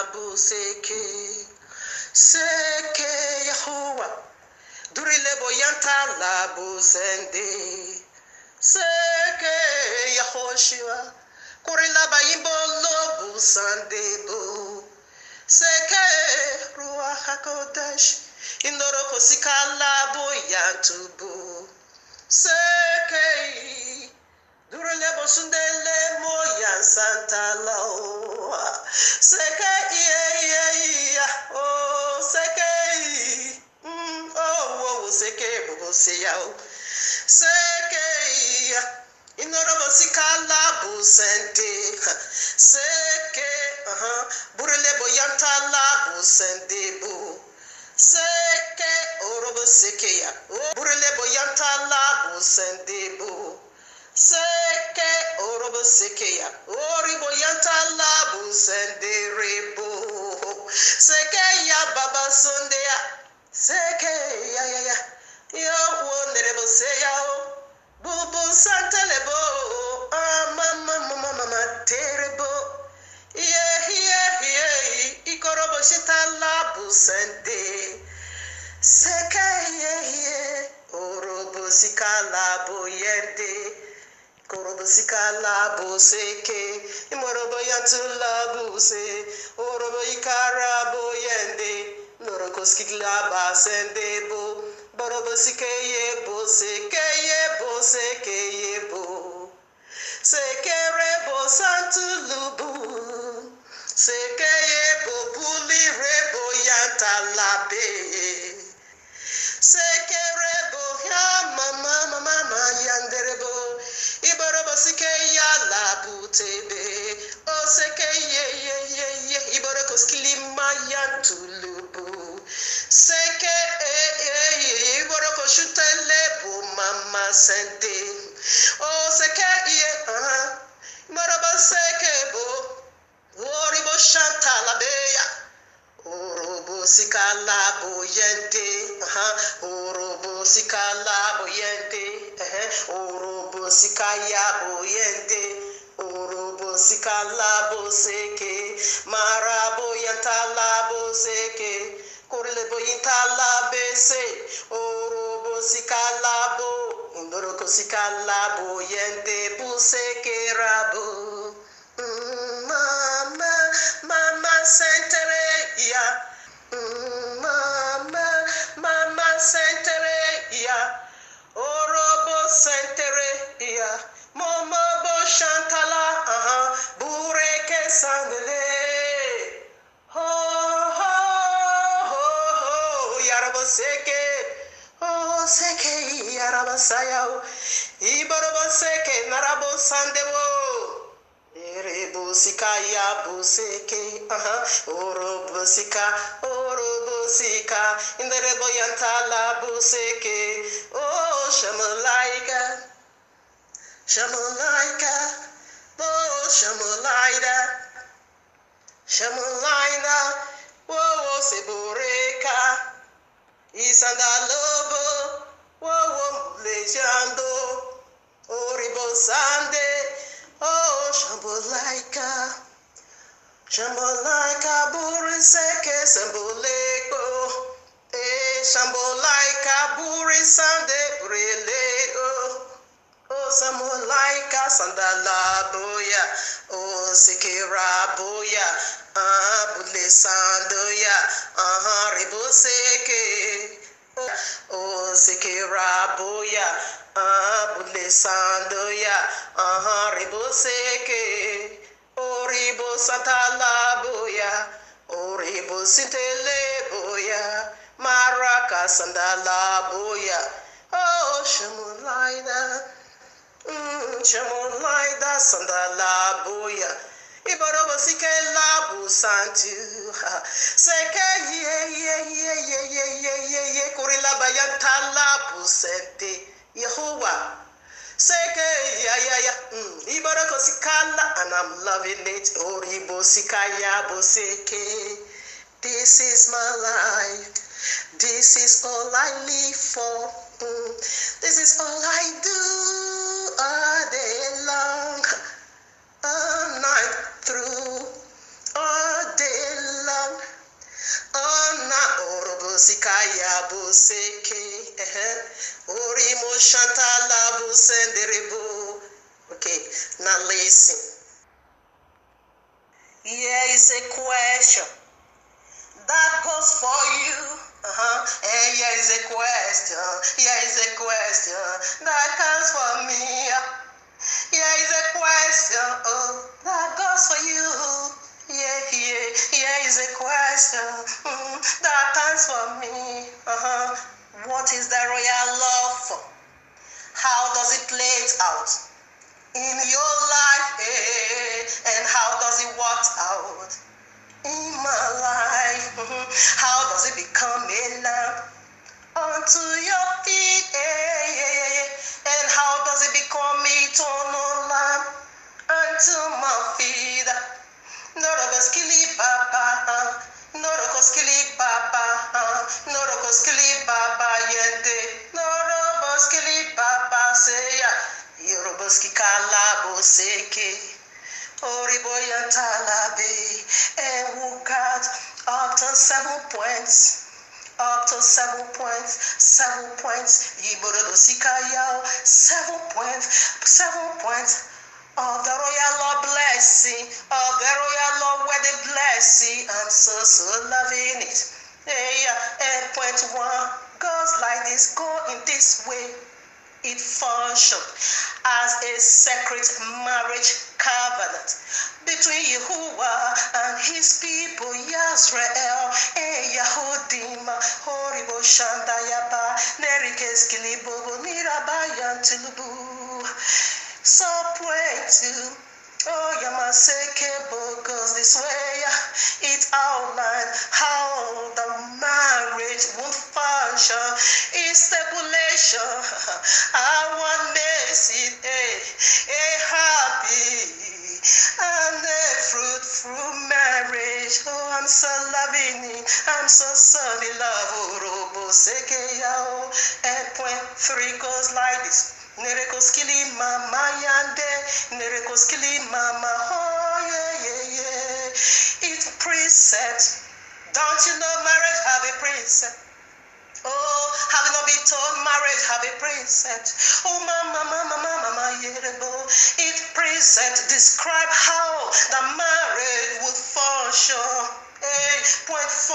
labu seke. Seke Yahuwah. Durile boyanta labu sende. Seke Yahuashua. Kurila bayimbo lobu sandebo. Seke Ruach HaKodesh. Indoroko sikala boyantubu. Seke Durele bosundele moyan santa laoa. Seke oh seke oh seke bobo seyao. Seke inorobo sikala busente. Seke burele boyanta la busente bu. Seke orobo seke ya. Burele boyanta la busente bu. Seke orobo sekeya oribo yanta labu sende rebo sekeya baba sondeya sekeya ya yo wonderebo seya bubu santelebo mama terebo ikorobo shita labu sende sekeya orobo sikala boyende Korobosika labo seke, imorobo yantu labo se, orobo ikarabo yende, norokoski laba sende bo, borobosike yebo seke yebo, seke rebo santu lubu, seke yebo buli rebo yanta labe, seke rebo ya mama yanderebo. Iborobo sike ya la butebe o seke ye iboroko skilima yantulubu seke iboroko shutele bu mama sente o seke iborobo seke bo oribo shantala beya orobo sikala boyente orobo sikala boyente orobo sikaya boyente orobo sikala boseke marabo yantala boseke korle boyintala bese orobo sikala bo indoroko sikala boyente buseke rabo mama sentere ya mama sentere ya orobo sentere ya momo bo shantala bureke sangele ho yarabo seke oh seke yarabo sayao iborobo seke narabo sandebo Erebusika ya buseke, orobusika, in the reboyantala buseke, oh shamalaika, oh shamalaina, oh seboreka, isanda lobo, oh lejando, oribosande. Oh, Shambolaika, buriseke, semboleko. Shambolaika, burisande, relego. Oh, Samolaika, sandala boya. Oh, sekira boya. Bule sandoya. Riboseke. Oh, sekira boya. Bule sandoya. Riboseke. Oribo santala boya. Oribo sintele boya. Maraka sandala boya. Oh, Shamulaida. Shamulaida sandala boya. Iborobo sike labu santu. Seke ye kurila bayanta labu sente. Yahuwah. Seke ya. Iboroko sikala and I'm loving it. Oribo sikaya bo seke. This is my life. This is all I live for. This is all I do all day long, all night through, all day Here is a question that goes for you. And here is a question. Here is a question that comes for me. Here is a question that goes for you. Here is a question that comes for me. What is the royal love for? How does it play it out in your life? And how does it work out in my life? How does it become a lamp unto your feet? And how does it become eternal lamp unto my feet? Norogoskili Baba, Norogoskili Baba, Norogoskili Baba Yende, Norogoskili Baba Seya, Yorogoski Kalabo Seke, Oriboyantalabe, and who got up to 7 points. Up to 7 points, 7 points, Yiborodosikayao, 7 points of the royal law blessing, of the royal law wedding blessing. I'm so loving it. And point 1 goes like this, go in this way. It functions as a sacred marriage covenant between Yahuwah and his people, Yisrael, and Yahudim, Horibo Shandayaba, Nerikeskili Bobo, Mirabayan Tilubu. So pray to Yamaseke goes this way. It outlines how the marriage would function. It's stipulation. I want mercy, a happy and a fruitful marriage. Oh, I'm so loving it. I'm so in love. And point 3 goes like this. Nerekoskili mama yande, nerekoskili mama, oh yeah. It's precept. Don't you know marriage have a precept? Oh, have you not been told marriage have a precept? Oh, mama, yerebo. It precept describe how the marriage would function. Point 4,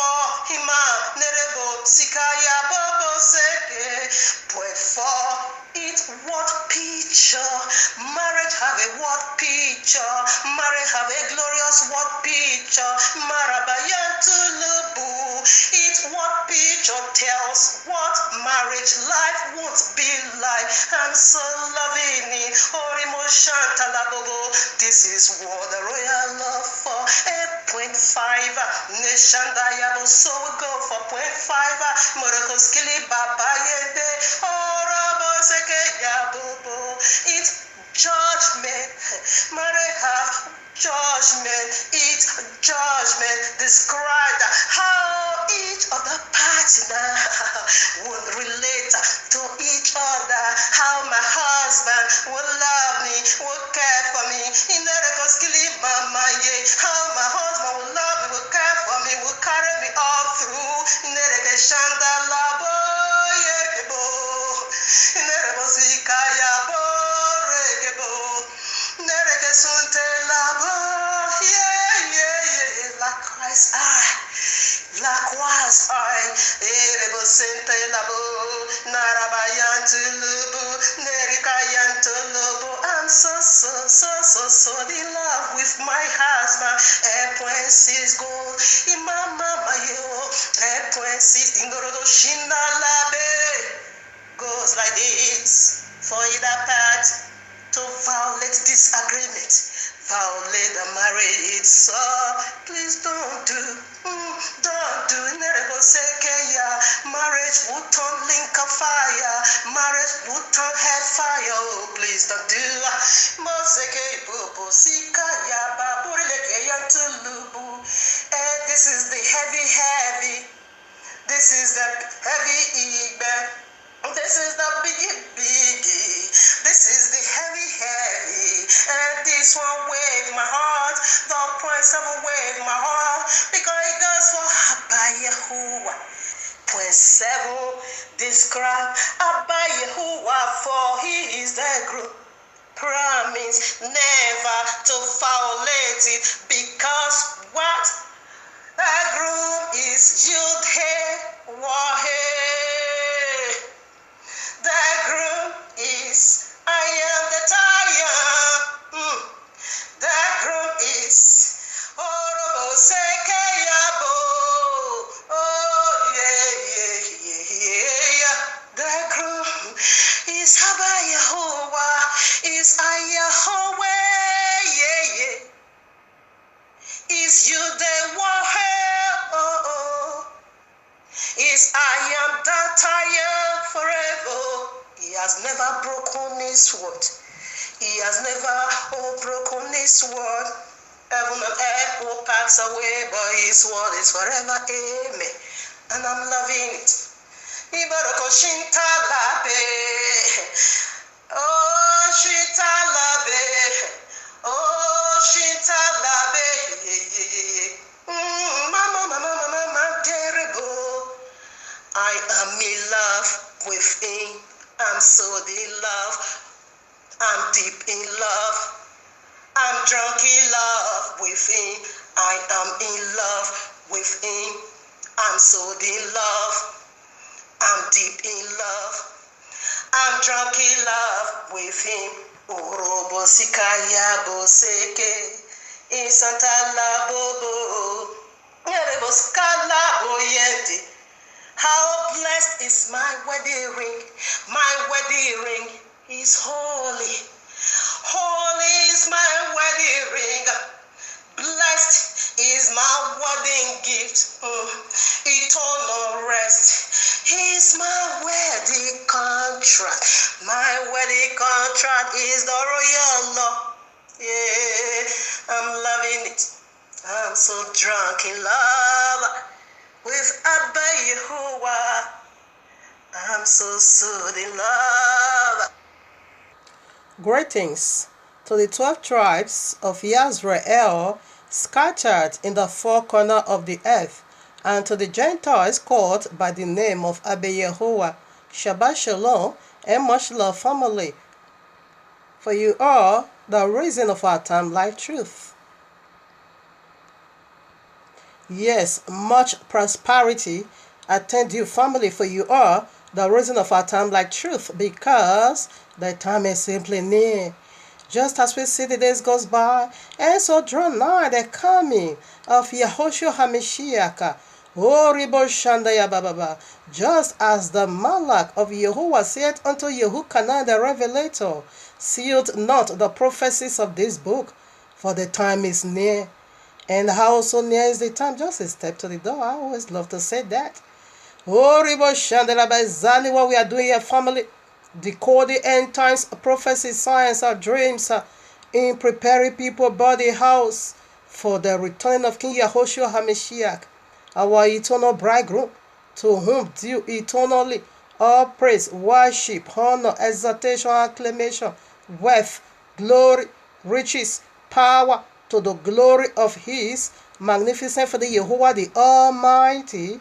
hima, nerebo, sikaya, bobo, seke. Point 4. It's what picture? Marriage have a what picture? Marriage have a glorious what picture? Marabayantulubu. It's what picture tells what marriage life would be like. I'm so loving it. This is what the royal love for. Point 5. Neshandayabo. So we go for point 5. Morokoskili Baba Yende. It's judgment. Marriage have judgment. It's judgment. Described how each of the partner would relate to each other. How my husband will love me, will care for me. How my husband will love me, will care for me, will carry me all through. Likewise I Erebo Sente Labo Narabayantulubu Nerikayantulubu. I'm so in love with my husband. Point 6 goes Imama Mayo. Point 6 Indorodo Shindalabe goes like this. For either part to violate this agreement, violate the marriage. So please don't do. Marriage would turn link of fire. Marriage would turn head fire. Oh, please don't do. And this is the heavy. This is the heavy eagle. This is the biggie. This is the heavy. And this one wave my heart. The point 7 wave my heart. Because it goes for Abba Yahuwah. Point 7 describe Abba Yahuwah, for he is the group. Promise never to violate it, because his word. He has never broken his word. Heaven and earth will pass away, but his word is forever. Amen. And I'm loving it. Ibaroko Shintalabe. Oh, Shintalabe. Oh, Shintalabe. Mama, terrible. I am in love with him. I'm so in love. I'm deep in love. I'm drunk in love with him. I am in love with him. I'm so in love. I'm deep in love. I'm drunk in love with him. Orobo sikaya boseke. Insantala bobo. Yerebo skala boyente. How blessed is my wedding ring. My wedding ring is holy. Holy is my wedding ring. Blessed is my wedding gift. Eternal rest is my wedding contract. My wedding contract is the royal law. Yeah, I'm loving it. I'm so drunk in love with Abba Yahuwah. I'm so in love. Greetings to the 12 tribes of Israel scattered in the four corners of the earth, and to the Gentiles called by the name of Abba Yahuwah. Shabbat Shalom and much love, family. For you are the reason of our time, life, truth. Yes, much prosperity attend you, family, for you are the reason of our time, like truth, because the time is simply near. Just as we see the days goes by, and so draw nigh the coming of Yahuashua HaMashiach. Just as the Malach of Yahuwah said unto Yahuchanan the Revelator, sealed not the prophecies of this book, for the time is near. And how so near is the time? Just a step to the door. I always love to say that. Exactly what we are doing here, family. Decode the end times, prophecy, science, our dreams, in preparing people, body, house, for the return of King Yahuashua HaMashiach, our eternal bridegroom, to whom due eternally all praise, worship, honor, exaltation, acclamation, wealth, glory, riches, power, to the glory of his magnificent for the Yahuwah the Almighty,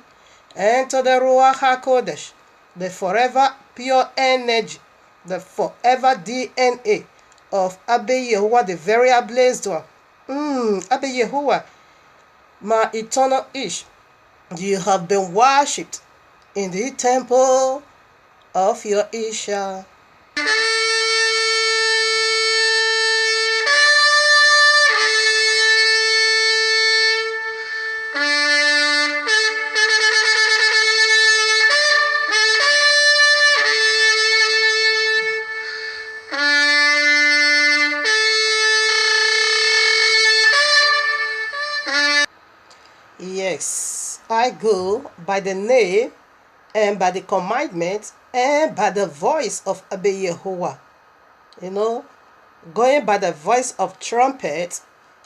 and to the Ruach HaKodesh, the forever pure energy, the forever DNA of Abba Yahuwah, the very ablaze one. Abba Yahuwah, my eternal Ish, you have been worshipped in the temple of your Isha. Yes, I go by the name and by the commandment and by the voice of Abba Yahuwah. You know, going by the voice of trumpet,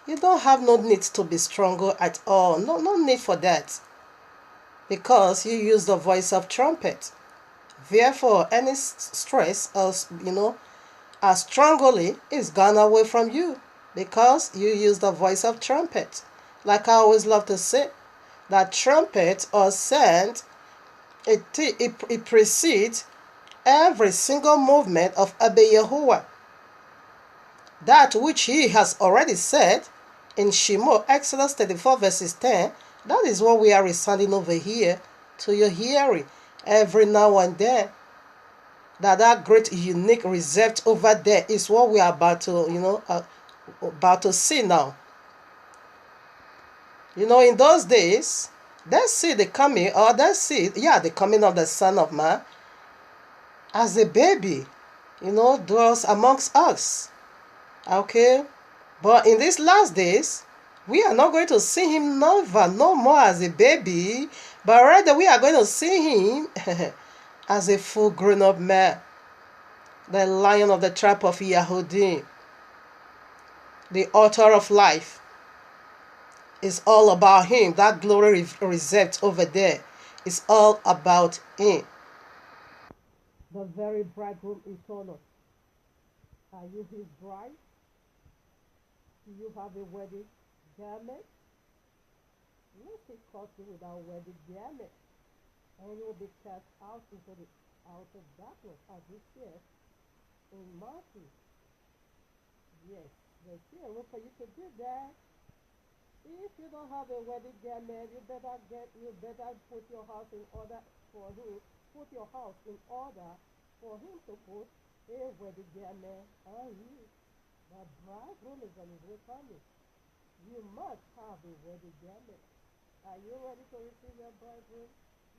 you don't have no need to be stronger at all. No need for that. Because you use the voice of trumpet. Therefore, any stress, as strongly is gone away from you. Because you use the voice of trumpet. Like I always love to say, that trumpet or sound, it precedes every single movement of Abba Yahuwah. That which he has already said in Shemo, Exodus 34 verses 10, that is what we are reciting over here to your hearing every now and then. That great, unique, reserved over there is what we are about to see now. In those days, let's see the coming of the Son of Man as a baby, dwells amongst us. Okay? But in these last days, we are not going to see him no more as a baby, but rather we are going to see him as a full grown-up man. the Lion of the tribe of Yehudim, the author of life. It's all about him. That glory reserved over there is all about him. The very bridegroom eternal. Are you his bride? Do you have a wedding garment? Let it caught you without wedding garment, and you will be cast out into the outer darkness, as it says in Matthew. Yes, there's still room for you to do that. If you don't have a wedding garment, you better put your house in order for him. Put your house in order for him to put a wedding garment on you. The bridegroom is on his way coming. You must have a wedding garment. Are you ready to receive your bridegroom?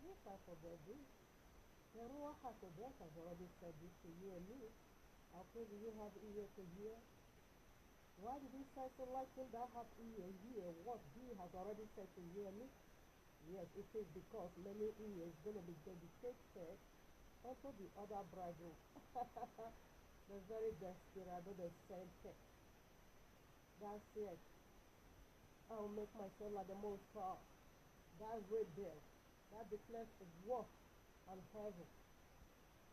Yes, I forget this. The YAHUAH'S has already said this to you and me. Okay, do you have ear to hear? Why did he say so like him that have ear hear what he has already said to you and me? Yes, it is because many ears going to be dedicated unto the other bridegroom. The very desperado, the same text. That's it. I will make myself like the Most High. That rebel, that declares a war on heaven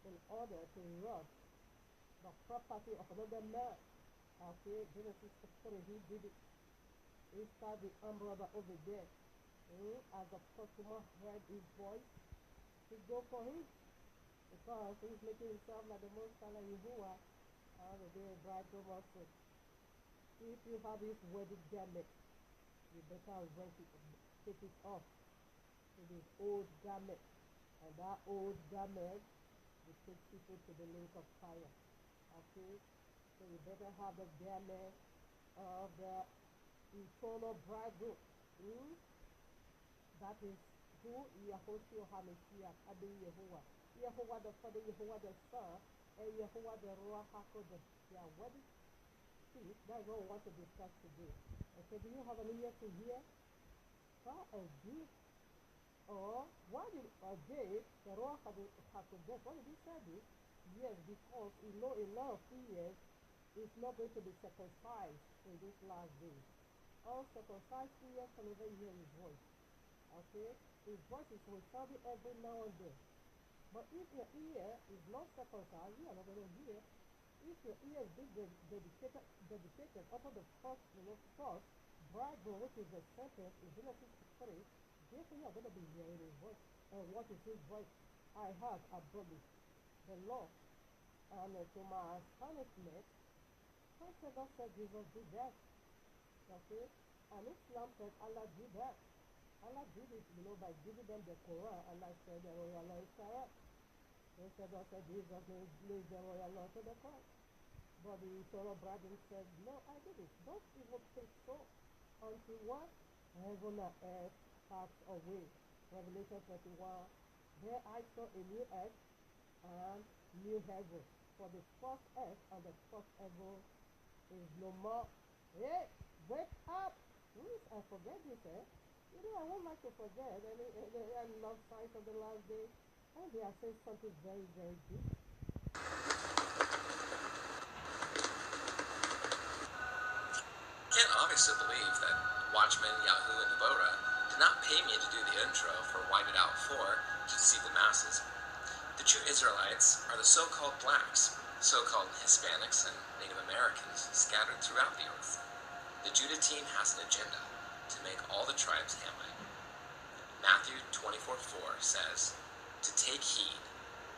in order to rob the property of another man. Okay, Genesis 3, he did it. He started the umbrella over there. As the customer heard his voice, he go for him. Because he's making himself like the Most High Yahuwah. The day bridegroom also. If you have his wedding garment, you better rent it, take it off. It is old garment. And that old garment will take people to the lake of fire. Okay? So you better have the garment of the eternal bridegroom. That is who? Yahuashua HaMashiach, Abi Yahuwah. Yahuwah the Father, Yahuwah the Son, and Yahuwah the Ruach HaKodesh. They are wedding feast. That's what we want to discuss today. Okay, do you have an ear to hear? Try and do. Or why did Jay, the Ruach HaKodesh, why did he say this? Yes, because you know a lot of ears is not going to be circumcised in this last day. Uncircumcised ears can never hear his voice. Okay? His voice is resounding every now and then. But if your ear is not circumcised, you are not going to hear. If your ear is being dedicated upon the first bridegroom, which is the sentence in Genesis 3, therefore you are going to be hearing his voice. And what is his voice? I have abolished the law. And to my astonishment, God said Jesus did that. Okay? And Islam said Allah did that. Allah did it, by giving them the Quran. Allah said the royal law is correct. They said also Jesus lays the royal law to the cross. But the eternal bridegroom said, no, I did it. Don't even think so. Until what? Heaven and earth passed away. Revelation 21. There I saw a new earth and new heaven. For the first earth and the first heaven is no more. Hey, wake up! I forget this, eh? I won't like to forget any love signs of the last day. And they are saying something very, very deep. Can't obviously believe that Watchman, Yahoo, and Deborah did not pay me to do the intro for White It Out 4 to deceive the masses. The true Israelites are the so-called blacks, so-called Hispanics, and Native Americans scattered throughout the earth. The Judah team has an agenda to make all the tribes Hamite. Matthew 24:4 says, to take heed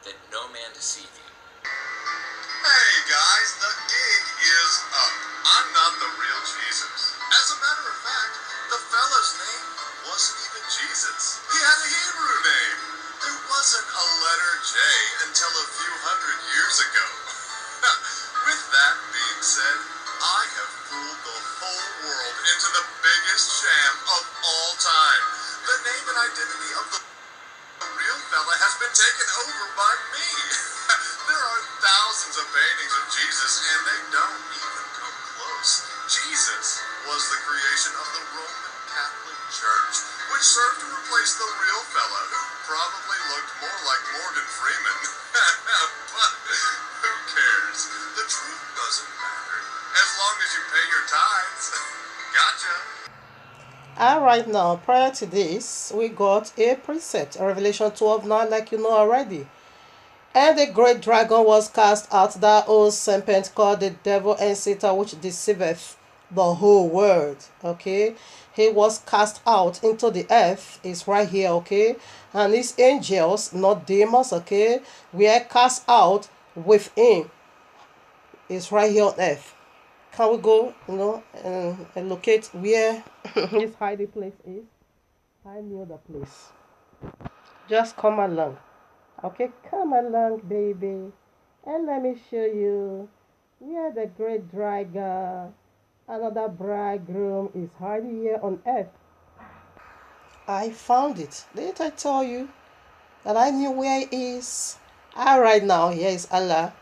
that no man deceive you. Hey guys, the gig is up. I'm not the real Jesus. As a matter of fact, the fella's name wasn't even Jesus. He had a Hebrew name. There wasn't a letter J until a few hundred years ago. With that being said, I have fooled the whole world into the biggest sham of all time. The name and identity of the real fella has been taken over by me. There are thousands of paintings of Jesus, and they don't even come close. Jesus was the creation of the Roman Catholic Church, which served to replace the real fella, who probably looked more like Morgan Freeman. But who cares? Gotcha. Alright, now, prior to this, we got a precept, Revelation 12:9, like you know already. And the great dragon was cast out, that old serpent called the devil and Satan, which deceiveth the whole world. Okay, he was cast out into the earth. It's right here. Okay, and his angels, not demons, okay, were cast out with him. It's right here on earth. Can we go, and locate where his hiding place is? I knew the place. Just come along. Okay, come along, baby, and let me show you where the great dragon, another bridegroom, is hiding here on earth. I found it. Didn't I tell you that I knew where he is? Alright, now here is Allah.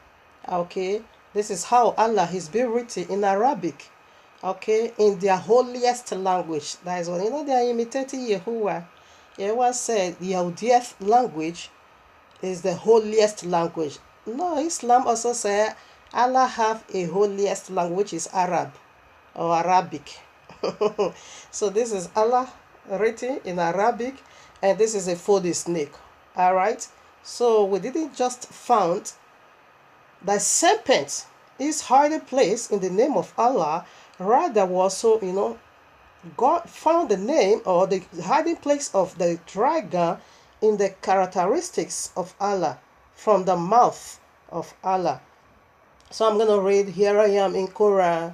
Okay, this is how Allah is being written in Arabic. Okay, in their holiest language. That is what they are imitating Yahuwah. Yahuwah said the Yahudia's language is the holiest language. No, Islam also says Allah have a holiest language, which is Arab or Arabic. So this is Allah written in Arabic, and this is a 4D snake. All right. So we didn't just found the serpent is hiding place in the name of Allah. Rather, we also, God found the name or the hiding place of the dragon in the characteristics of Allah from the mouth of Allah. So I'm going to read, here I am in Quran.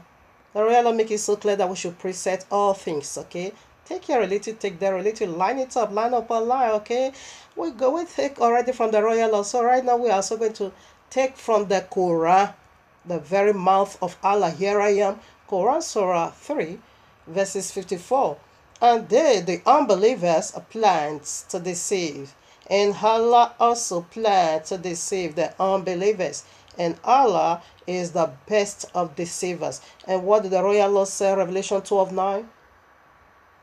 The Royal Law make it so clear that we should preset all things, okay? Take your relative, take their relative, line it up, line up a line, okay? We take already from the Royal Law. So right now we are also going to take from the Quran, the very mouth of Allah. Here I am, Quran Surah 3, verses 54. And they, the unbelievers, planned to deceive. And Allah also planned to deceive the unbelievers. And Allah is the best of deceivers. And what did the Royal Law say, Revelation 12:9?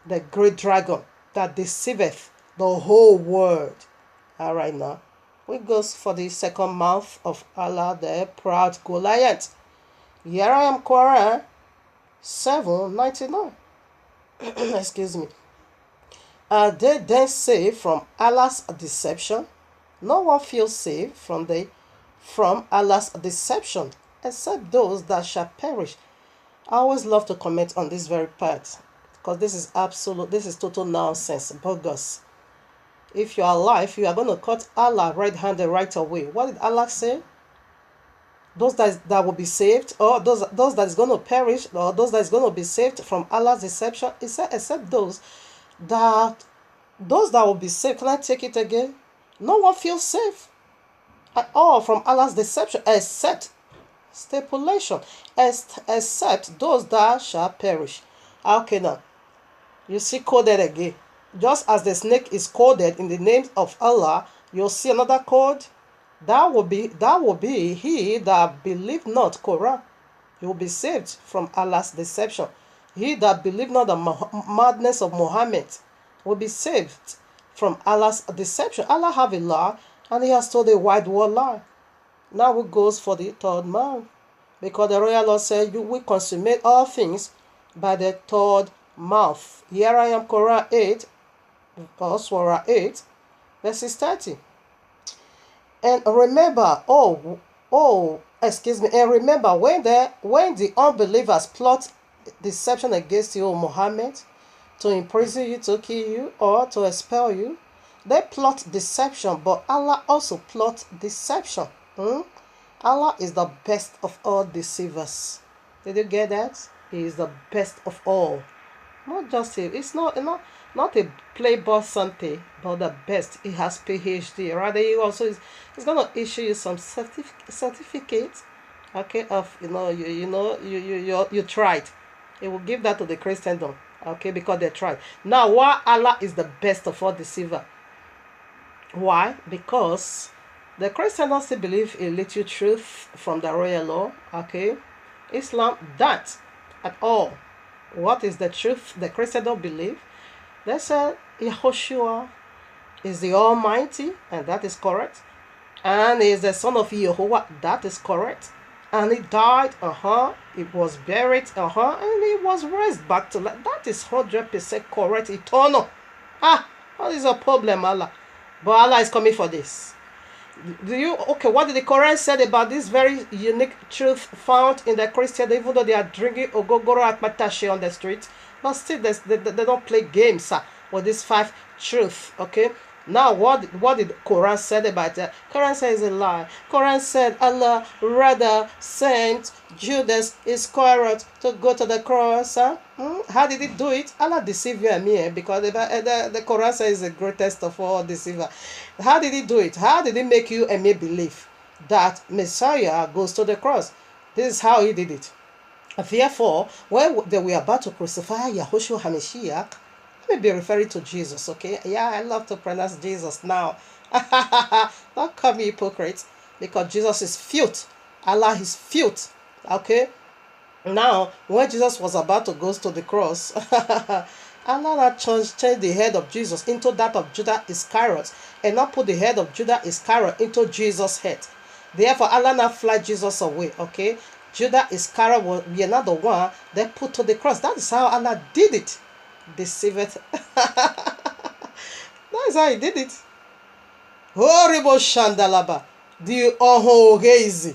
The great dragon that deceiveth the whole world. Alright, now we go for the second mouth of Allah, the proud Goliath. Here I am, Quran 7:99. Excuse me. Are they then saved from Allah's deception? No one feels safe from Allah's deception except those that shall perish. I always love to comment on this very part because this is total nonsense, bogus. If you are alive, you are going to cut Allah red-handed right away. What did Allah say? Those that will be saved, or those that is going to perish, or those that is going to be saved from Allah's deception, it said except those that will be saved. Can I take it again? No one feels safe at all from Allah's deception except stipulation, except those that shall perish. Okay, now you see coded again. Just as the snake is coded in the name of Allah, you'll see another code. That will be he that believe not Quran. He will be saved from Allah's deception. He that believe not the madness of Muhammad will be saved from Allah's deception. Allah have a law, and he has told a wide world lie. Now we goes for the third man, because the Royal Law said you will consummate all things by the third mouth. Here I am, Quran 8, or Surah 8, verses 30. And remember, and remember when the unbelievers plot deception against you, Muhammad, to imprison you, to kill you, or to expel you, they plot deception, but Allah also plot deception. Allah is the best of all deceivers. Did you get that? He is the best of all. Not just it's not a playboy something, but the best. He has PhD. Rather, he also is going to issue you some certificate, okay, of you tried. He will give that to the Christendom, okay, because they tried. Now, why Allah is the best of all deceiver? Why? Because the Christians still believe a little truth from the Royal Law, okay. Islam that at all. What is the truth the Christians don't believe? They say Yahuashua is the Almighty, and that is correct. And he is the son of Yahuwah, that is correct. And he died, it was buried, and he was raised back to life. That is 100% correct, eternal. What is a problem, Allah? But Allah is coming for this. What did the Quran say about this very unique truth found in the Christian, even though they are drinking ogogoro akmatashi on the street, but still they don't play games with these 5 truths, okay? Now, what did Quran said about that? Quran says a lie. Quran said Allah rather sent Judas Iscariot to go to the cross. How did he do it? Allah deceived you and me, because the Quran says the greatest of all deceiver. How did he do it? How did he make you and me believe that Messiah goes to the cross? This is how he did it. Therefore, when they were about to crucify Yahuashua HaMashiach, may be referring to Jesus, okay? Yeah, I love to pronounce Jesus now. Don't call me hypocrite, because Jesus is filth. Allah is filth, okay? Now, when Jesus was about to go to the cross, Allah changed the head of Jesus into that of Judas Iscariot, and not put the head of Judas Iscariot into Jesus' head. Therefore, Allah now fly Jesus away, okay? Judas Iscariot will be another one that put to the cross. That is how Allah did it. Deceived. That is how he did it. Horrible Shandalaba. The Ohogezi.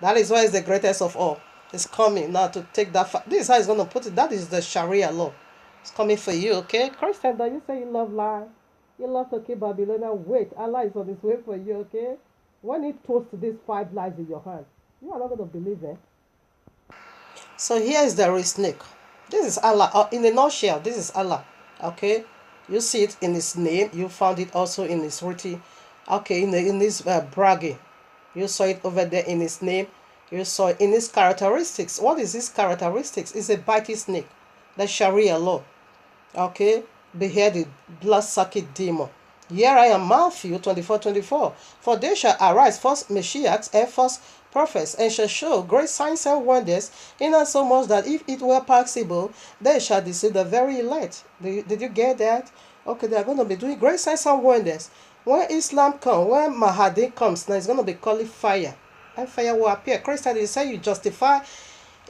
That is why it's the greatest of all. It's coming now to take that. This is how he's going to put it. That is the Sharia law. It's coming for you, okay? Christian, don't you say you love lie? You love to keep Babylonian. Wait, Allah is on his way for you, okay? When he toasts these 5 lies in your hand, you are not going to believe it. So here is the real snake. This is Allah. In a nutshell, this is Allah. Okay? You see it in his name. You found it also in his written. Okay, in his bragging. You saw it over there in his name. You saw it in his characteristics. What is his characteristics? It's a bitey snake. The Sharia law. Okay? Beheaded, blood-sucking demon. Here I am, Matthew 24:24. For they shall arise false Messiahs and false prophets, and shall show great signs and wonders, insomuch that if it were possible, they shall deceive the very elect. Did you get that? Okay, they are going to be doing great signs and wonders. When Islam comes, when Mahdi comes, now it's going to be called fire. And fire will appear. Christian, you say you justify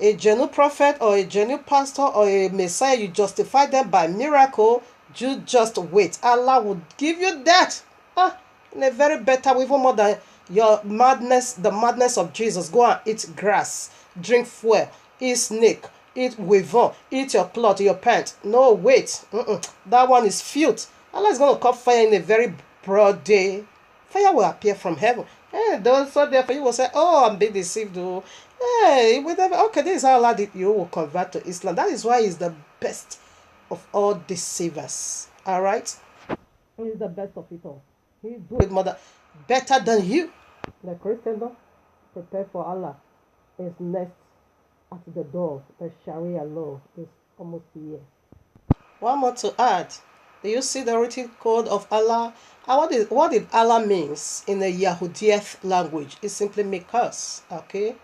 a genuine prophet or a genuine pastor or a Messiah, you justify them by miracle. You just wait. Allah will give you that. In a very better way, even more than your madness, the madness of Jesus. Go and eat grass, drink fuel, eat snake, eat weevil, eat your cloth, your pants. No, wait. That one is filth. Allah is going to call fire in a very broad day. Fire will appear from heaven. So therefore you will say, oh, I'm being deceived. Okay, this is how Allah did. You will convert to Islam. That is why he's the best of all deceivers. Alright? He is the best of it all. He do it better than you. The Christendom, prepare for Allah. Is next at the door. The Sharia law is almost here. One more to add. Do you see the written code of Allah? What did Allah means in the Yahudieth language? It simply means curse. Okay?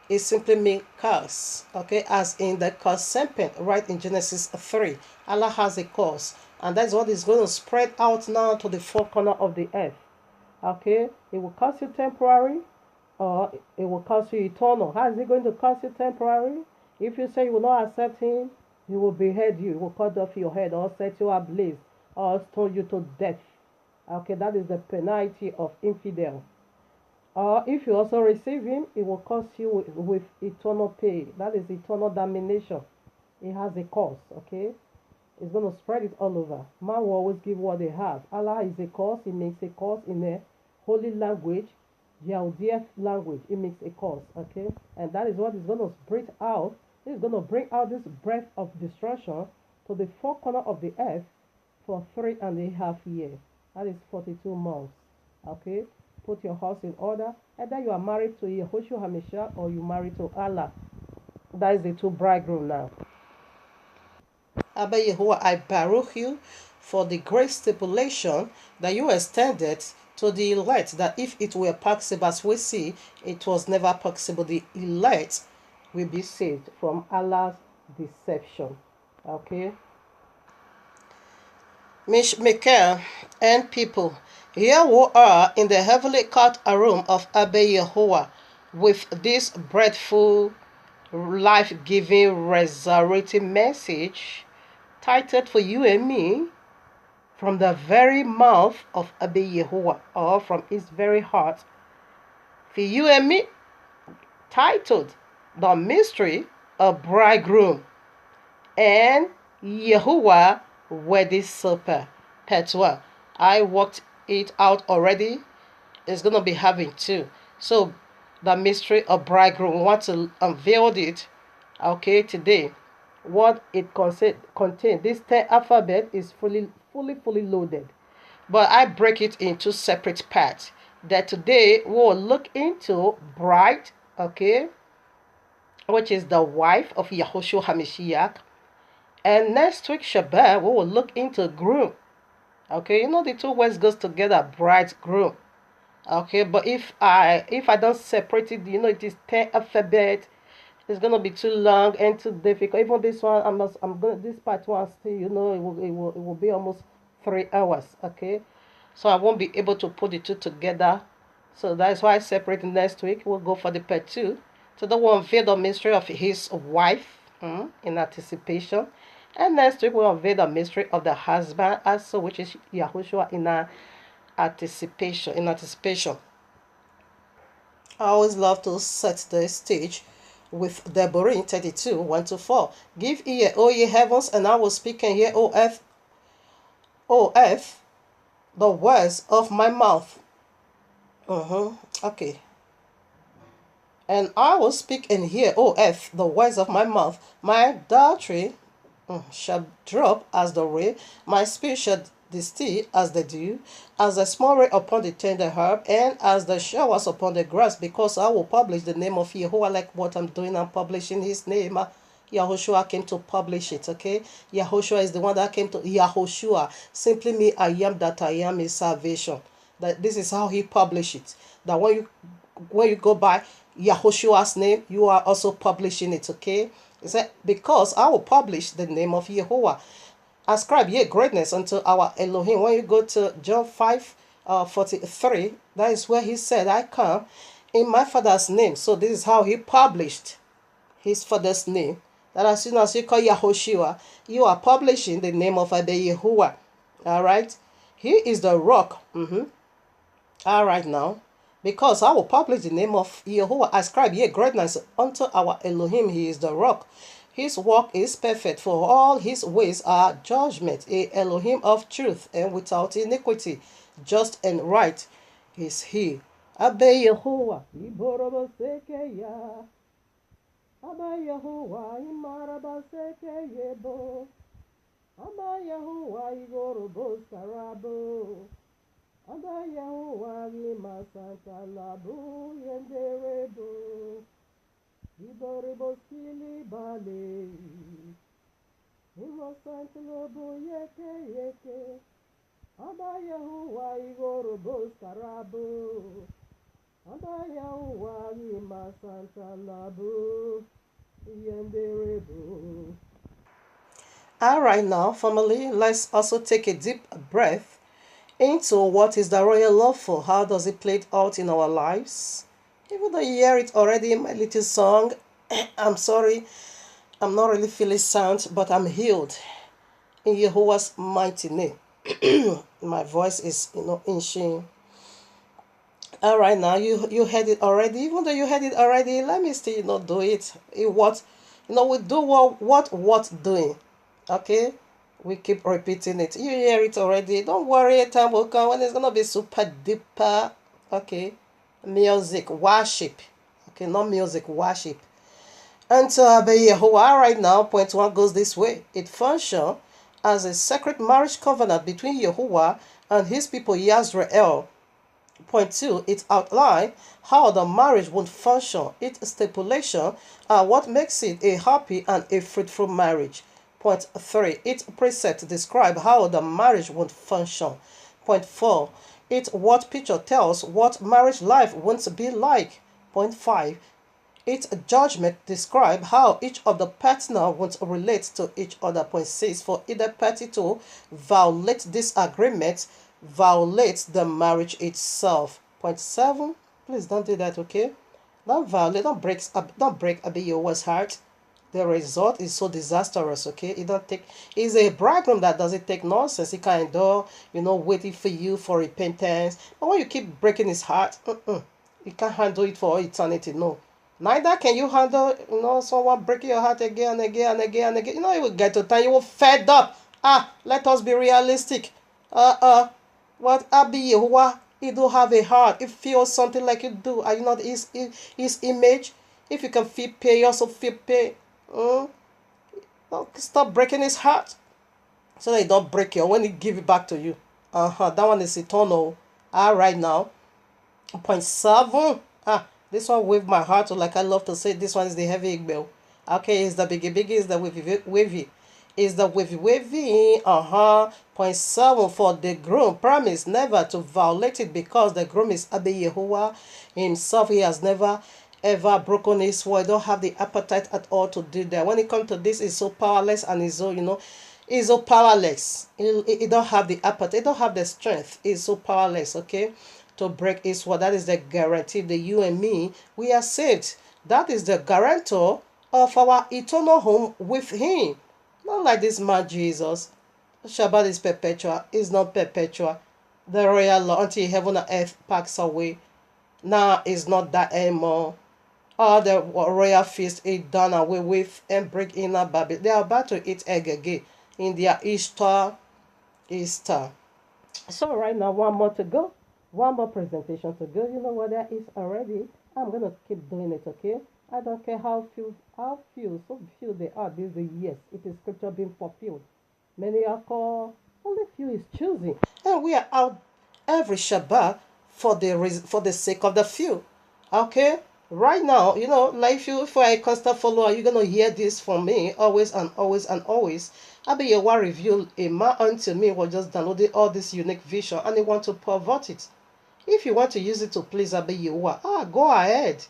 It simply means curse, okay, as in the curse serpent, right in Genesis 3. Allah has a curse, and that's what is going to spread out now to the 4 corners of the earth, okay? It will curse you temporary, or it will curse you eternal. How is it going to curse you temporary? If you say you will not accept him, he will behead you, he will cut off your head, or set you ablaze, or stone you to death, okay? That is the penalty of infidel. Or if you also receive him, it will cost you with eternal pay. That is eternal damnation. It has a cost, okay? It's going to spread it all over. Man will always give what they have. Allah is a cause. He makes a cause in a holy language, Yahudieth language. It makes a cause, okay? And that is what is going to bring out. It's going to bring out this breath of destruction to the 4 corners of the earth for 3.5 years. That is 42 months, okay? Put your house in order. Either you are married to Yahuashua HaMashiach or you married to Allah. That is the 2 bridegroom now. Abba Yahuwah, I baruch you for the great stipulation that you extended to the elect, that if it were possible, as we see, it was never possible. The elect will be saved from Allah's deception. Okay? Michael and people, here we are in the heavenly court room of Abba Yahuwah. with this breathful, life-giving, resurrecting message titled for you and me from the very mouth of Abba Yahuwah, or from his very heart. For you and me, titled The Mystery of Bridegroom and Yahuwah Wedding Supper. Part 1. I worked it out already. It's going to be having 2. So, the mystery of bridegroom, we want to unveil it, okay, today. What it contains. This 10 alphabet is fully loaded. But I break it into separate parts. That today we'll look into bride, okay, which is the wife of Yahushua HaMashiach. And next week, Shabbat, we will look into groom. Okay, you know the two words goes together, bridegroom. Okay, but if I don't separate it, you know it is 10 alphabet. It's gonna be too long and too difficult. Even this one, I'm gonna this part one still, you know, it will be almost 3 hours. Okay, so I won't be able to put the two together. So that's why I separate next week. We'll go for the part 2. So the one unveil the mystery of his wife in anticipation. And next week we'll unveil the mystery of the husband also, which is Yahushua in anticipation. I always love to set the stage with Deborah 32, 1-4. Give ear, O ye heavens, and I will speak and hear, O earth, the words of my mouth. Okay. And I will speak and hear, O earth, the words of my mouth. My adultery shall drop as the rain, my spirit shall distill as the dew, as the small rain upon the tender herb, and as the showers upon the grass, because I will publish the name of Yahuwah, like what I'm doing. I'm publishing his name. Yahushua came to publish it, okay? Yahushua is the one that came to Yahushua. Simply me, I am that I am is salvation. That this is how he published it. That when you go by Yahushua's name, you are also publishing it, okay? He said, because I will publish the name of Yahuwah. Ascribe ye greatness unto our Elohim. When you go to John 5:43, that is where he said, I come in my father's name. So this is how he published his father's name. That as soon as you call Yahushua, you are publishing the name of Abba Yahuwah. Alright? He is the rock. Alright now. Because I will publish the name of Yahuwah, ascribe ye greatness unto our Elohim. He is the rock. His work is perfect, for all his ways are judgment. A Elohim of truth and without iniquity, just and right is he. Abba Yahuwah, Abba Yahuwah, Imarabaseke Yebo, Abba Yahuwah, Igorobo Sarabo. Abba Yahuwah, Masanta Labu, Yenderebo, Iborebo Sili Bale, Masanta Labu, Yeke, Abba Yahuwah, Igorobo Sarabo, Abba Yahuwah, Masanta Labu, Yenderebo. All right, now, family, let's also take a deep breath into what is the royal love for. How does it play out in our lives? Even though you hear it already in my little song, I'm sorry, I'm not really feeling sound, but I'm healed in Yahuwah's mighty name. My voice is, in shame. All right, now you heard it already. Even though you heard it already, let me still, do it. We do what doing. Okay. We keep repeating it. You hear it already. Don't worry, a time will come when it's going to be super duper, okay, music, worship. Okay, not music, worship. And so Abba Yahuwah right now, point 1 goes this way. It functions as a sacred marriage covenant between Yahuwah and his people Yisrael. Point 2, it outlines how the marriage would function. Its stipulation are what makes it a happy and a fruitful marriage. Point 3, its precepts describe how the marriage would function. Point 4, what picture tells what marriage life wants to be like. Point 5, its judgment describe how each of the partners wants to relate to each other. Point 6, for either party to violate this agreement violates the marriage itself. Point 7, please don't do that, okay? Don't violate, don't break Abi Yahuwah's heart. The result is so disastrous, okay? It don't take, it's a bridegroom that doesn't take nonsense. He can endure, waiting for you for repentance. But when you keep breaking his heart, you can't handle it for all eternity, no. Neither can you handle, someone breaking your heart again and again and again and again. You will get to time, you will fed up. Let us be realistic. What Abi Yahuwah, he do have a heart. He feels something like you do. Are you not his image? If you can feel pain, you also feel pain. Stop breaking his heart so that he don't break you when he give it back to you. That one is eternal. Right now. Point 7. This one with my heart, or like I love to say, this one is the heavy bell. Okay, is the biggie biggie, is the wavy. Is the wavy. Point 7, for the groom promise never to violate it, because the groom is Abi Yahuwah himself. He has never ever broken his word. Don't have the appetite at all to do that. When it comes to this, he's so powerless, and he's so he's so powerless. He don't have the appetite. He don't have the strength. He's so powerless. Okay, to break his word. That is the guarantee that you and me, we are saved. That is the guarantor of our eternal home with him. Not like this man Jesus. Shabbat is perpetual. It's not perpetual. The royal law until heaven and earth pass away. Now it's not that anymore. All the royal feast is done away with, and break in a Babylon. They are about to eat egg again in their Easter. So right now, one more to go. One more presentation to go. You know what that is already. I'm gonna keep doing it, okay? I don't care how few, so few they are. These are yes, it is scripture being fulfilled. Many are called, only few is choosing, and we are out every Shabbat for the sake of the few. Okay, right now, like if you are a constant follower, you're gonna hear this from me always and always and always. Abi Yahuwah revealed a man unto me, was just downloading all this unique vision, and he want to pervert it. If you want to use it to please Abi Yahuwah, go ahead,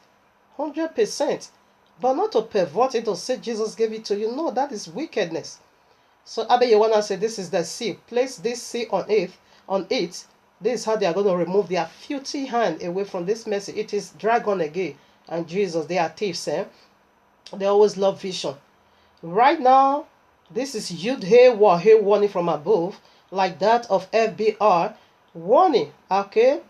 100%. But not to pervert it or say Jesus gave it to you. No, that is wickedness. So Abi Yahuwah said, this is the sea. Place this sea on it. This is how they are going to remove their filthy hand away from this message. It is dragon again. And Jesus, they are thieves. They always love vision. Right now, this is YAHUAH'S warning from above, like that of FBR warning. Okay,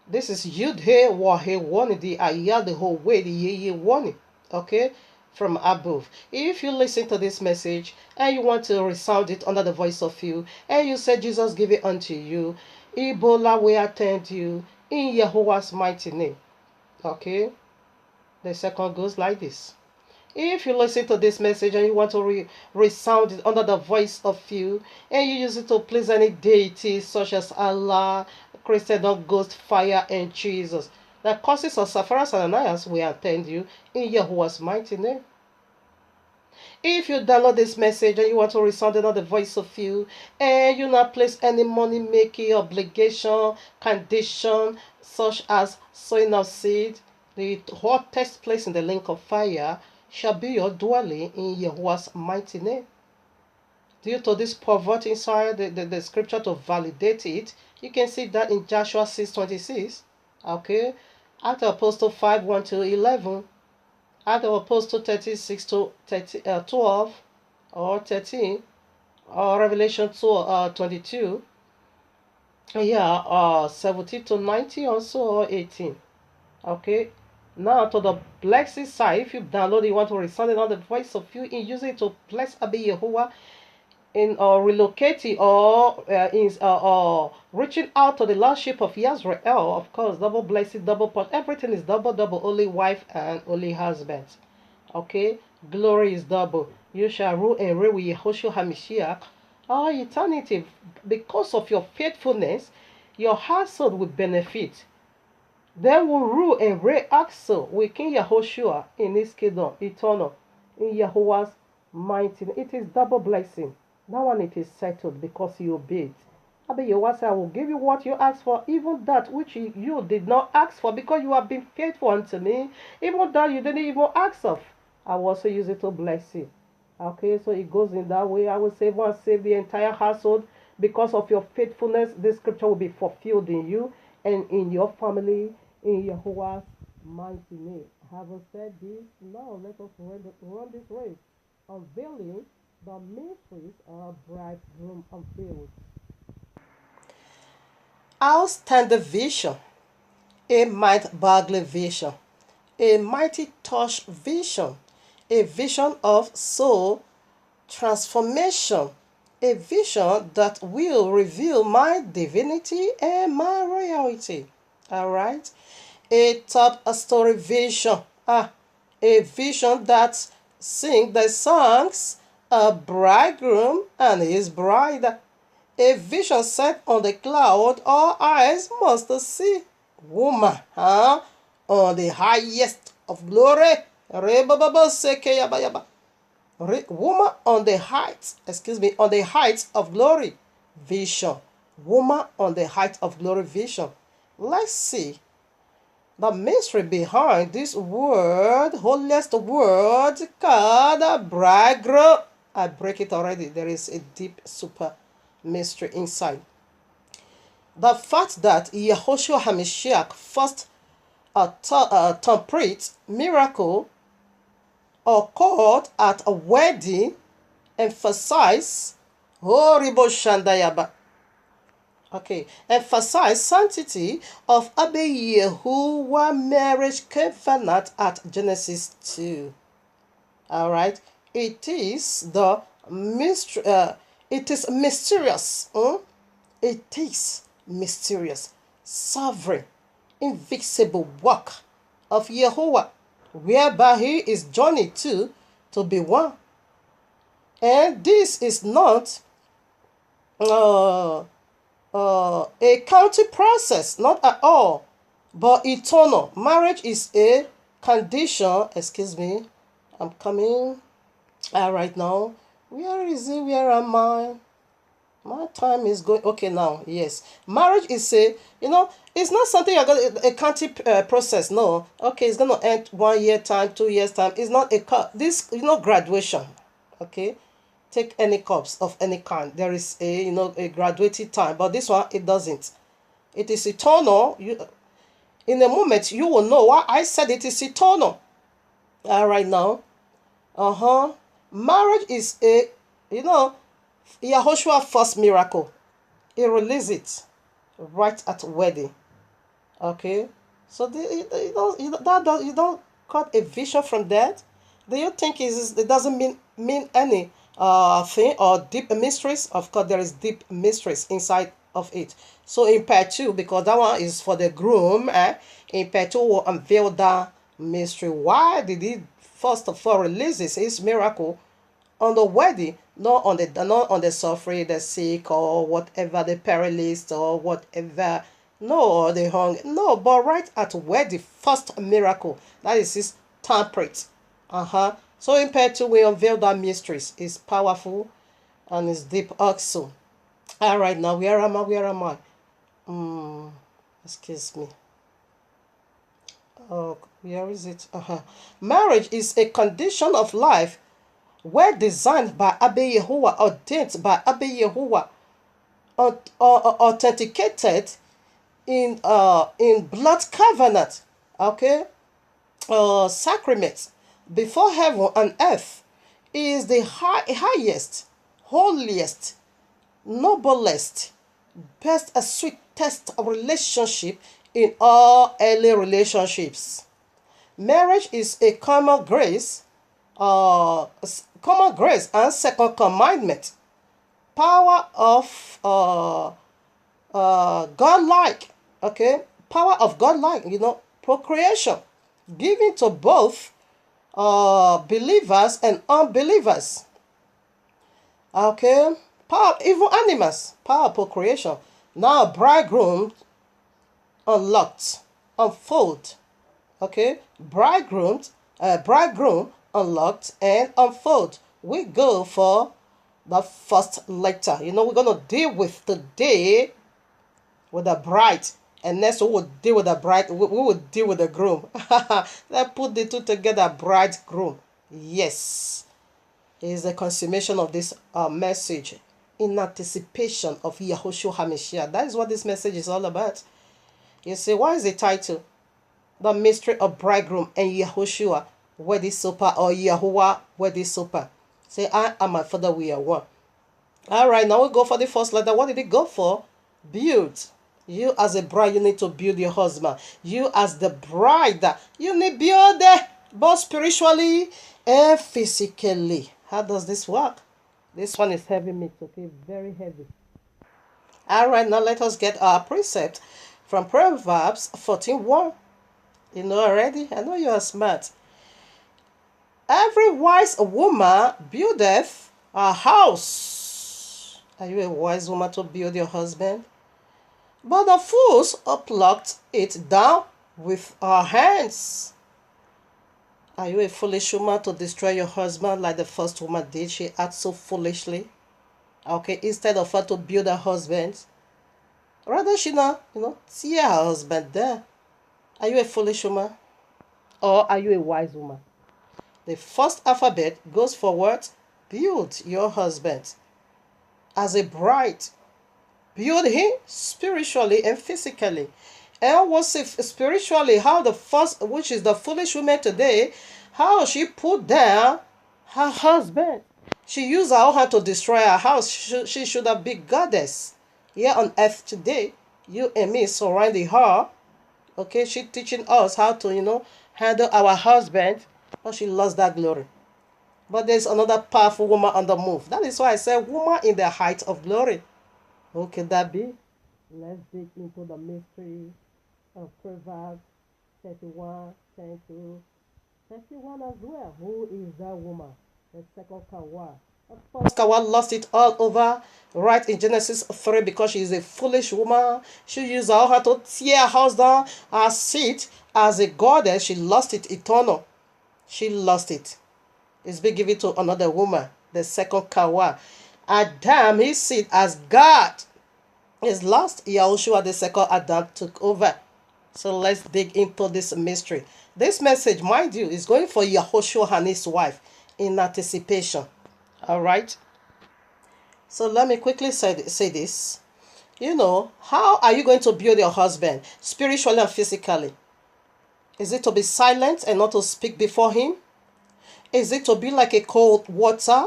this is YAHUAH'S warning. The ayah, the whole way, the yeye warning. Okay, from above. If you listen to this message and you want to resound it under the voice of you, and you said Jesus give it unto you, Ebola will attend you in Yahuwah's mighty name. Okay, the second goes like this. If you listen to this message and you want to resound it under the voice of you, and you use it to please any deity such as Allah, Christian, Ghost, Fire, and Jesus, the causes of Sapphira and Ananias will attend you in Yahuwah's mighty name. If you download this message and you want to resound another voice of you, and you not place any money making obligation, condition, such as sowing of seed, the hottest place in the link of fire shall be your dwelling in Yahuwah's mighty name. Due to this pervert inside the scripture to validate it, you can see that in Joshua 6:26. Okay, Acts of Apostle 5:1-11. Acts of Apostle 36-12 or 13, or Revelation 22. 17-19 also, or 18. Okay, now to the blessed side, if you download, you want to resound on the voice of you in using it to bless Abi Yahuwah in relocating or reaching out to the lordship of Israel. Of course, double blessing, double pot, everything is double, only wife and only husband. Okay, glory is double. You shall rule and reign with Yahushua HaMashiach all eternity. Because of your faithfulness, your household will benefit. They will rule and reign also with King Yahushua in his kingdom, eternal, in Yahuwah's mighty name. It is double blessing. That one it is settled because you obeyed. Abi Yahuwah said, I will give you what you asked for, even that which you did not ask for, because you have been faithful unto me. Even that you didn't even ask of, I will also use it to bless you. Okay, so it goes in that way. I will save the entire household. Because of your faithfulness, this scripture will be fulfilled in you and in your family, in Yahuwah's mighty name. Having said this, now let us run this race, unveiling the mysteries of bridegroom unveiled. Outstanding vision, a mind-boggling vision, a mighty touch vision, a vision of soul transformation, a vision that will reveal my divinity and my royalty. All right, a top story vision, a vision that sing the songs of bridegroom and his bride. A vision set on the cloud, all eyes must see. Woman, on the highest of glory. Woman on the heights, on the heights of glory. Vision. Woman on the height of glory vision. Let's see the mystery behind this word, holiest word called bridegroom. I break it already. There is a deep super mystery inside. The fact that Yahuashua HaMashiach first temperate miracle occurred at a wedding emphasize emphasize sanctity of Abba Yahuwah marriage covenant at Genesis 2. All right, it is the mystery. It is mysterious. It is mysterious, sovereign, invisible work of Yahuwah, whereby he is journeyed to be one. And this is not a county process, not at all, but eternal. Marriage is a condition. Excuse me, I'm coming. Right now. Where is it? Where am I? My time is going. Okay, now, yes. Marriage is it's not something you're going to, a county process. No. Okay, it's going to end 1 year time, 2 years time. It's not this, graduation. Okay. Take any cups of any kind. There is a graduated time, but this one, it doesn't. It is eternal. In a moment, you will know why I said it is eternal. Right now. Marriage is Yahushua first miracle. He released it right at wedding. Okay, so you don't cut a vision from that. Do you think it doesn't mean any thing or deep mysteries? Of course, there is deep mysteries inside of it. So in part 2, because that one is for the groom, in part 2 will unveil that mystery. Why did he first of all releases his miracle on the wedding, not on the suffering, the sick, or whatever, the paralyzed, or whatever, no, the hungry, no, but right at wedding, first miracle, that is his temperate. So in part 2 we unveil that mysteries. It's powerful and it's deep also. All right, now where am I? Excuse me. Oh, where is it? Marriage is a condition of life were designed by Abba Yahuwah, ordained by Abba Yahuwah, authenticated in blood covenant, okay, sacraments before heaven and earth, is the highest, holiest, noblest, best and sweetest relationship in all early relationships. Marriage is a common grace and second commandment. Power of godlike, okay, power of godlike, procreation, given to both believers and unbelievers. Okay, power, even animals, power of procreation. Now bridegroom unlocked, unfold. Okay, bridegroom unlocked and unfold. We go for the first letter. We're gonna deal with today with the bride, and next we will deal with the bride. We will deal with the groom. Let's put the two together. Bridegroom. Yes, it is the consummation of this message in anticipation of Yahuashua HaMashiach. That is what this message is all about. You see, what is the title? the mystery of bridegroom and Yahuashua wedding supper, or Yahuwah wedding supper. Say, I and my Father, we are one. All right, now we go for the first letter. What did it go for? Build. You as a bride, you need to build your husband. You as the bride, you need build both spiritually and physically. How does this work? This one is heavy meat, okay? Very heavy. All right, now let us get our precept from Proverbs 14:1. You know already? I know you are smart. Every wise woman buildeth a house. Are you a wise woman to build your husband? But the fools plucked it down with our hands. Are you a foolish woman to destroy your husband like the first woman did? She acted so foolishly. Okay, instead of her to build her husband, rather she not, tear her husband there. Are you a foolish woman? Or are you a wise woman? The first alphabet goes for what? Build your husband. As a bride, build him spiritually and physically. And what's spiritually, how the first, which is the foolish woman today, how she put down her husband. She used her hand to destroy her house. She should have been goddess here on earth today. You and me surrounding her. Okay, she teaching us how to, handle our husband. But she lost that glory. But there's another powerful woman on the move. That is why I say woman in the height of glory. Who can that be? Let's dig into the mystery of Proverbs 31, 10 to 31 as well. Who is that woman? The second Kawa. Of course, Kawa lost it all over right in Genesis 3 because she is a foolish woman. She used her hand to tear her house down. Her seat as a goddess, she lost it eternal. She lost it. It's been given to another woman, the second Kawa. Adam, his seat as God is lost. Yahuashua, the second Adam, took over. So let's dig into this mystery. This message, mind you, is going for Yahuashua and his wife in anticipation. All right. So let me quickly say this. How are you going to build your husband spiritually and physically? Is it to be silent and not to speak before him? Is it to be like a cold water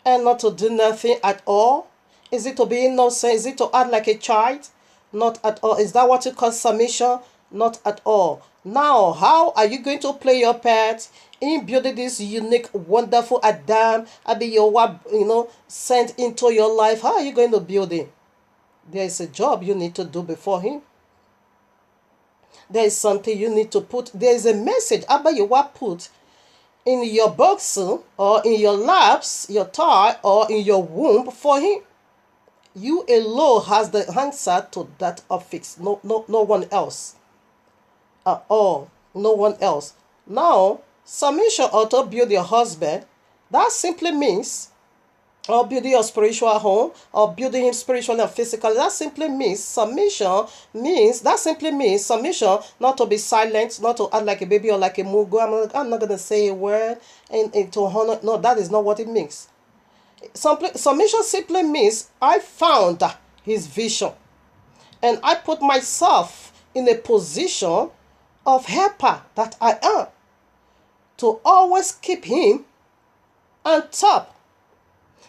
and not to do nothing at all? Is it to be innocent? Is it to act like a child? Not at all. Is that what you call submission? Not at all. Now, how are you going to play your part in building this unique, wonderful Adam, sent into your life? How are you going to build him? There is a job you need to do before him. There is something you need to put. There is a message Abba Yahuwah put in your box or in your laps, your thigh, or in your womb for him. You alone has the answer to that affix. No one else. At all. No one else. Now, submission or to build your husband, that simply means, or building your spiritual home, or building him spiritually and physically, that simply means submission not to be silent, not to act like a baby or like a mugu. I'm not going to say a word and to honor. No, that is not what it means. Submission simply means I found his vision and I put myself in a position of helper that I am to always keep him on top,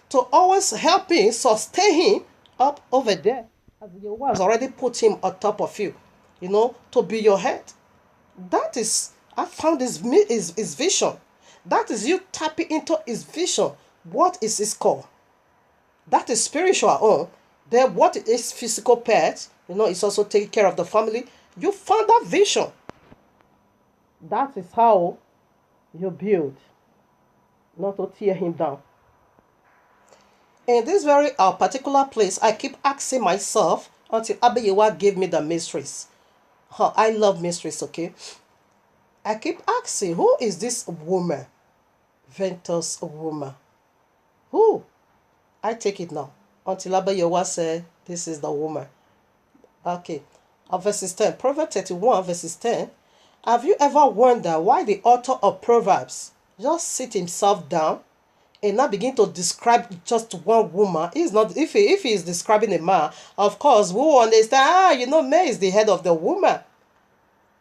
to always help him, sustain him up over there. As Yahuwah has already put him on top of you, to be your head. That is, I found his vision. That is you tapping into his vision. What is his call? That is spiritual. Then what is physical part? It's also taking care of the family. You found that vision. That is how you build, not to tear him down. In this very particular place, I keep asking myself until Abba Yahuwah gave me the mysteries. I love mysteries, okay? I keep asking, who is this woman? Ventus woman. Who? I take it now. Until Abba Yahuwah said, this is the woman. Okay. Verses 10. Proverbs 31, verses 10. Have you ever wondered why the author of Proverbs just sit himself down and now begin to describe just one woman? He's not, if he is describing a man, of course, we will understand, man is the head of the woman.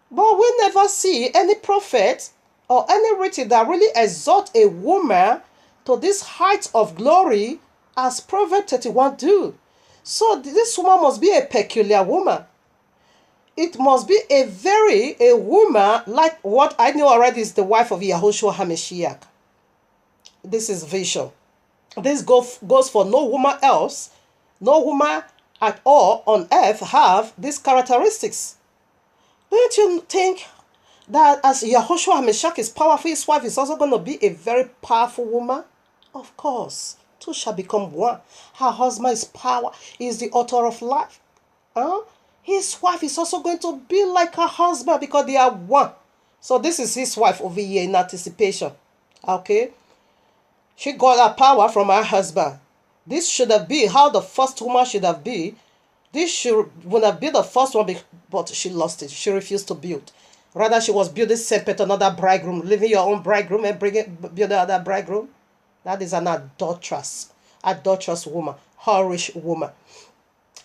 But we never see any prophet or any written that really exalt a woman to this height of glory as Proverbs 31 do. So this woman must be a peculiar woman. It must be a woman like what I know already is the wife of Yahuashua HaMashiach. This is vision. This goes for no woman else, no woman at all on earth have these characteristics. Don't you think that as Yahuashua HaMashiach is powerful, his wife is also going to be a very powerful woman? Of course. Two shall become one. Her husband is power. He is the author of life. His wife is also going to be like her husband because they are one. So this is his wife over here in anticipation. Okay? She got her power from her husband. This should have been how the first woman should have been. This would have been the first one, but she lost it. She refused to build. Rather, she was building separate another bridegroom, leaving your own bridegroom and build another bridegroom. That is an adulterous woman, whorish woman.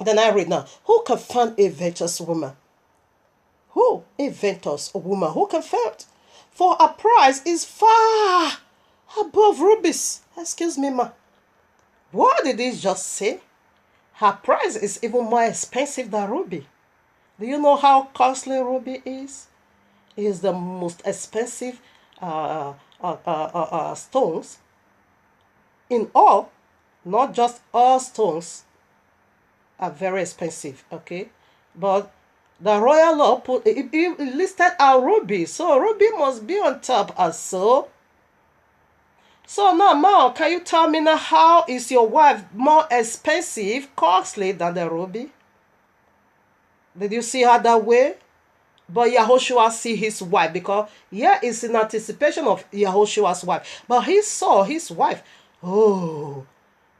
Then I read now, who can find a virtuous woman? Who? A virtuous woman. Who can find? For a price is far above rubies. Excuse me, ma. What did he just say? Her price is even more expensive than ruby. Do you know how costly ruby is? It is the most expensive stones in all, not just all stones are very expensive, okay? But the royal law it listed a ruby, so ruby must be on top also. So now, Ma, can you tell me now how is your wife more expensive, costly than the ruby? Did you see her that way? But Yahuashua see his wife because here is in anticipation of Yahushua's wife. But he saw his wife. Oh,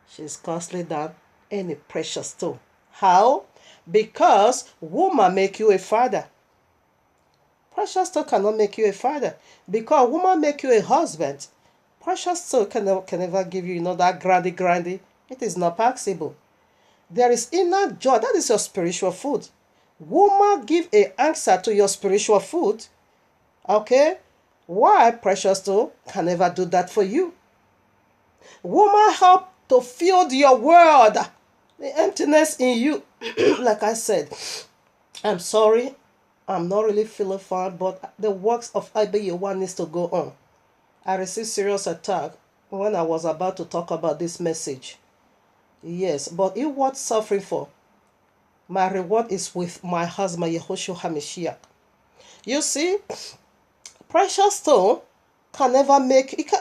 she's costly than any precious stone. How? Because woman make you a father. Precious stone cannot make you a father. Because woman make you a husband. Precious stone can never give you, that grandy. It is not possible. There is inner joy. That is your spiritual food. Woman give an answer to your spiritual food. Okay? Why precious stone can never do that for you? Woman help to fill your world. The emptiness in you. Like I said, I'm sorry. I'm not really feeling fine, but the works of YAHUAH needs to go on. I received serious attack when I was about to talk about this message. Yes, but it was suffering for. My reward is with my husband, Yahuashua HaMashiach. You see, precious stone can never make it.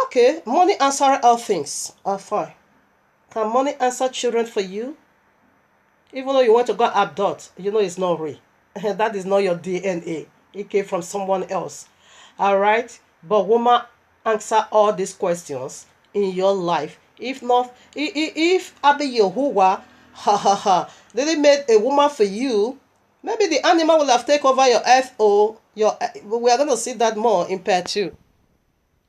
Okay, money answer all things. Fine. Can money answer children for you? Even though you want to go adopt, it's not real. That is not your DNA. It came from someone else. All right? But woman answer all these questions in your life. If not, if YAHUAH, didn't make a woman for you, maybe the animal will have taken over your earth or we are going to see that more in part 2.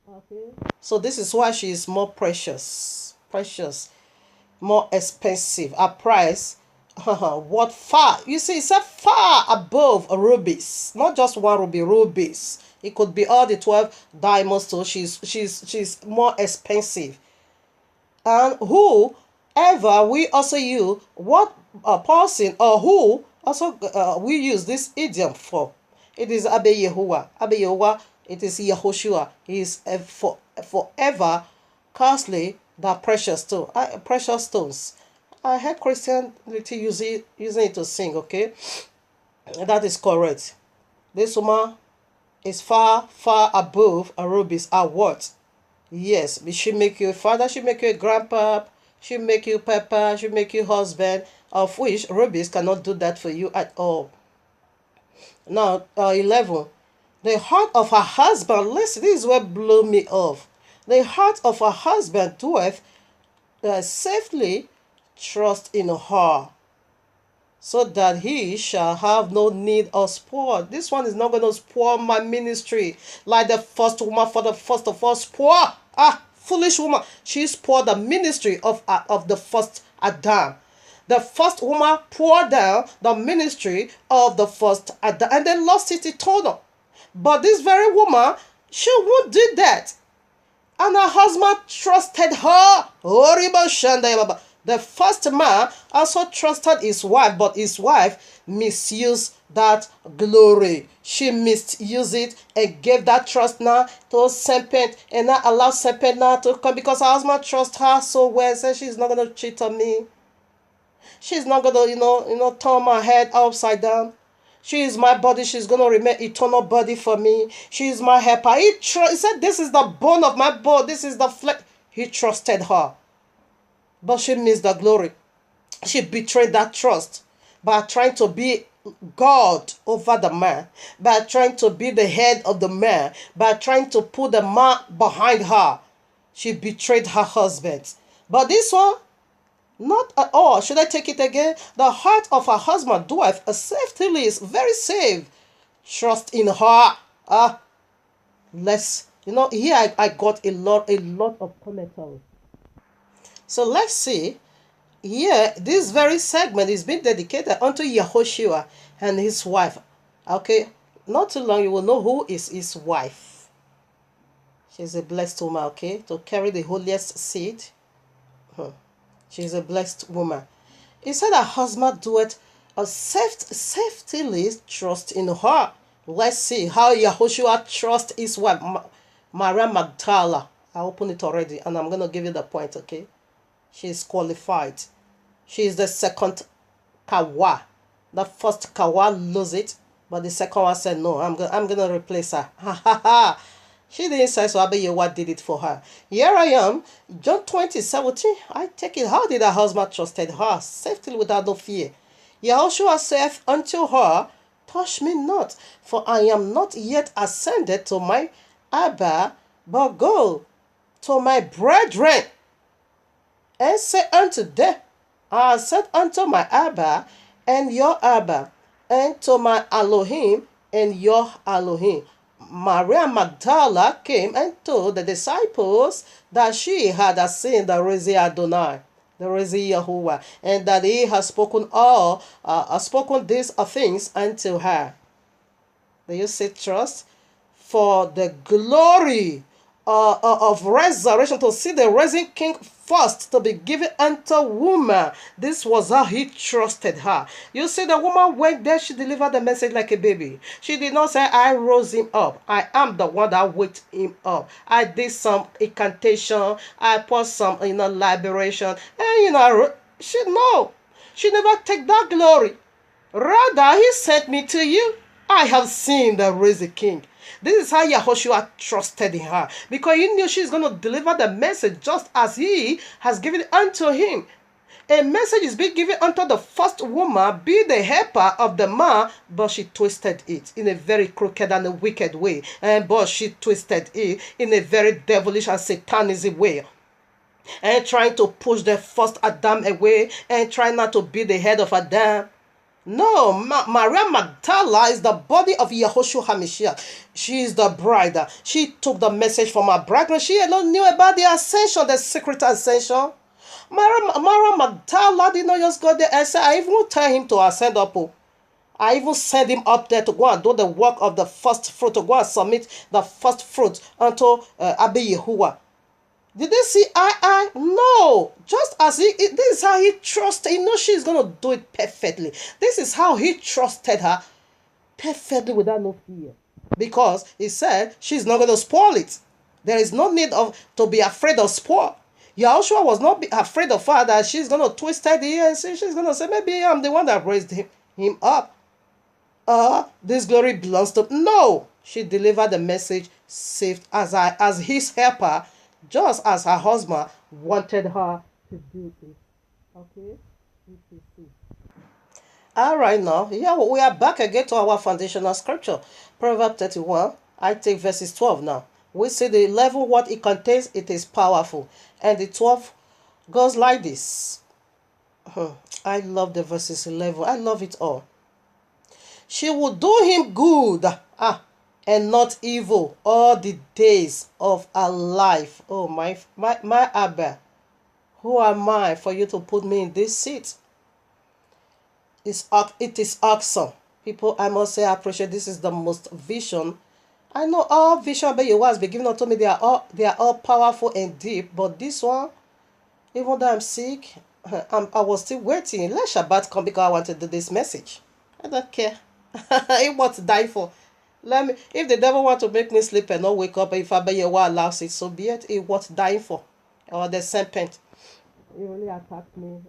Okay. So this is why she is more precious, more expensive. Her price, what far? You see, it's far above rubies. Not just one ruby, rubies. It could be all the 12 diamonds. So she's more expensive. And whoever we also use, what a person or who also we use this idiom for. It is YAHUAH. YAHUAH, it is Yahuashua. He is forever costly than precious stone. Precious stones. I heard Christianity using it to sing, okay? That is correct. This woman is far above a rubies. Are what? Yes, she make you a father, she make you a grandpa, she make you papa, she make you husband, of which rubies cannot do that for you at all. Now, 11. The heart of her husband, listen, this is what blew me off. The heart of her husband doeth safely trust in her, so that he shall have no need of spoil. This one is not going to spoil my ministry like the first woman for the first of all spoil. Foolish woman. She spoiled the ministry of the first Adam. The first woman poured down the ministry of the first Adam, and they lost it eternal. But this very woman, she won't do that. And her husband trusted her. The first man also trusted his wife, but his wife misused that glory. She misused it and gave that trust now to serpent, and now allow serpent now to come because her husband trusts her so well. Said she's not gonna cheat on me. She's not gonna, turn my head upside down. She is my body. She's going to remain eternal body for me. She is my helper. He said, this is the bone of my bone. This is the flesh. He trusted her. But she missed the glory. She betrayed that trust by trying to be God over the man, by trying to be the head of the man, by trying to put the man behind her. She betrayed her husband. But this one, not at all. Should I take it again? The heart of her husband doeth a safety is very safe. Trust in her. Here I got a lot of commentary. So let's see. Here, this very segment is being dedicated unto Yahuashua and his wife. Okay, not too long you will know who is his wife. She's a blessed woman, okay, to carry the holiest seed. She's a blessed woman. He said her husband doeth a safely trust in her. Let's see how Yahuashua trusts his wife, Maria Magdala. I opened it already and I'm going to give you the point, okay? She's qualified. She is the second Kawa. The first Kawa lose it, but the second one said, no, I'm going to replace her. Ha ha ha. She didn't say so. What did it for her? Here I am, John 20:17. I take it. How did her husband trusted her safely without no fear? Yahuashua saith unto her, touch me not, for I am not yet ascended to my Abba, but go to my brethren, and say unto them, I said unto my Abba and your Abba, and to my Elohim and your Elohim. Maria Magdala came and told the disciples that she had seen the risen Adonai, the risen Yahuwah, and that he has spoken these things unto her. Do you see trust? For the glory of resurrection, to see the risen king first, to be given unto woman. This was how he trusted her. You see, the woman went there, she delivered the message like a baby. She did not say, I rose him up. I am the one that waked him up. I did some incantation. I put some, liberation. And, she never take that glory. Rather, he sent me to you. I have seen the risen king. This is how Yahuashua trusted in her, because he knew she's going to deliver the message just as he has given it unto him. A message is being given unto the first woman, be the helper of the man, but she twisted it in a very crooked and a wicked way. But she twisted it in a very devilish and satanism way. And trying to push the first Adam away and trying not to be the head of Adam. No, Maria Magdala is the body of Yahuashua HaMashiach. She is the bride. She took the message from her bridegroom. She alone knew about the ascension, the secret ascension. Maria Magdala did not just go there and say, I even tell him to ascend up. I even send him up there to go and do the work of the first fruit, to go and submit the first fruit unto Abba Yahuwah. Did they see I? No. Just as this is how he trusted. He knows she's going to do it perfectly. This is how he trusted her perfectly without no fear. Because he said she's not going to spoil it. There is no need to be afraid of spoil. Yahuashua was not afraid of her that she's going to twist it here and she's going to say, maybe I'm the one that raised him up. This glory belongs to... No. She delivered the message saved as his helper, just as her husband wanted her to do it. Okay? All right, now, we are back again to our foundational scripture. Proverbs 31, I take verses 12 now. We see the 11, what it contains, it is powerful. And the 12 goes like this. I love the verses 11. I love it all. She will do him good. And not evil all the days of our life. Oh, my Abba, who am I for you to put me in this seat? It is awesome. People, I must say, I appreciate this is the most vision. I know all vision by YAHUAH'S been given unto me. They are all powerful and deep. But this one, even though I'm sick, I was still waiting. Let Shabbat come because I want to do this message. I don't care. It was die for. If the devil want to make me sleep and not wake up, if I YAHUAH allows it, so be it. It was dying for. Or the serpent. It really attacked me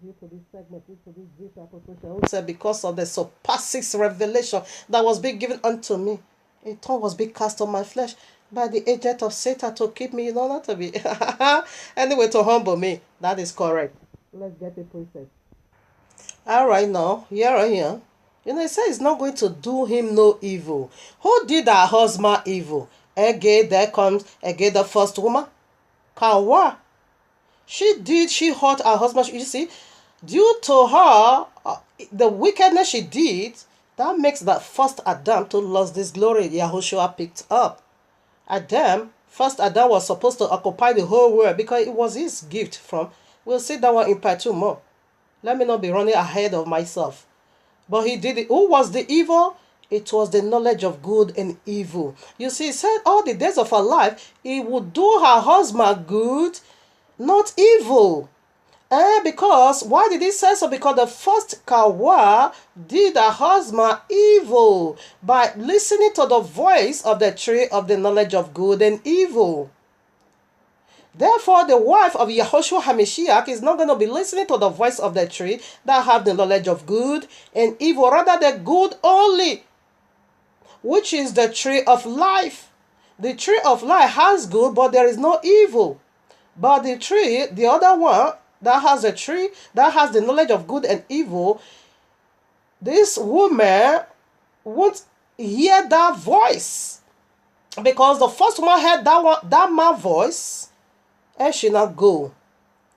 due to this segment, due to this vision application. Also because of the surpassing revelation that was being given unto me. A tongue was being cast on my flesh by the agent of Satan to keep me, not to be. Anyway, to humble me. That is correct. Let's get the process. All right, now, here I am. It says it's not going to do him no evil. Who did our husband evil? Again, there comes again the first woman. Kawa. She hurt her husband. You see, due to her, the wickedness she did, that makes that first Adam to lose this glory Yahuashua picked up. First Adam was supposed to occupy the whole world because it was his gift from. We'll see that one in part 2 more. Let me not be running ahead of myself. But he did it. Who was the evil? It was the knowledge of good and evil. You see, he said all the days of her life, he would do her husband good, not evil. Because, why did he say so? Because the first Kawa did her husband evil by listening to the voice of the tree of the knowledge of good and evil. Therefore, the wife of Yahuashua HaMashiach is not going to be listening to the voice of the tree that have the knowledge of good and evil, rather the good only, which is the tree of life. The tree of life has good, but there is no evil. But the tree, the other one, that has a tree, that has the knowledge of good and evil, this woman won't hear that voice. Because the first woman heard that man's voice, and she not go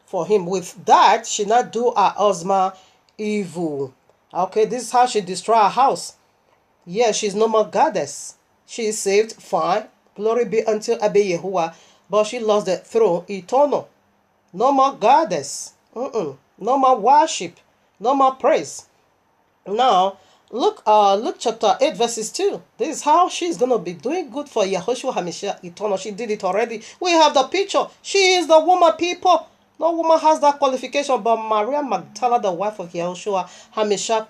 for him. With that, she not do her husband evil. Okay, this is how she destroy her house. Yeah, she's no more goddess. She is saved, fine. Glory be unto Abba Yahuwah. But she lost the throne eternal. No more goddess. No more worship. No more praise. Now, look chapter 8 verses 2. This is how she's going to be doing good for Yahuashua HaMashiach eternal. She did it already. We have the picture. She is the woman, people. No woman has that qualification, but Maria Magdala, the wife of Yahuashua HaMashiach,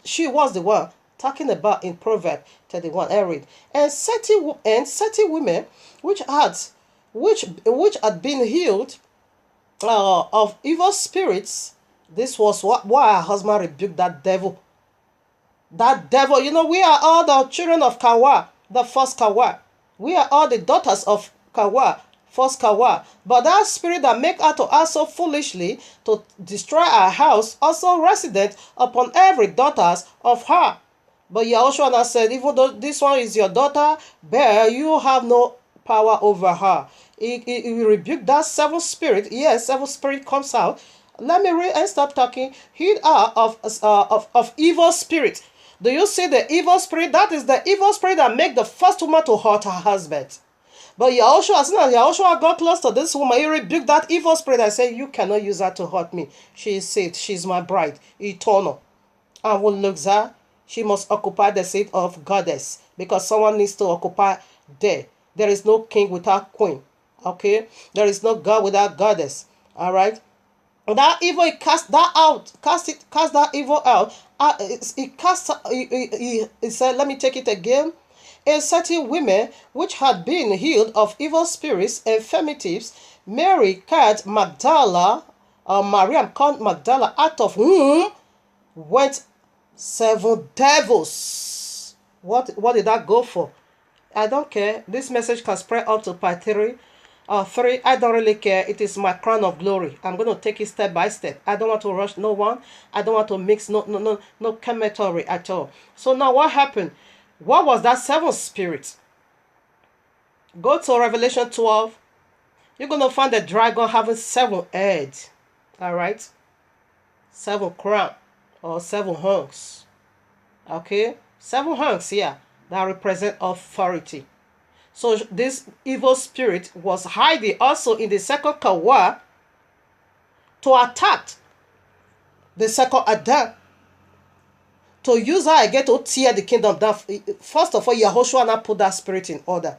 she was the one talking about in Proverbs 31. I read. And 30 women which had been healed of evil spirits. This was why her husband rebuked that devil. That devil, we are all the children of Kawa, the first Kawa. We are all the daughters of Kawa, first Kawa. But that spirit that make her to act so foolishly to destroy our house also resident upon every daughters of her. But Yahuashua said, even though this one is your daughter, bear, you have no power over her. He rebuked that seven spirit. Yes, seven spirit comes out. Let me read and stop talking. Here are of evil spirit. Do you see the evil spirit? That is the evil spirit that make the first woman to hurt her husband. But Yahuashua, as soon as Yahuashua got close to this woman, he rebuked that evil spirit and said, you cannot use her to hurt me. She is saved. She is my bride, eternal. And who looks her, she must occupy the seat of goddess, because someone needs to occupy there. There is no king without queen. Okay? There is no God without goddess. All right? That evil, he cast that out. Cast that evil out. He said, let me take it again. A certain women which had been healed of evil spirits and infirmities, Mary called Magdala, Maria called Magdala, out of whom went 7 devils. What did that go for? I don't care. This message can spread up to part 3 or 3. I don't really care. It is my crown of glory. I'm going to take it step by step. I don't want to rush no one. I don't want to mix no chemistry at all. So now what happened? What was that 7th spirit? Go to Revelation 12. You're going to find the dragon having 7 heads. All right? 7 crown or 7 horns. Okay? 7 horns, yeah. That represent authority. So this evil spirit was hiding also in the second Kawa to attack the second Adam, to use her again to tear the kingdom down. First of all, Yahuashua now put that spirit in order.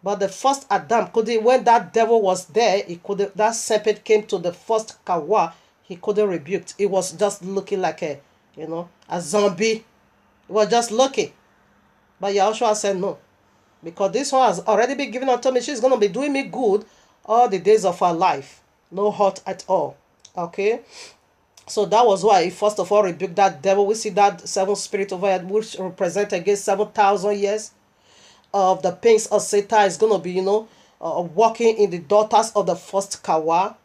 But the first Adam couldn't, when that devil was there, that serpent came to the first Kawa, he couldn't rebuke. It was just looking like a zombie. It was just looking. But Yahuashua said no. Because this one has already been given unto me. She's going to be doing me good all the days of her life. No hurt at all. Okay? So that was why he first of all rebuked that devil. We see that seven spirit over here, which represent against 7,000 years of the pains of Satan, is going to be, walking in the daughters of the first Kawa.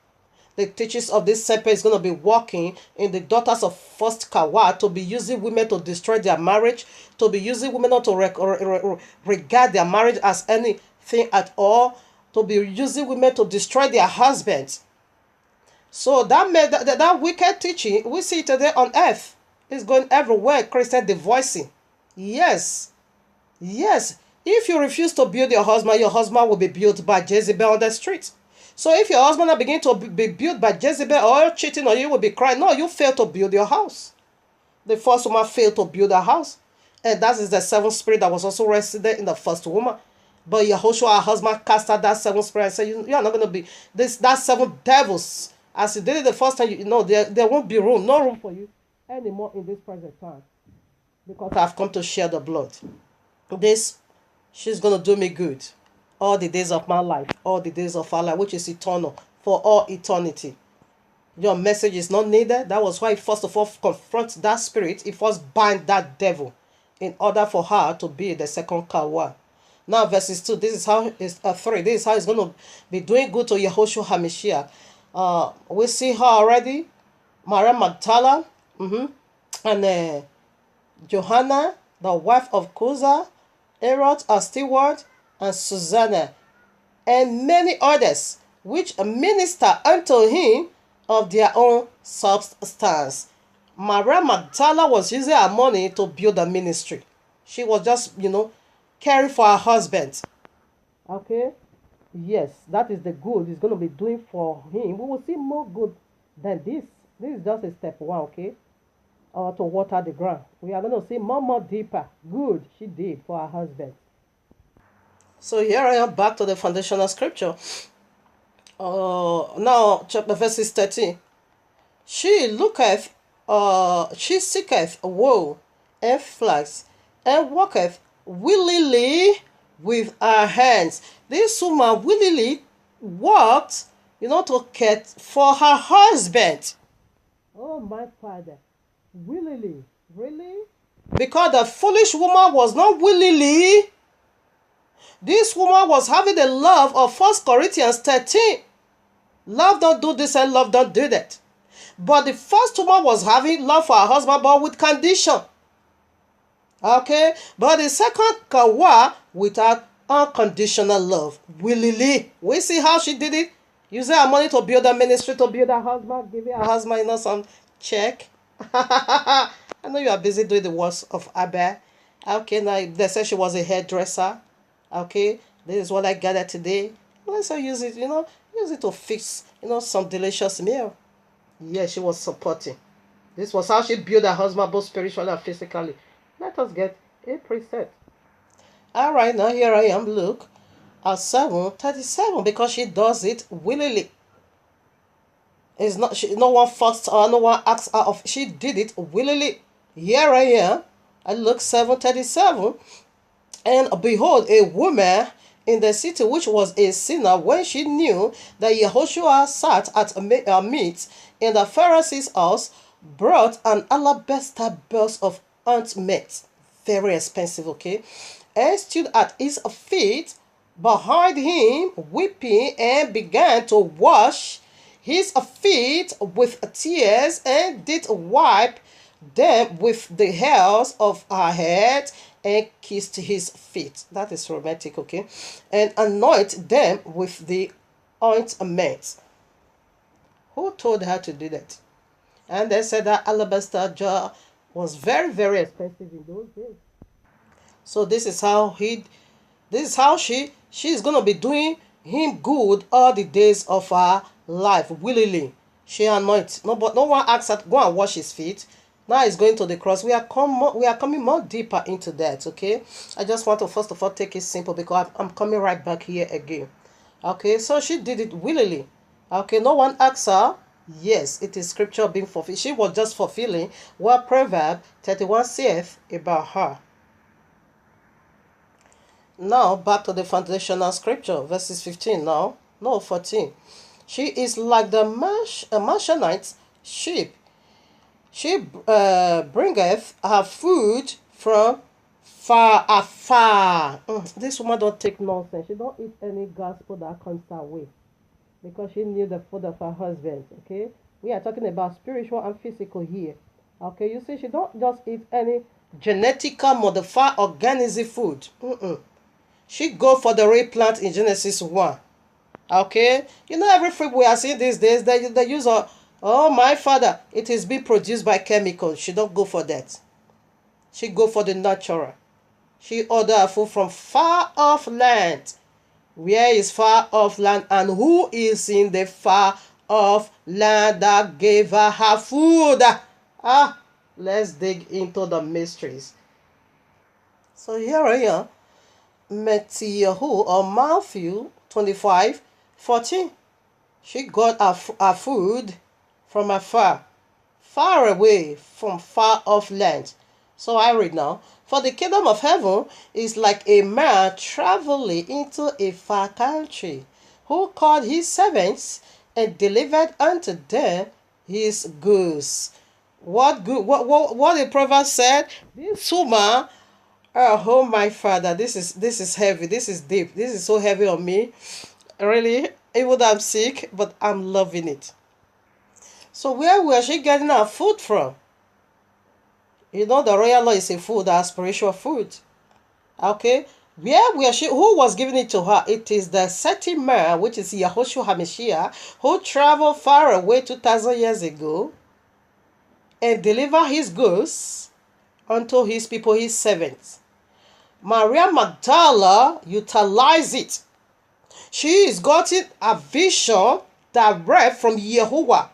The teachings of this serpent is going to be walking in the daughters of first Kawa, to be using women to destroy their marriage, to be using women not to regard their marriage as anything at all, to be using women to destroy their husbands. So that wicked teaching, we see today on earth, is going everywhere. Christian divorcing. Yes. If you refuse to build your husband will be built by Jezebel on the street. So if your husband begin to be built by Jezebel or cheating on you, will be crying. No, you failed to build your house. The first woman failed to build her house. And that is the seventh spirit that was also resident in the first woman. But Yahuashua, her husband, cast out that seventh spirit and said, you are not going to be that seven devils. As you did it the first time, there won't be no room for you anymore in this present time. Because I've come to share the blood. She's going to do me good all the days of my life, all the days of our life, which is eternal, for all eternity. Your message is not needed. That was why he first of all confronts that spirit. He first bind that devil in order for her to be the second Kawa. Now verses 2, this is how it's 3. This is how it's going to be doing good to Yahuashua HaMashiach. We see her already. Maria Magdala, and Johanna, the wife of Cusa, Herod, a steward, and Susanna, and many others, which minister unto him of their own substance. Maria Magdala was using her money to build a ministry. She was just, caring for her husband. Okay? Yes, that is the good he's going to be doing for him. We will see more good than this. This is just a step 1, okay? To water the ground. We are going to see more deeper good she did for her husband. So here I am back to the foundational scripture. Now, chapter verses 13. She seeketh wool and flax, and worketh willingly with her hands. This woman willingly worked, to care for her husband. Oh, my Father. Willingly. Really? Because the foolish woman was not willingly. This woman was having the love of 1 Corinthians 13. Love don't do this and love don't do that. But the first woman was having love for her husband, but with condition. Okay? But the second Kawa, without unconditional love. Willingly. We see how she did it. Using her money to build a ministry, to build her husband, giving her husband, some check. I know you are busy doing the works of Abba. Okay, now they said she was a hairdresser. Okay, this is what I gathered today. Let's use it, use it to fix, some delicious meal. Yeah, she was supporting. This was how she built her husband, both spiritually and physically. Let us get a precept. All right, now here I am. Look at 7:37, because she does it willingly. It's not no one forced her, no one asked her of. She did it willingly. Here I am. I look 7:37. And behold, a woman in the city which was a sinner, when she knew that Yahuashua sat at a meat in the Pharisee's house, brought an alabaster box of ointment, very expensive, okay, and stood at his feet behind him, weeping, and began to wash his feet with tears, and did wipe them with the hairs of her head, and kissed his feet. That is romantic, okay? And anoint them with the ointment. Who told her to do that? And they said that alabaster jar was very, very expensive in those days. So this is how she's gonna be doing him good all the days of her life, willingly. She anoints. No, but no one asks her to go and wash his feet. Now he's going to the cross. We are coming more deeper into that, okay? I just want to first of all take it simple because I'm coming right back here again. Okay, so she did it willingly. Okay, no one asked her. Yes, it is scripture being fulfilled. She was just fulfilling what Proverb 31 saith about her. Now, back to the foundational scripture, verses 15 now. No, 14. She is like the Marshonite sheep. She bringeth her food from far afar. This woman don't take nonsense. She don't eat any gospel that comes her way because she knew the food of her husband. Okay, we are talking about spiritual and physical here. Okay, you see, she don't just eat any genetically modified organism food. She go for the real plant in Genesis 1. Okay, you know every fruit we are seeing these days, they use oh my father, it is being produced by chemicals. She don't go for that. She go for the natural. She order her food from far off land. Where is far off land, and who is in the far off land that gave her food? Let's dig into the mysteries. So here I am. Matthew or Matthew 25:14. She got her food from afar, far away from far off land. So I read now. For the kingdom of heaven is like a man traveling into a far country, who called his servants and delivered unto them his goods. What good? What the prophet said? This woman, oh my father, this is heavy. This is deep. This is so heavy on me. Really, even though I'm sick, but I'm loving it. So where was she getting her food from? You know, the royal law is a food, a spiritual food. Okay? Where was she? Who was giving it to her? It is the certain man, which is Yahuashua HaMashiach, who traveled far away 2,000 years ago and delivered his goods unto his people, his servants. Maria Magdala utilized it. She is gotten a vision direct from Yahuwah.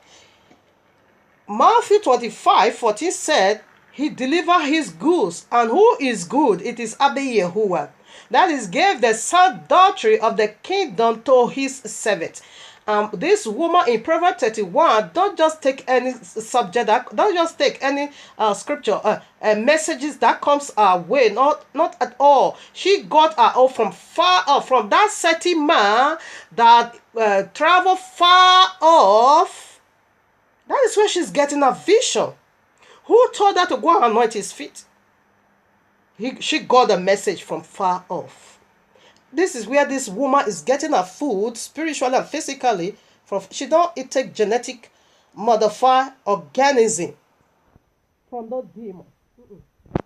Matthew 25:14 said, he delivered his goods. And who is good? It is Abba Yahuwah. That is, gave the son doctrine of the kingdom to his servant. This woman in Proverbs 31 don't just take any subject, don't just take any scripture messages that comes our way, not at all. She got her own from far off, from that certain man that traveled far off. That is where she's getting a vision. Who told her to go and anoint his feet? She got a message from far off. This is where this woman is getting her food, spiritually and physically. She don't take genetic modified organism from those demons.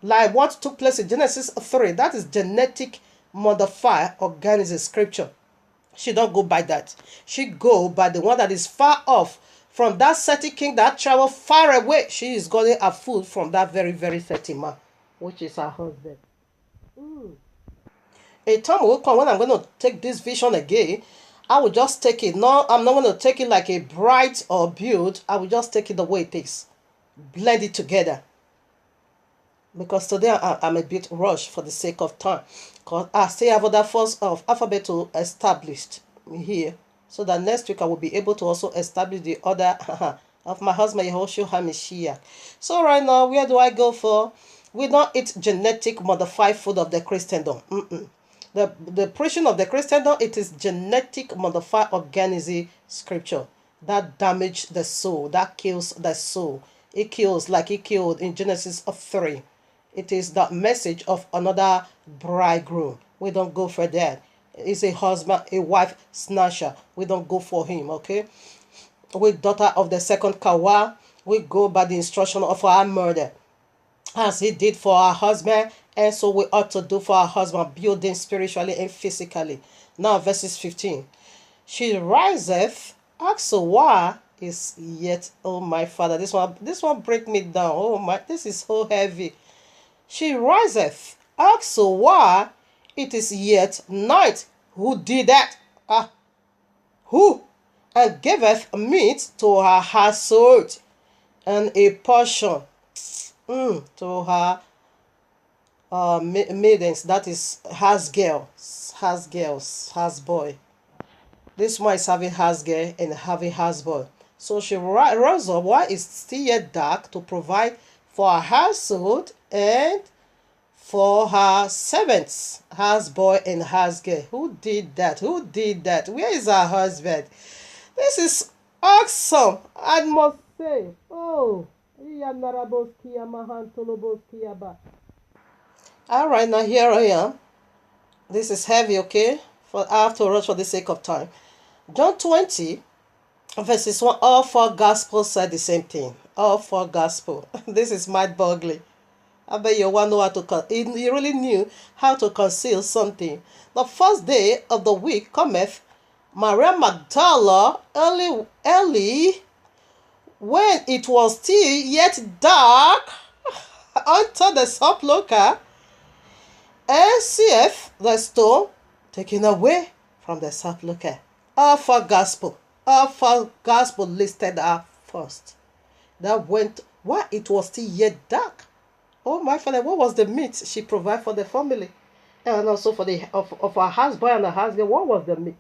Like what took place in Genesis 3. That is genetic modified organism scripture. She don't go by that. She go by the one that is far off. From that certain king that traveled far away, she is getting her food from that very, very certain man, which is her husband. A time will come when I'm going to take this vision again. I will just take it. No, I'm not going to take it like a bright or build. I will just take it the way it is. Blend it together. Because today I'm a bit rushed for the sake of time. Because I still have other forms of alphabet to establish here. So that next week I will be able to also establish the order of my husband Yahuashua HaMashiach. So right now, where do I go for? We don't eat genetic modified food of the Christendom. The preaching of the Christendom, it is genetic modified organism scripture that damage the soul, that kills the soul. It kills like it killed in Genesis 3. It is the message of another bridegroom. We don't go for that. Is a husband, a wife snatcher. We don't go for him, okay? We daughter of the second Kawa. We go by the instruction of our murder, as he did for our husband, and so we ought to do for our husband, building spiritually and physically. Now, verses 15. She riseth, asks why is yet, oh my father, this one break me down. Oh my, this is so heavy. She riseth, asks why it is yet night. Who did that? Who? and giveth meat to her household, and a portion to her maidens, that is, has girls, has boy. This one is having has girl and having has boy. So she rose up while it's still yet dark to provide for her household and for her servants, has boy and has girl. Who did that? Who did that? Where is her husband? This is awesome, I must say. Oh, all right, now here I am. This is heavy, okay? For I have to rush for the sake of time. John 20, verses 1. All four gospels said the same thing. All four gospel. This is mind-boggling. I bet you one know how to. He really knew how to conceal something. The first day of the week cometh, Maria Magdala, early, when it was still yet dark, unto the sepulchre, and seeth the stone taken away from the sepulchre. All four gospel listed her first. That went while it was still yet dark. Oh my Father, what was the meat she provided for the family? And also for the of her husband and her husband, what was the meat?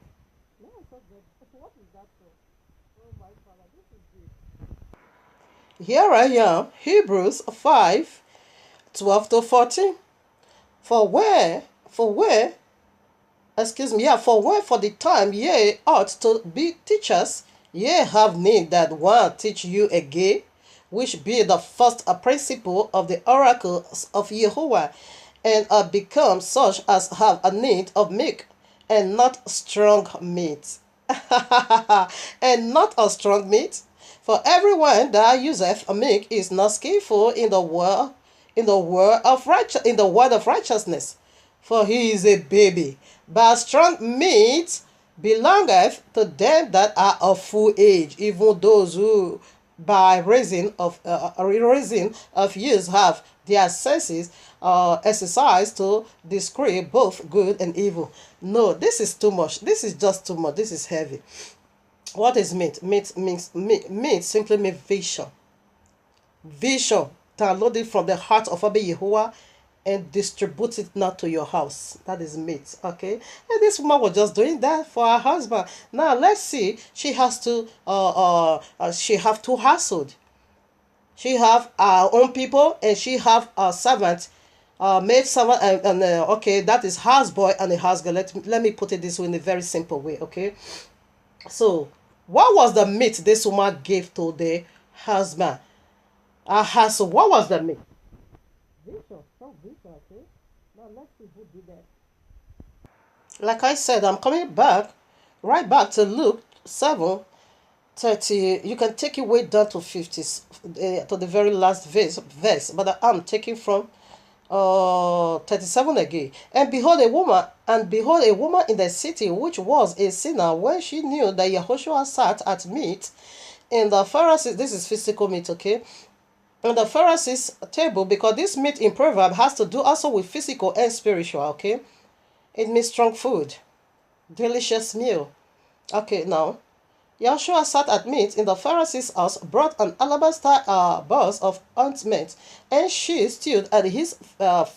Here I am, Hebrews 5:12-14. For where, for the time ye ought to be teachers, ye have need that one teach you again, which be the first principle of the oracles of Yahuwah, and are become such as have a need of milk, and not strong meat. And not a strong meat. For everyone that useth milk is not skillful in the word of righteousness, for he is a baby. But strong meat belongeth to them that are of full age, even those who by reason of use have their senses exercised to discern both good and evil. No, this is too much. This is just too much. This is heavy. What is meat? Meat simply means vision. Vision downloaded from the heart of Abba Yahuwah and distribute it now to your house. That is meat. Okay, and this woman was just doing that for her husband. Now let's see. She has to she have two households. She have her own people, and she have a servant, maid servant, and okay, that is houseboy and a housegirl. Let me put it this way in a very simple way. Okay, so what was the meat this woman gave to the husband? So what was the meat? Vision, okay. Now let's see who did that. Like I said, I'm coming right back to Luke 7:30. You can take it way down to 50, to the very last verse, but I'm taking from 37 again. And behold a woman in the city which was a sinner, when she knew that Yahuashua sat at meat in the Pharisees. This is physical meat, okay? On the Pharisees' table, because this meat in proverb has to do also with physical and spiritual, okay? It means strong food, delicious meal. Okay, now, Yahuashua sat at meat in the Pharisees' house, brought an alabaster box of ointment, and she stood at his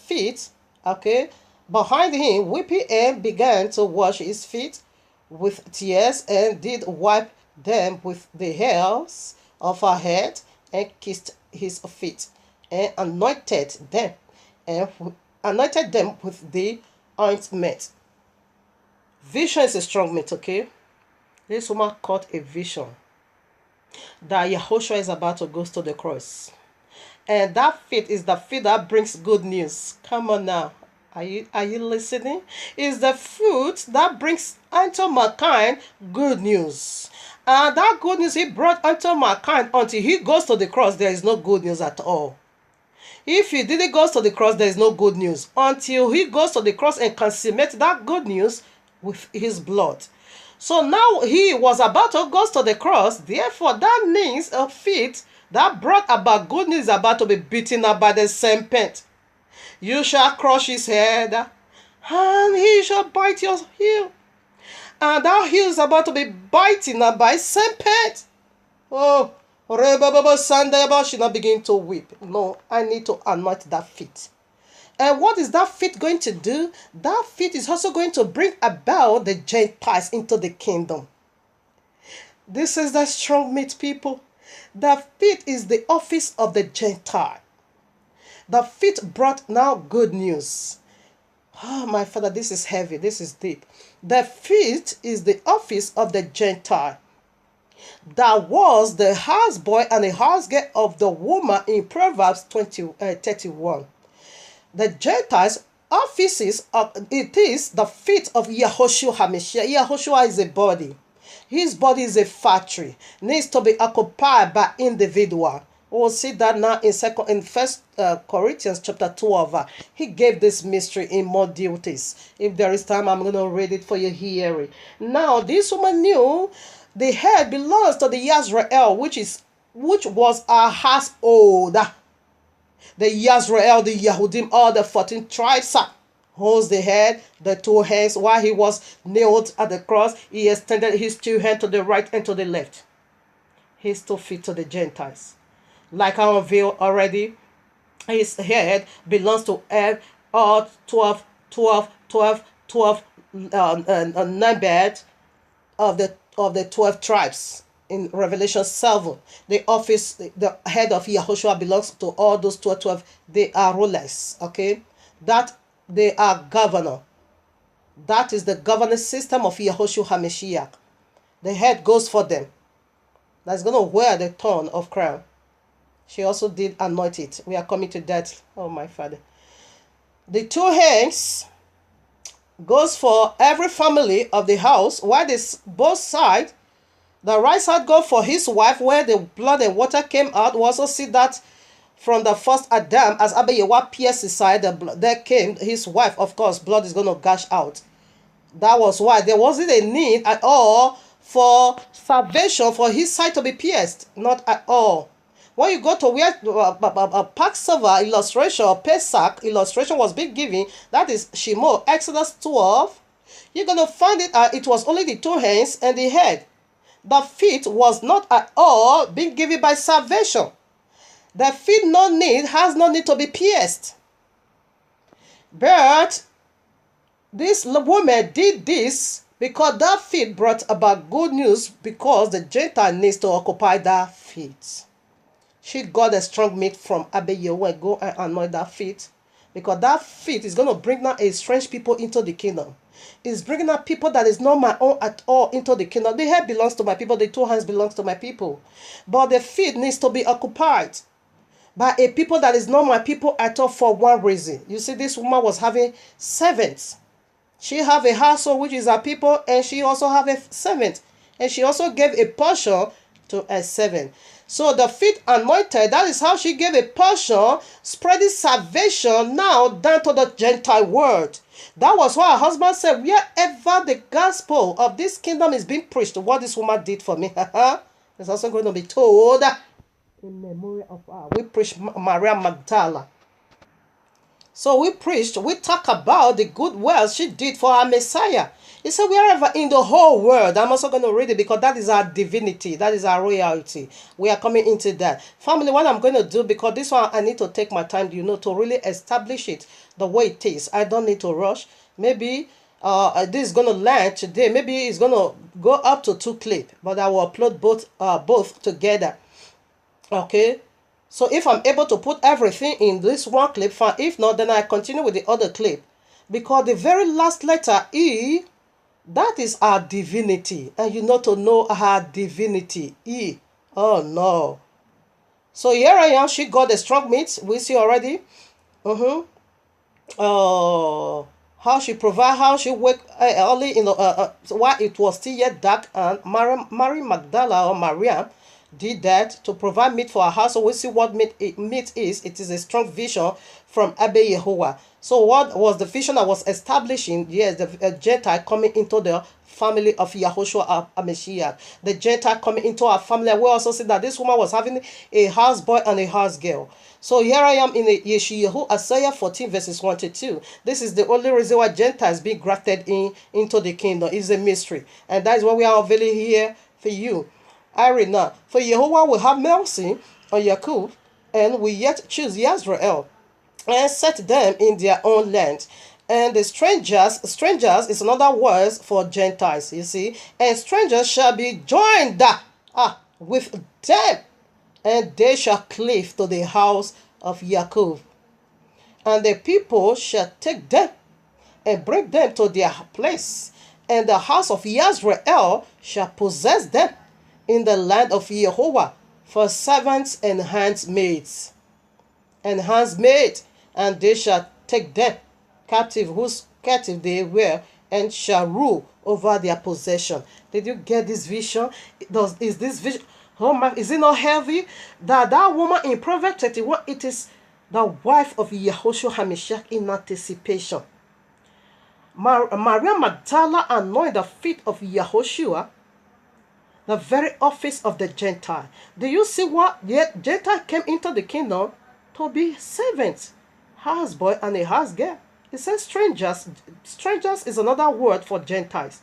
feet, okay, behind him, weeping, and began to wash his feet with tears, and did wipe them with the hairs of her head, and kissed his feet, and anointed them with the ointment. Vision is a strong meat, okay? This woman caught a vision that Yahuashua is about to go to the cross, and that faith is the faith that brings good news. Come on now, are you listening? Is the fruit that brings unto mankind good news. And that good news he brought unto mankind, until he goes to the cross, there is no good news at all. If he didn't go to the cross, there is no good news until he goes to the cross and consummates that good news with his blood. So now he was about to go to the cross. Therefore, that means a feet that brought about good news is about to be beaten up by the serpent. You shall crush his head, and he shall bite your heel. And that heel is about to be biting her by serpent. Oh, she not begin to weep. No, I need to anoint that feet. And what is that feet going to do? That feet is also going to bring about the Gentiles into the kingdom. This is the strong meat, people. The feet is the office of the Gentile. The feet brought now good news. Oh, my Father, this is heavy. This is deep. The feet is the office of the Gentile. That was the houseboy and the housegirl of the woman in Proverbs 31. The Gentiles' offices, it is the feet of Yahuashua HaMashiach. Yahuashua is a body. His body is a factory. Needs to be occupied by individual. We'll see that now in First Corinthians chapter 12. He gave this mystery in more duties. If there is time, I'm going to read it for your hearing. Now, this woman knew the head belongs to the Yisrael, which was our household. The Yisrael, the Yahudim, all the 14 tribes holds the head, the two hands. While he was nailed at the cross, he extended his two hands to the right and to the left. His 2 feet to the Gentiles. Like I unveiled already, his head belongs to all 12 numbers of the 12 tribes. In Revelation 7, the head of Yahuashua belongs to all those 12. They are rulers, okay? That they are governor. That is the governance system of Yahuashua HaMashiach. The head goes for them. That's going to wear the thorn of crown. She also did anoint it. We are coming to that. Oh, my Father. The 2 hands goes for every family of the house, while both sides, the right side go for his wife, where the blood and water came out. We also see that from the first Adam, as Abba Yewa pierced his side, the blood, there came his wife. Of course, blood is going to gush out. That was why there wasn't a need at all for salvation for his side to be pierced. Not at all. When you go to where Passover illustration or Pesach illustration was being given, that is Shemo, Exodus 12, you're going to find it was only the 2 hands and the head. The feet was not at all being given by salvation. The feet has no need to be pierced. But this woman did this because that feet brought about good news, because the Gentile needs to occupy that feet. She got a strong meat from Abba Yewa, go and anoint that feet, because that feet is going to bring now a strange people into the kingdom. It's bringing up people that is not my own at all into the kingdom. The head belongs to my people. The 2 hands belongs to my people. But the feet needs to be occupied by a people that is not my people at all for one reason. You see, this woman was having servants. She have a household which is her people, and she also have a servant. And she also gave a portion to a servant. So the feet anointed, that is how she gave a portion, spreading salvation now down to the Gentile world. That was why her husband said, wherever the gospel of this kingdom is being preached, what this woman did for me, it's also going to be told in memory of her. We preached Maria Magdala. So we talk about the good works she did for our Messiah. He said, wherever in the whole world, I'm also going to read it because that is our divinity. That is our royalty. We are coming into that. Family, what I'm going to do, because this one I need to take my time, to really establish it the way it is. I don't need to rush. Maybe this is going to land today. Maybe it's going to go up to 2 clips, but I will upload both together. Okay? So if I'm able to put everything in this one clip, fine. If not, then I continue with the other clip. Because the very last letter, E, that is our divinity. And you know to know our divinity. E. Oh, no. So here I am. She got the strong meat. We see already. How she provide, how she wake early in the while it was still yet dark, and Mary Magdala or Maria, did that to provide meat for our house. So we see what meat is. It is a strong vision from Abba Yahuwah. So what was the vision that was establishing? Yes, the Gentile coming into the family of Yahushua HaMashiach. The Gentile coming into our family. We also see that this woman was having a houseboy and a house girl. So here I am in Yeshayahu, Isaiah 14 verses 1 to 2. This is the only reason why Gentiles being grafted into the kingdom. It's a mystery. And that is what we are unveiling here for you. I read now. For Yehovah will have mercy on Yaakov, and will yet choose Israel, and set them in their own land. And the strangers is another word for Gentiles, you see. And strangers shall be joined with them, and they shall cleave to the house of Yaakov. And the people shall take them and bring them to their place, and the house of Israel shall possess them in the land of Yehovah for servants and handmaids. And they shall take them captive, whose captive they were, and shall rule over their possession. Did you get this vision? Is this vision? Oh my, is it not heavy? That woman in Proverbs 31, it is the wife of Yahushua HaMashiach in anticipation. Maria Magdala anointed the feet of Yahushua, the very office of the Gentile. Do you see what? Yet Gentile came into the kingdom to be servants, houseboy and a house girl. It says strangers. Strangers is another word for Gentiles.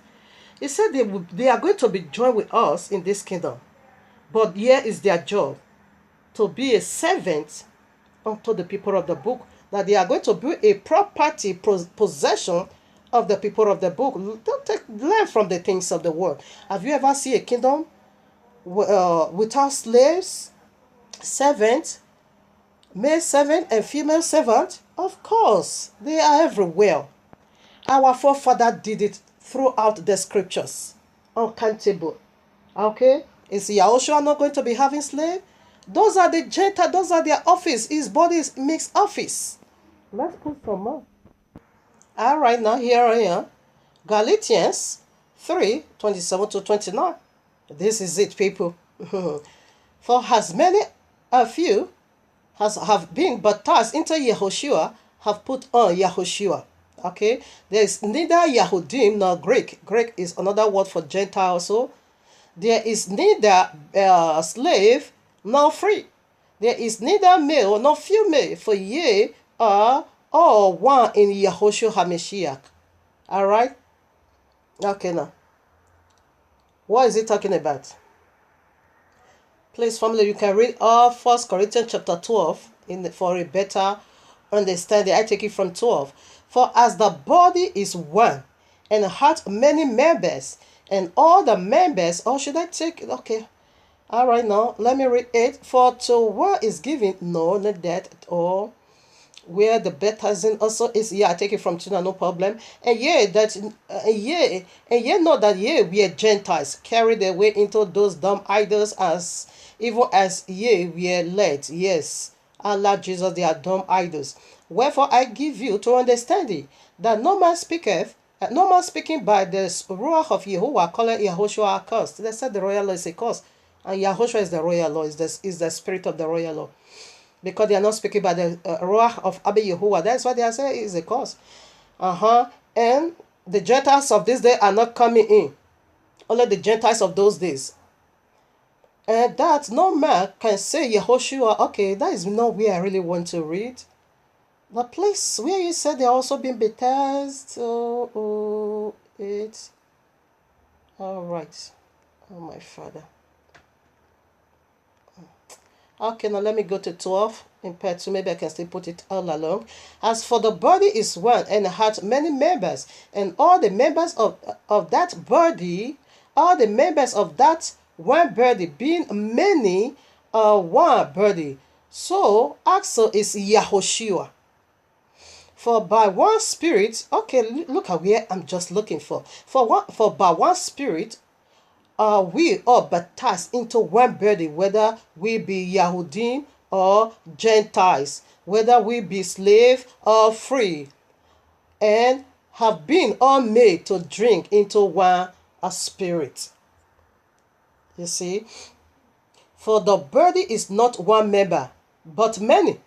It said they are going to be joined with us in this kingdom. But here is their job, to be a servant unto the people of the book, that they are going to be a property possession of the people of the book. Learn from the things of the world. Have you ever seen a kingdom without slaves, servants, male servant and female servant? Of course, they are everywhere. Our forefather did it throughout the scriptures. Uncountable. Okay? Is Yahushua not going to be having slave? Those are the Gentiles, those are their office. His body is mixed office. Let's put some more. Alright, now here I am. Galatians 3, 27 to 29. This is it, people. For as many of you have been baptized into Yahushua, have put on Yahushua. Okay? There is neither Yahudim nor Greek. Greek is another word for Gentile also. There is neither slave nor free. There is neither male nor female, for ye are all one in Yahushua HaMashiach. Alright? Okay, now. What is it talking about? Please, family, you can read all 1 Corinthians chapter 12 for a better understanding. I take it from 12. For as the body is one, and hath many members, and all the members, or should I take it? Okay. All right, now, let me read it. For to what is given, no, not that at all. Where the baptism also is, yeah, I take it from Tuna, no problem. And ye know that ye we are Gentiles, carried away into those dumb idols, as even as ye were led. Yes, Allah Jesus, they are dumb idols. Wherefore I give you to understanding that no man speaking by the Ruach of Yahuwah, call it Yahushua accursed. They said the royal law is a curse. And Yahushua is the royal law, is the spirit of the royal law. Because they are not speaking by the Ruach of Abba Yahuwah. That's why they are saying it's a curse. And the Gentiles of this day are not coming in. Only the Gentiles of those days. And that no man can say Yahushua. Okay, that is not where I really want to read. The place where you said they are also being baptized. It's all right. Oh, my Father. Okay, now let me go to 12 in part 2. Maybe I can still put it all along. As for the body is one, and hath many members, and all the members of that body, all the members of that one body, being many, one body. So also is Yahushua. For by one spirit, okay, look at where I'm just looking for. For by one spirit, we are baptized into one body, whether we be Yahudim or Gentiles, whether we be slave or free, and have been all made to drink into one spirit. You see? For the body is not one member, but many.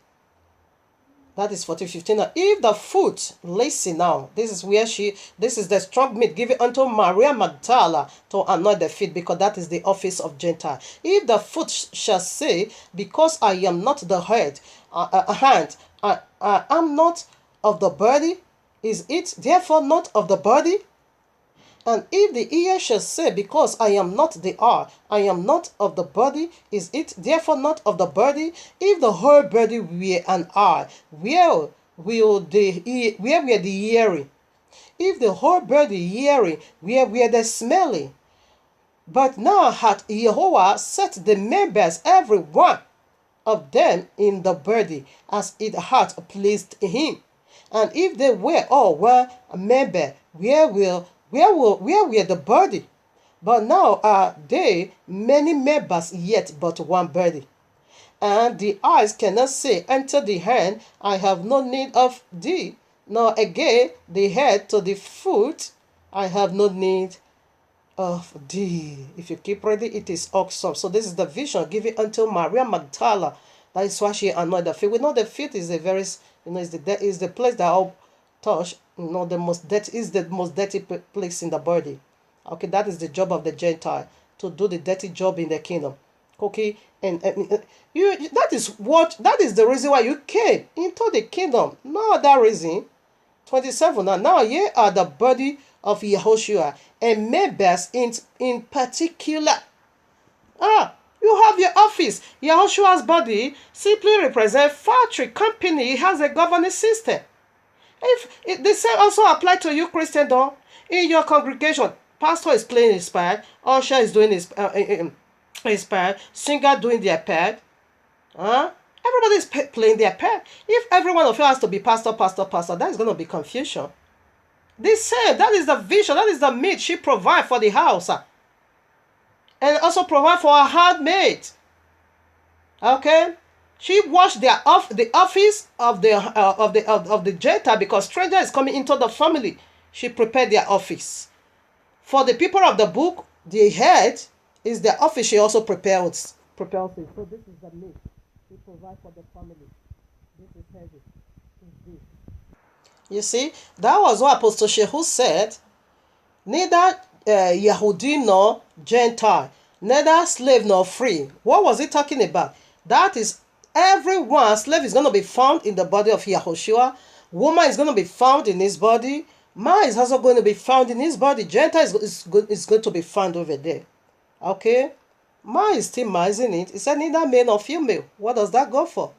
That is 14:15. Now, if the foot, listen now, this is the strong meat given unto Maria Magdala to anoint the feet, because that is the office of Gentile. If the foot shall say, because I am not the head, hand, I am not of the body, is it therefore not of the body? And if the ear shall say, because I am not the eye, I am not of the body, is it therefore not of the body? If the whole body were an eye, where were the hearing? If the whole body hearing, where were the smelling? But now hath Yahuwah set the members, every one of them, in the body, as it hath pleased him. And if they were all one member, where were the body? But now are they many members, yet but one body. And the eyes cannot say unto the hand, I have no need of thee, nor again the head to the foot, I have no need of thee. If you keep reading, it is awesome. So this is the vision given unto Maria Magdala. That is why she anointed the feet. We know the feet is a very, is the place that all touch. The most dirty place in the body. Okay, that is the job of the Gentile, to do the dirty job in the kingdom. Okay, and that is the reason why you came into the kingdom. No other reason. 27. Now ye are the body of Yahuashua, and members in particular. You have your office. Yahushua's body simply represents factory, company. It has a governing system. If the same also apply to you, Christendom, in your congregation, pastor is playing his part, usher is doing his part, singer doing their part. Everybody is playing their part. If every one of you has to be pastor, that is going to be confusion. The same, that is the vision, that is the meat she provide for the house, and also provide for her handmaid. Okay. She washed the office of the Gentile, because stranger is coming into the family. She prepared their office. For the people of the book, the head is the office. She also prepares it. So this is the meat she provides for the family. This is heavy. You see, that was what Apostle Shehu said. Neither Yahudi nor Gentile, neither slave nor free. What was he talking about? That is, everyone, slave is going to be found in the body of Yahuashua. Woman is going to be found in his body. Man is also going to be found in his body. Gentile is going to be found over there. Okay? Man is still man, isn't it? It said neither male nor female. What does that go for?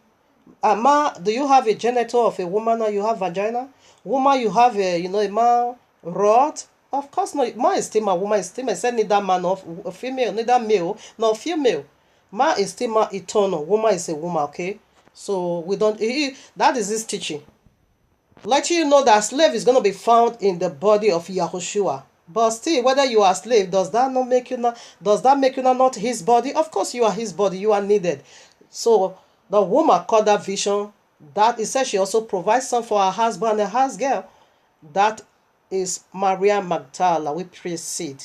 Man, do you have a genital of a woman, or you have vagina? Woman, you have a man rod? Of course not. Man is still man, woman is still man. It said neither man nor female, neither male nor female. Man is still man eternal. Woman is a woman, okay? So we don't, that is his teaching. Let you know that slave is going to be found in the body of Yahuashua. But still, whether you are a slave, does that make you not his body? Of course you are his body. You are needed. So the woman called that vision, that it says she also provides some for her husband and her house girl. That is Maria Magdala. We proceed.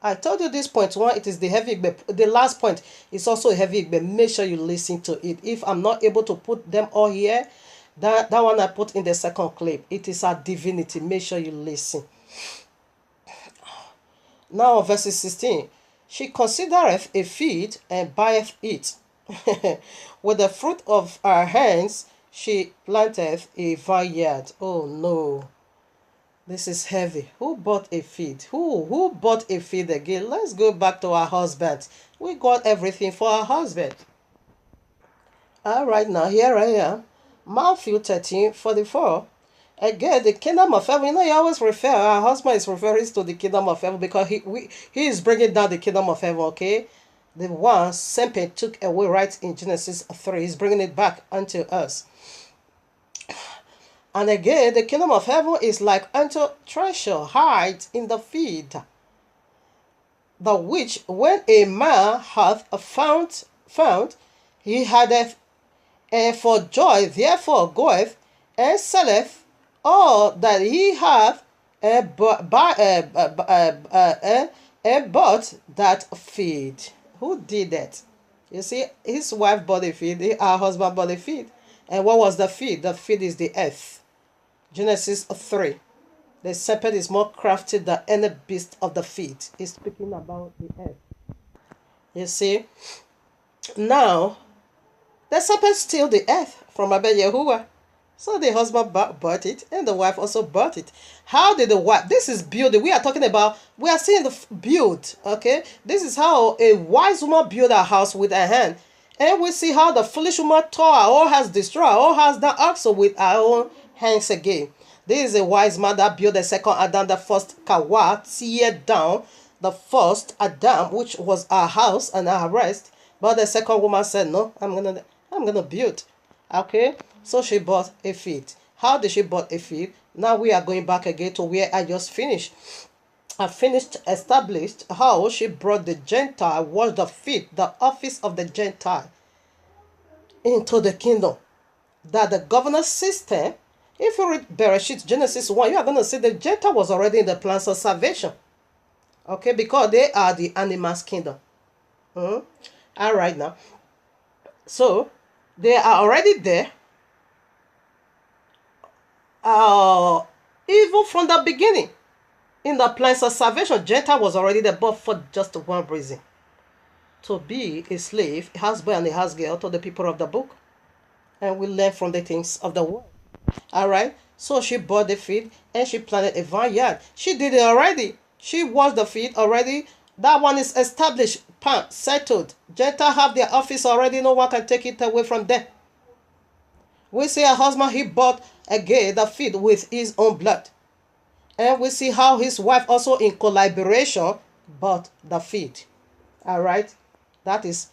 I told you this point one, it is the heavy igbe. The last point is also a heavy igbe. Make sure you listen to it. If I'm not able to put them all here, that one I put in the second clip. It is a divinity. Make sure you listen. Now, verse 16. She considereth a field and buyeth it. With the fruit of her hands she planteth a vineyard. Oh no. This is heavy. Who bought a field? Who bought a field again? Let's go back to our husband. We got everything for our husband. Alright, now here I am. Matthew 13:44. Again, the kingdom of heaven. You always refer, our husband is referring to the kingdom of heaven, because he is bringing down the kingdom of heaven, okay? The one Sempe took away right in Genesis 3. He's bringing it back unto us. And again, the kingdom of heaven is like unto treasure hid in the field, the which when a man hath found, he hadeth, and for joy therefore goeth and selleth all that he hath, and bought that field. Who did that? You see, his wife bought a field, her husband bought a field. And what was the field? The field is the earth. Genesis 3. The serpent is more crafty than any beast of the field. He's speaking about the earth. You see, now the serpent steal the earth from Abel Yahuwah. So the husband bought it and the wife also bought it. How did the wife? This is building. We are talking about, we are seeing the build. Okay. This is how a wise woman built her house with her hand. And we see how the foolish woman tore her whole house, destroyed her whole house that also with her own hands again. This is a wise man that built the second Adam, the first Kawa, tear down the first Adam, which was our house and our rest. But the second woman said, no, I'm gonna build. Okay, so she bought a field. How did she bought a field? Now we are going back again to where I just finished. I established how she brought the Gentile, was the feet, the office of the Gentile, into the kingdom. That the governance system, if you read Bereshit, Genesis 1, you are going to see the Gentile was already in the plans of salvation. Okay, because they are the animals' kingdom. All right now. So, they are already there. Even from the beginning. In the plans of salvation, Gentile was already there, but for just one reason. To be a slave, a houseboy and a housegirl to the people of the book. And we learn from the things of the world. Alright, so she bought the field and she planted a vineyard. She did it already. She washed the field already. That one is established, settled. Gentiles have their office already. No one can take it away from them. We see her husband, he bought again the field with his own blood. And we see how his wife also in collaboration bought the field. Alright, that is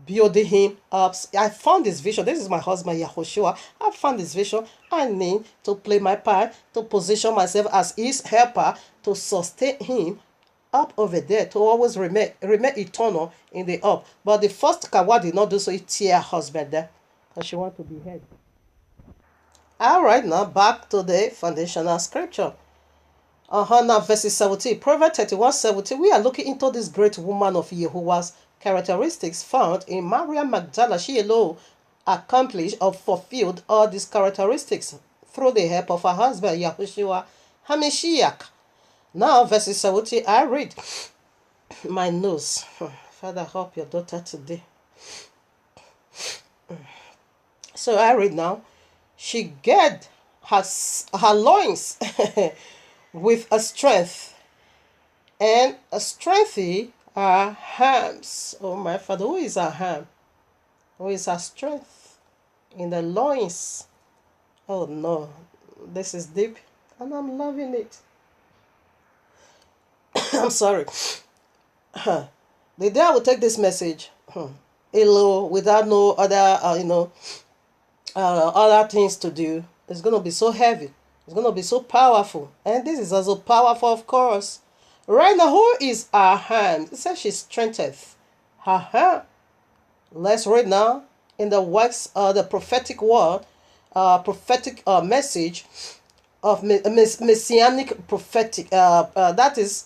building him up. I found this vision. This is my husband, Yahuashua. I found this vision. I need to play my part, to position myself as his helper, to sustain him up over there, to always remain eternal in the up. But the first Kawa did not do so. He tear her husband there, because she wanted to be head. All right, now back to the foundational scripture. Now verses 17. Proverbs 31:17. We are looking into this great woman of Yahuwah's characteristics found in Maria Magdala. She alone accomplished or fulfilled all these characteristics through the help of her husband, Yahuashua HaMashiach. Now, verses 17, I read my nose. Father, help your daughter today. So I read now. She girded her loins with a strength, and a strengthy her hams. Oh my Father, who is her ham? Who is her strength? In the loins. Oh no, this is deep, and I'm loving it. I'm sorry. The day I will take this message alone, without no other, other things to do, it's going to be so heavy. It's going to be so powerful. And this is also powerful, of course. Right now, who is her hand? It says she strengtheneth her hand. Let's read now in the works, the prophetic word, prophetic message of messianic prophetic. That is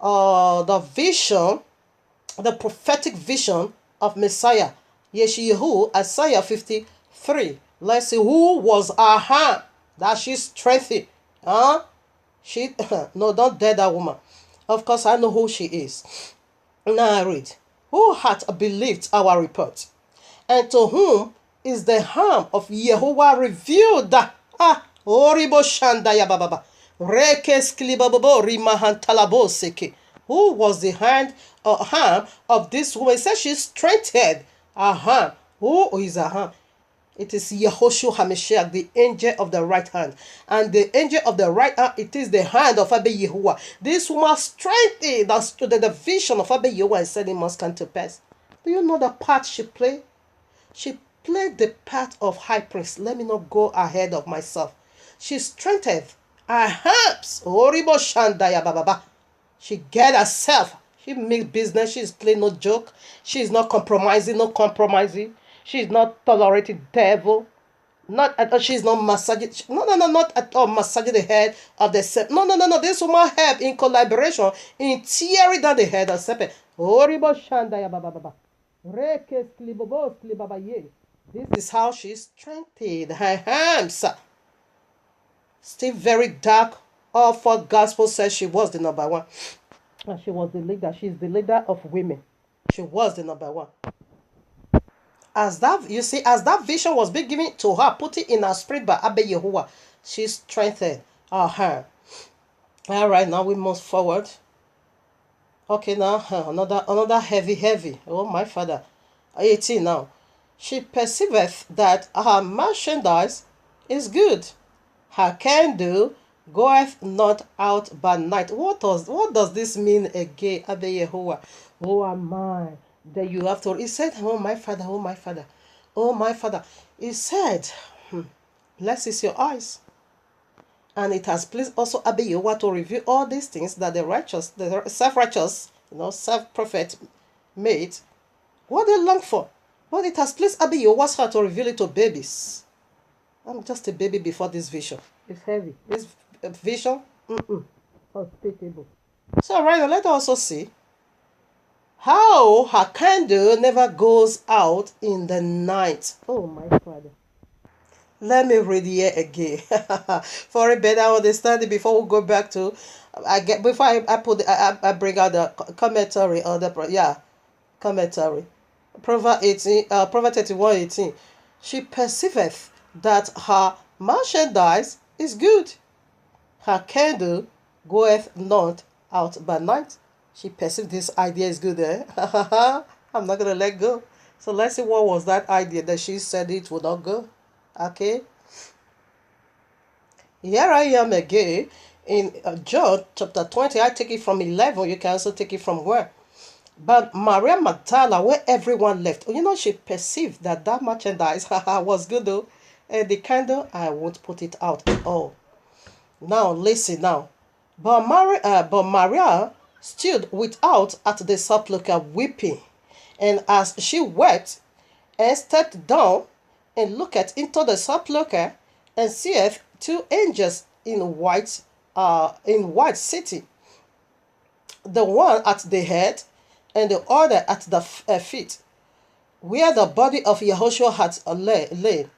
the vision, the prophetic vision of Messiah. Yeshayahu, Isaiah 53. Let's see who was her hand that she strengthened. She no, don't dare that woman. Of course, I know who she is. Now I read. Who hath believed our report? And to whom is the harm of Yahuwah revealed? Oribo Shandaya Baba. Rekes Klibabo Rimahantalabo Seke. Who was the harm of this woman? It says she strengthened her harm. Who is her harm? It is Yahuashua HaMashiach, the angel of the right hand. And the angel of the right hand, it is the hand of Abba Yahuwah. This woman strengthened the vision of Abba Yahuwah and said it must come to pass. Do you know the part she played? She played the part of high priest. Let me not go ahead of myself. She strengthened her hands. Oribo Shandaya Baba. She get herself. She makes business. She's playing no joke. She's not compromising, no compromising. She's not tolerating devil. Not at all. She's not massaging. No, not at all massaging the head of the serpent. No. This woman helped in collaboration in tearing down the head of the serpent. Oribo Shandaya Baba. This is how she strengthened her hands. Still very dark. All four gospels says she was the number one. And she was the leader. She's the leader of women. She was the number one. As that vision was being given to her, put it in her spirit by Abba Yahuwah, she strengthened her. All right, now we move forward. Okay, now another heavy. Oh my father, 18 now. She perceiveth that her merchandise is good. Her candle goeth not out by night. What does this mean again, Abba Yahuwah? Oh am I? That you have to. He said, oh my father, oh my father, oh my father. He said, blessed is your eyes. And it has pleased also Abba Yahuwah to reveal all these things that the righteous, the self-righteous, self-prophet made, what they long for. But it has pleased Abba Yahuwah's heart to reveal it to babies. I'm just a baby before this vision. It's heavy. This vision, hospitable. So right now, let's also see how her candle never goes out in the night. Oh my Father. Let me read here again for a better understanding before we go back to I bring out the commentary or the commentary. Proverbs 31:18. She perceiveth that her merchandise is good. Her candle goeth not out by night. She perceived this idea is good, eh? I'm not gonna let go. So let's see what was that idea that she said it would not go. Okay. Here I am again in John chapter 20. I take it from 11. You can also take it from where? But Maria Magdala, where everyone left, she perceived that merchandise was good though. And the candle, I won't put it out at all. Now listen now. But Maria stood without at the sepulchre weeping. And as she wept and stepped down and looked into the sepulchre and seeth two angels in white sitting, the one at the head and the other at the feet, where the body of Yahuashua had lain.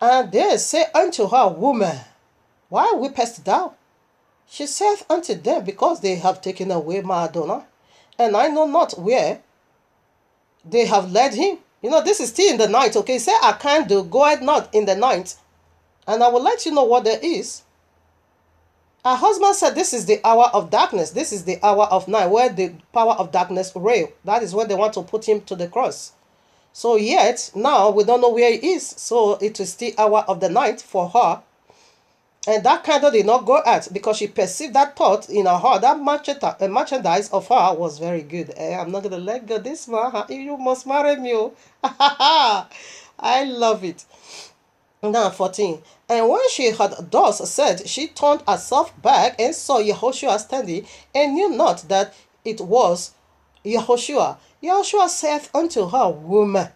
And they say unto her, Woman, why weepest thou? She saith unto them, Because they have taken away my Adonai, and I know not where they have led him. This is still in the night, okay? Say, I can't do, go ahead not in the night. And I will let you know what there is. Her husband said, this is the hour of darkness. This is the hour of night, where the power of darkness reign. That is when they want to put him to the cross. So yet, now, we don't know where he is. So it is the hour of the night for her. And that candle did not go out because she perceived that thought in her heart. That merchandise of her was very good. I'm not going to let go this one. You must marry me. I love it. Now 14. And when she had thus said, she turned herself back and saw Yahuashua standing, and knew not that it was Yahuashua. Yahuashua saith unto her, Woman,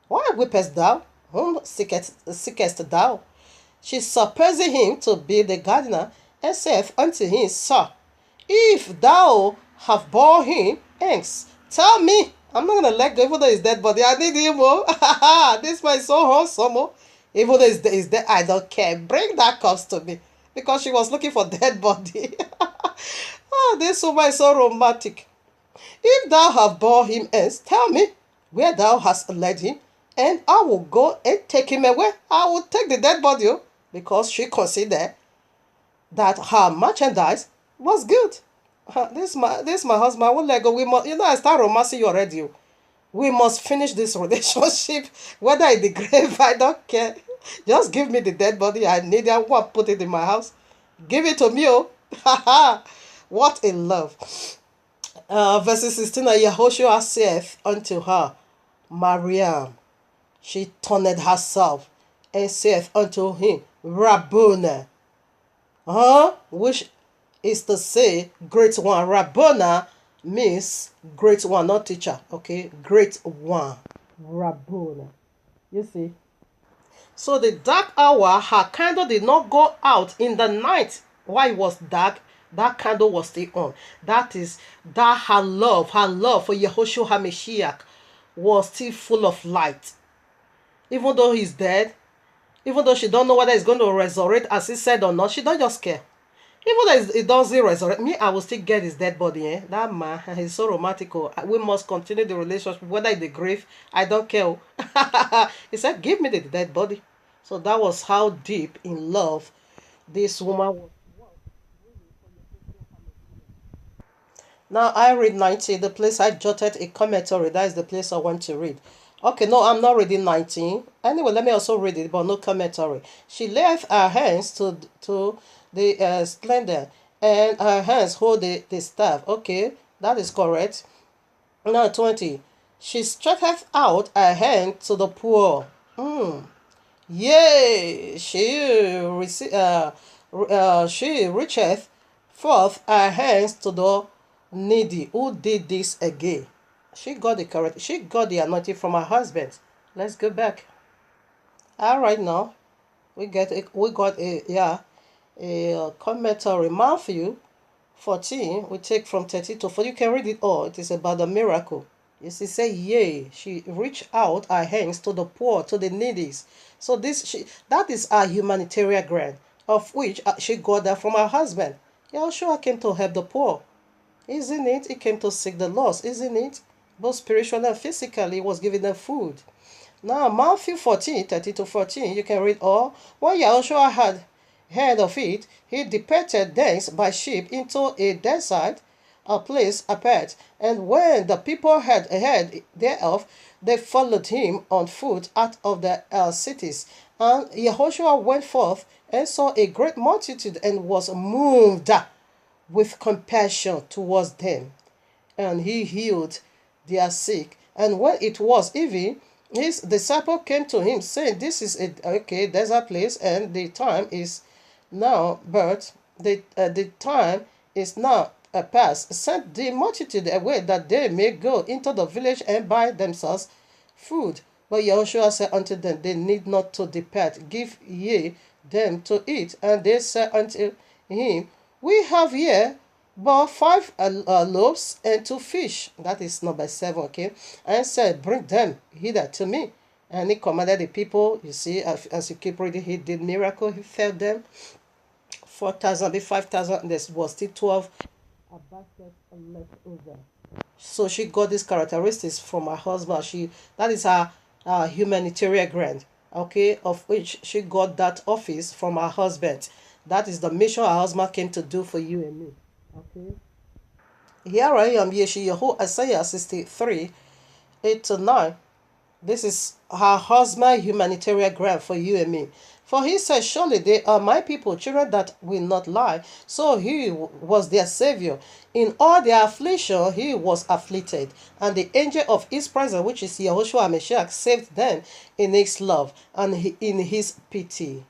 why weepest thou? Whom seekest thou? She supposing him to be the gardener, and saith unto him, Sir, if thou have borne him hence, tell me. I'm not going to let go, even though he's dead body. I need him. This man is so handsome. Even though he's dead, I don't care. Bring that corpse to me. Because she was looking for dead body. This woman is so romantic. If thou have borne him hence, tell me where thou hast led him, and I will go and take him away. I will take the dead body, because she considered that her merchandise was good. This my husband. I won't let go. We must, I start romancing you already. We must finish this relationship, whether in the grave. I don't care. Just give me the dead body. I need it. I want to put it in my house. Give it to me. What a love. Verse 16. Yahuashua saith unto her, Mariam. She turned herself and saith unto him, Rabboni. Which is to say, great one. Rabboni means great one, not teacher. Okay, great one. Rabboni. You see? So the dark hour, her candle did not go out in the night. While it was dark, that candle was still on. That is that her love for Yahuashua HaMashiach was still full of light. Even though he's dead, even though she don't know whether he's going to resurrect as he said or not, she don't just care. Even though it doesn't resurrect me, I will still get his dead body. Eh? That man, he's so romantic. We must continue the relationship, whether in the grave, I don't care. He said, give me the dead body. So that was how deep in love this woman was. Now I read 19, the place I jotted a commentary. That is the place I want to read. Okay, no, I'm not reading 19. Anyway, let me also read it, but no commentary. She left her hands to the splendor, and her hands hold the staff. Okay, that is correct. Now 20. She stretcheth out her hand to the poor. Yea, she reacheth forth her hands to the needy. Who did this again? She got the correct. She got the anointing from her husband. Let's go back. All right, now we got a commentary. Matthew 14. We take from 30 to 40. You can read it all. It is about the miracle. You see, say, yea, she reached out her hands to the poor, to the needy. So that is a humanitarian grant, of which she got that from her husband. Yahuashua came to help the poor, isn't it? He came to seek the lost, isn't it? Both spiritually and physically, he was giving them food. Now, Matthew 14, 30 to 14, you can read all. When Yahuashua had heard of it, he departed thence by ship into a desert, a place apart. And when the people had heard thereof, they followed him on foot out of the cities. And Yahuashua went forth and saw a great multitude and was moved with compassion towards them. And he healed their sick. And when it was evening, his disciple came to him, saying, this is a desert place, and the time is now, but the time is now past. Send the multitude away, that they may go into the village and buy themselves food. But Yahuashua said unto them, they need not to depart. Give ye them to eat. And they said unto him, we have here but 5 loaves and 2 fish. That is number 7, okay? And said, bring them hither to me. And he commanded the people. You see, as you keep reading, he did miracle. He fed them. 4,000, 5,000, and there was still 12 a basket left over. So she got these characteristics from her husband. That is her humanitarian grant, okay, of which she got that office from her husband. That is the mission her husband came to do for you and me. Okay. Here I am, Yeshayahu, Isaiah 63, 8 to 9. This is her husband humanitarian grant for you and me. For he said, surely they are my people, children that will not lie. So he was their savior. In all their affliction, he was afflicted. And the angel of his presence, which is Yahuashua Mashiach, saved them in his love and in his pity.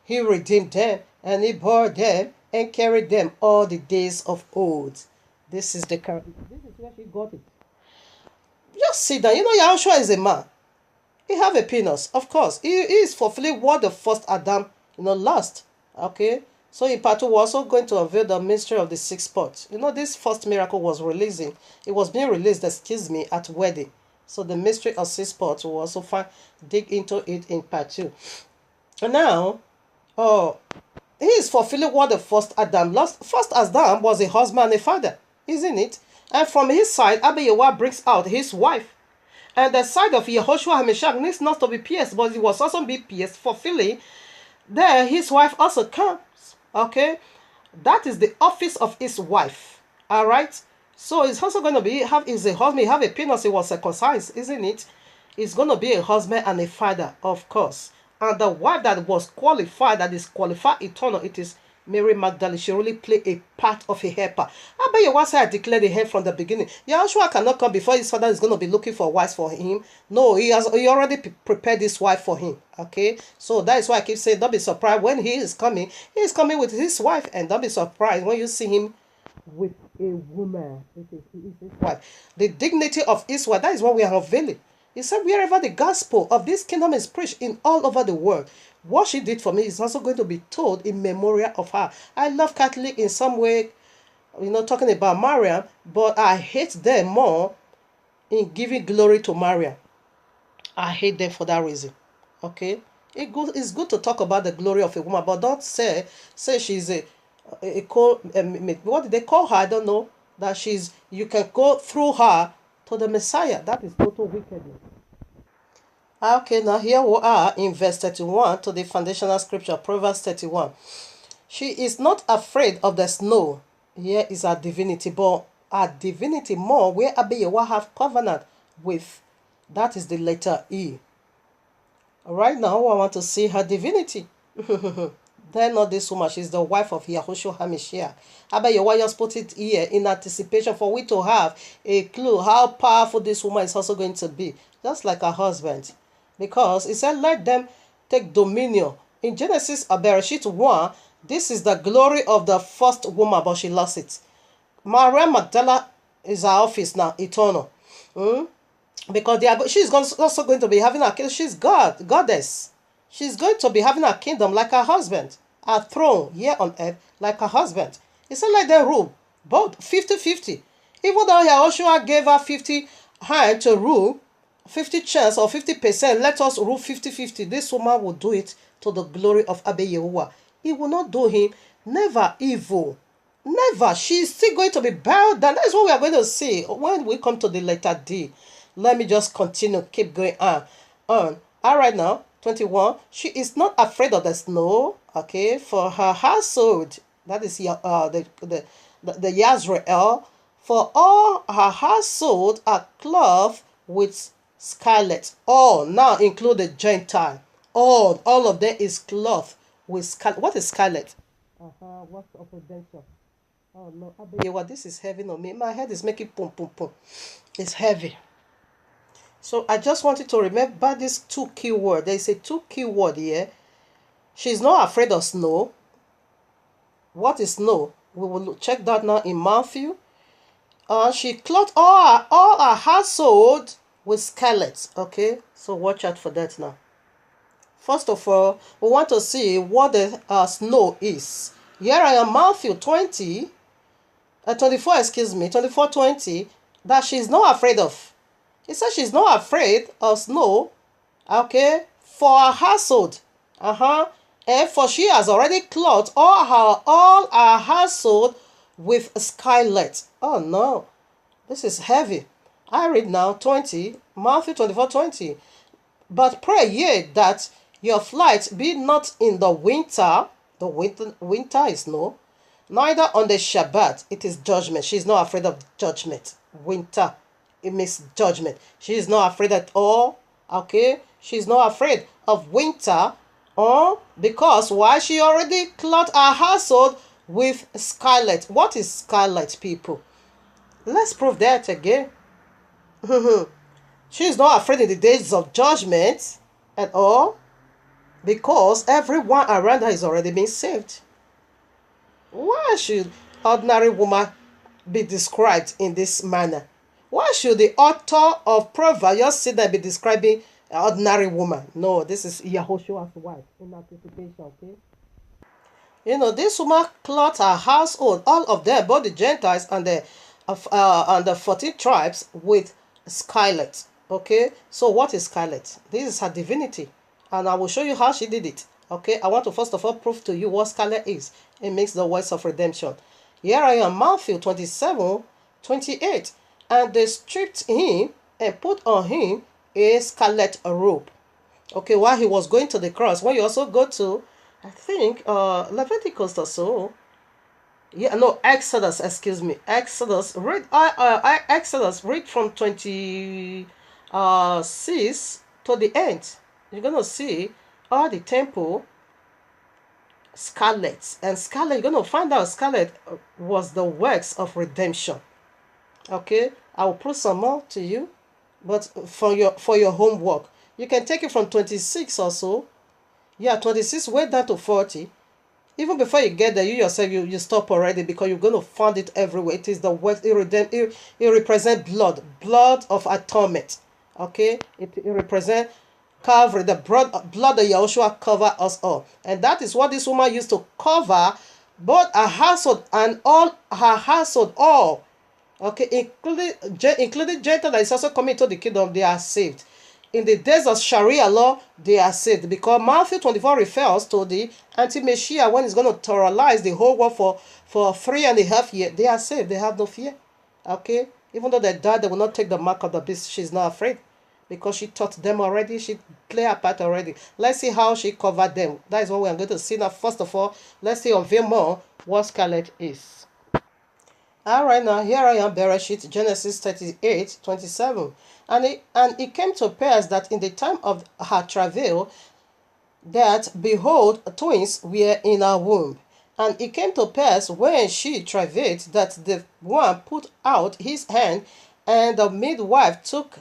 He redeemed them, and he bore them and carried them all the days of old. This is where she got it. Just sit down. You know, Yahuashua is a man. He have a penis, of course. He is fulfilling what the first Adam, lost. Okay? So in part 2, we're also going to unveil the mystery of the 6 pot. This first miracle was releasing. It was being released, at wedding. So the mystery of 6 pots, we'll also dig into it in part 2. And now, he is fulfilling what the first Adam lost. First Adam was a husband and a father, isn't it? And from his side, Abiyawa brings out his wife. And the side of Yahuashua HaMashiach needs not to be pierced, but it was also be pierced, fulfilling. There, his wife also comes. Okay? That is the office of his wife. Alright? So it's also going to be, a husband, have a penis, he was circumcised, isn't it? It's going to be a husband and a father, of course. And the wife that was qualified, that is qualified eternal, it is Mary Magdalene. She really played a part of a helper. I bet you once I declared the head from the beginning. Yahuashua cannot come before his father is going to be looking for wives for him. No, he already prepared this wife for him. Okay, so that is why I keep saying, don't be surprised when he is coming with his wife, and don't be surprised when you see him with a woman. It is his wife. The dignity of his wife, that is what we are unveiling. He said, wherever the gospel of this kingdom is preached in all over the world, what she did for me is also going to be told in memorial of her. I love Catholic in some way, talking about Mariam, but I hate them more in giving glory to Maria. I hate them for that reason. Okay? It's good to talk about the glory of a woman, but don't say she's what did they call her? I don't know. That you can go through her to the Messiah. That is total wickedness. Okay, now here we are in verse 31 to the foundational scripture, Proverbs 31. She is not afraid of the snow. Here is her divinity, but her divinity more where Yahuwah have covenant with. That is the letter E. Right now, I want to see her divinity. Then not this woman, she's the wife of Yahuashua HaMashiach. Yahuwah just put it here in anticipation for we to have a clue how powerful this woman is also going to be. Just like her husband. Because it said, let them take dominion. In Genesis Bereshit 1, this is the glory of the first woman, but she lost it. Maria Magdala is her office now, eternal. Because she's also going to be having a kingdom. She's goddess. She's going to be having a kingdom like her husband. A throne here on earth like her husband. It said let them rule. Both 50-50. Even though Yahuashua gave her 50 hand to rule, 50 chance or 50%, let us rule 50-50. This woman will do it to the glory of Yahuwah. He will not do him never evil. Never. She's still going to be bowed down. That's what we are going to see when we come to the letter D. Let me just continue. Keep going on. All right now, 21. She is not afraid of the snow. Okay, for her household. That is the Yazrael. For all her household are clothed with scarlet. All now include the Gentile. All of them is cloth with scarlet. What is scarlet? What's of redemption? Oh no, Abiyewa, this is heavy on me. My head is making pum pum pum. It's heavy. So I just wanted to remember these two key words. There is a two key word here. She's not afraid of snow. What is snow? We will check that now in Matthew. She clothed all her household with scarlet. Okay, so watch out for that now. First of all, we want to see what the snow is. Here I am, Matthew 24, 24:20, that she's not afraid of. It says she's not afraid of snow, okay, for her household. And for she has already clothed all her household with scarlet. Oh no, this is heavy. I read now Matthew 24:20. But pray ye that your flight be not in the winter. The winter is snow. Neither on the Shabbat. It is judgment. She is not afraid of judgment. Winter, it means judgment. She is not afraid at all. Okay, she is not afraid of winter. Because why? She already clothed her household with scarlet. What is scarlet, people? Let's prove that again. She is not afraid in the days of judgment at all, because everyone around her is already being saved. Why should ordinary woman be described in this manner? Why should the author of Proverbs just sit there and be describing an ordinary woman? No, this is Yahushua's wife in anticipation, okay? You know, this woman clothed her household, all of them, both the Gentiles and the 14 tribes, with scarlet. Okay, so what is scarlet? This is her divinity, and I will show you how she did it. Okay, I want to first of all prove to you what scarlet is. It makes the words of redemption. Here I am, Matthew 27:28. And they stripped him and put on him a scarlet robe. Okay, while he was going to the cross, when you also go to, I think, Leviticus or so. Yeah, no, Exodus, excuse me. Exodus, read from 26 to the end. You're going to see all the temple scarlet. And scarlet, you're going to find out scarlet was the works of redemption. Okay, I will put some more to you, but for your homework, you can take it from 26 or so. Yeah, 26 way down to 40. Even before you get there, you yourself you stop already, because you're going to find it everywhere. It is the word. It represents blood of atonement. Okay, it represents Calvary, the blood of Yahuashua cover us all, and that is what this woman used to cover both her household and all her household all. Okay, including Gentile that is also coming to the kingdom, they are saved. In the days of Sharia law, they are saved, because Matthew 24 refers to the anti-Messiah when he's going to terrorize the whole world for 3.5 years. They are saved. They have no fear. Okay? Even though they die, they will not take the mark of the beast. She's not afraid because she taught them already. She played her part already. Let's see how she covered them. That is what we are going to see now. First of all, let's see unveil more what scarlet is. All right, now here I am, Bereshit, Genesis 38:27. And it came to pass that in the time of her travail, that behold, twins were in her womb. And it came to pass when she travailed that the one put out his hand, and the midwife took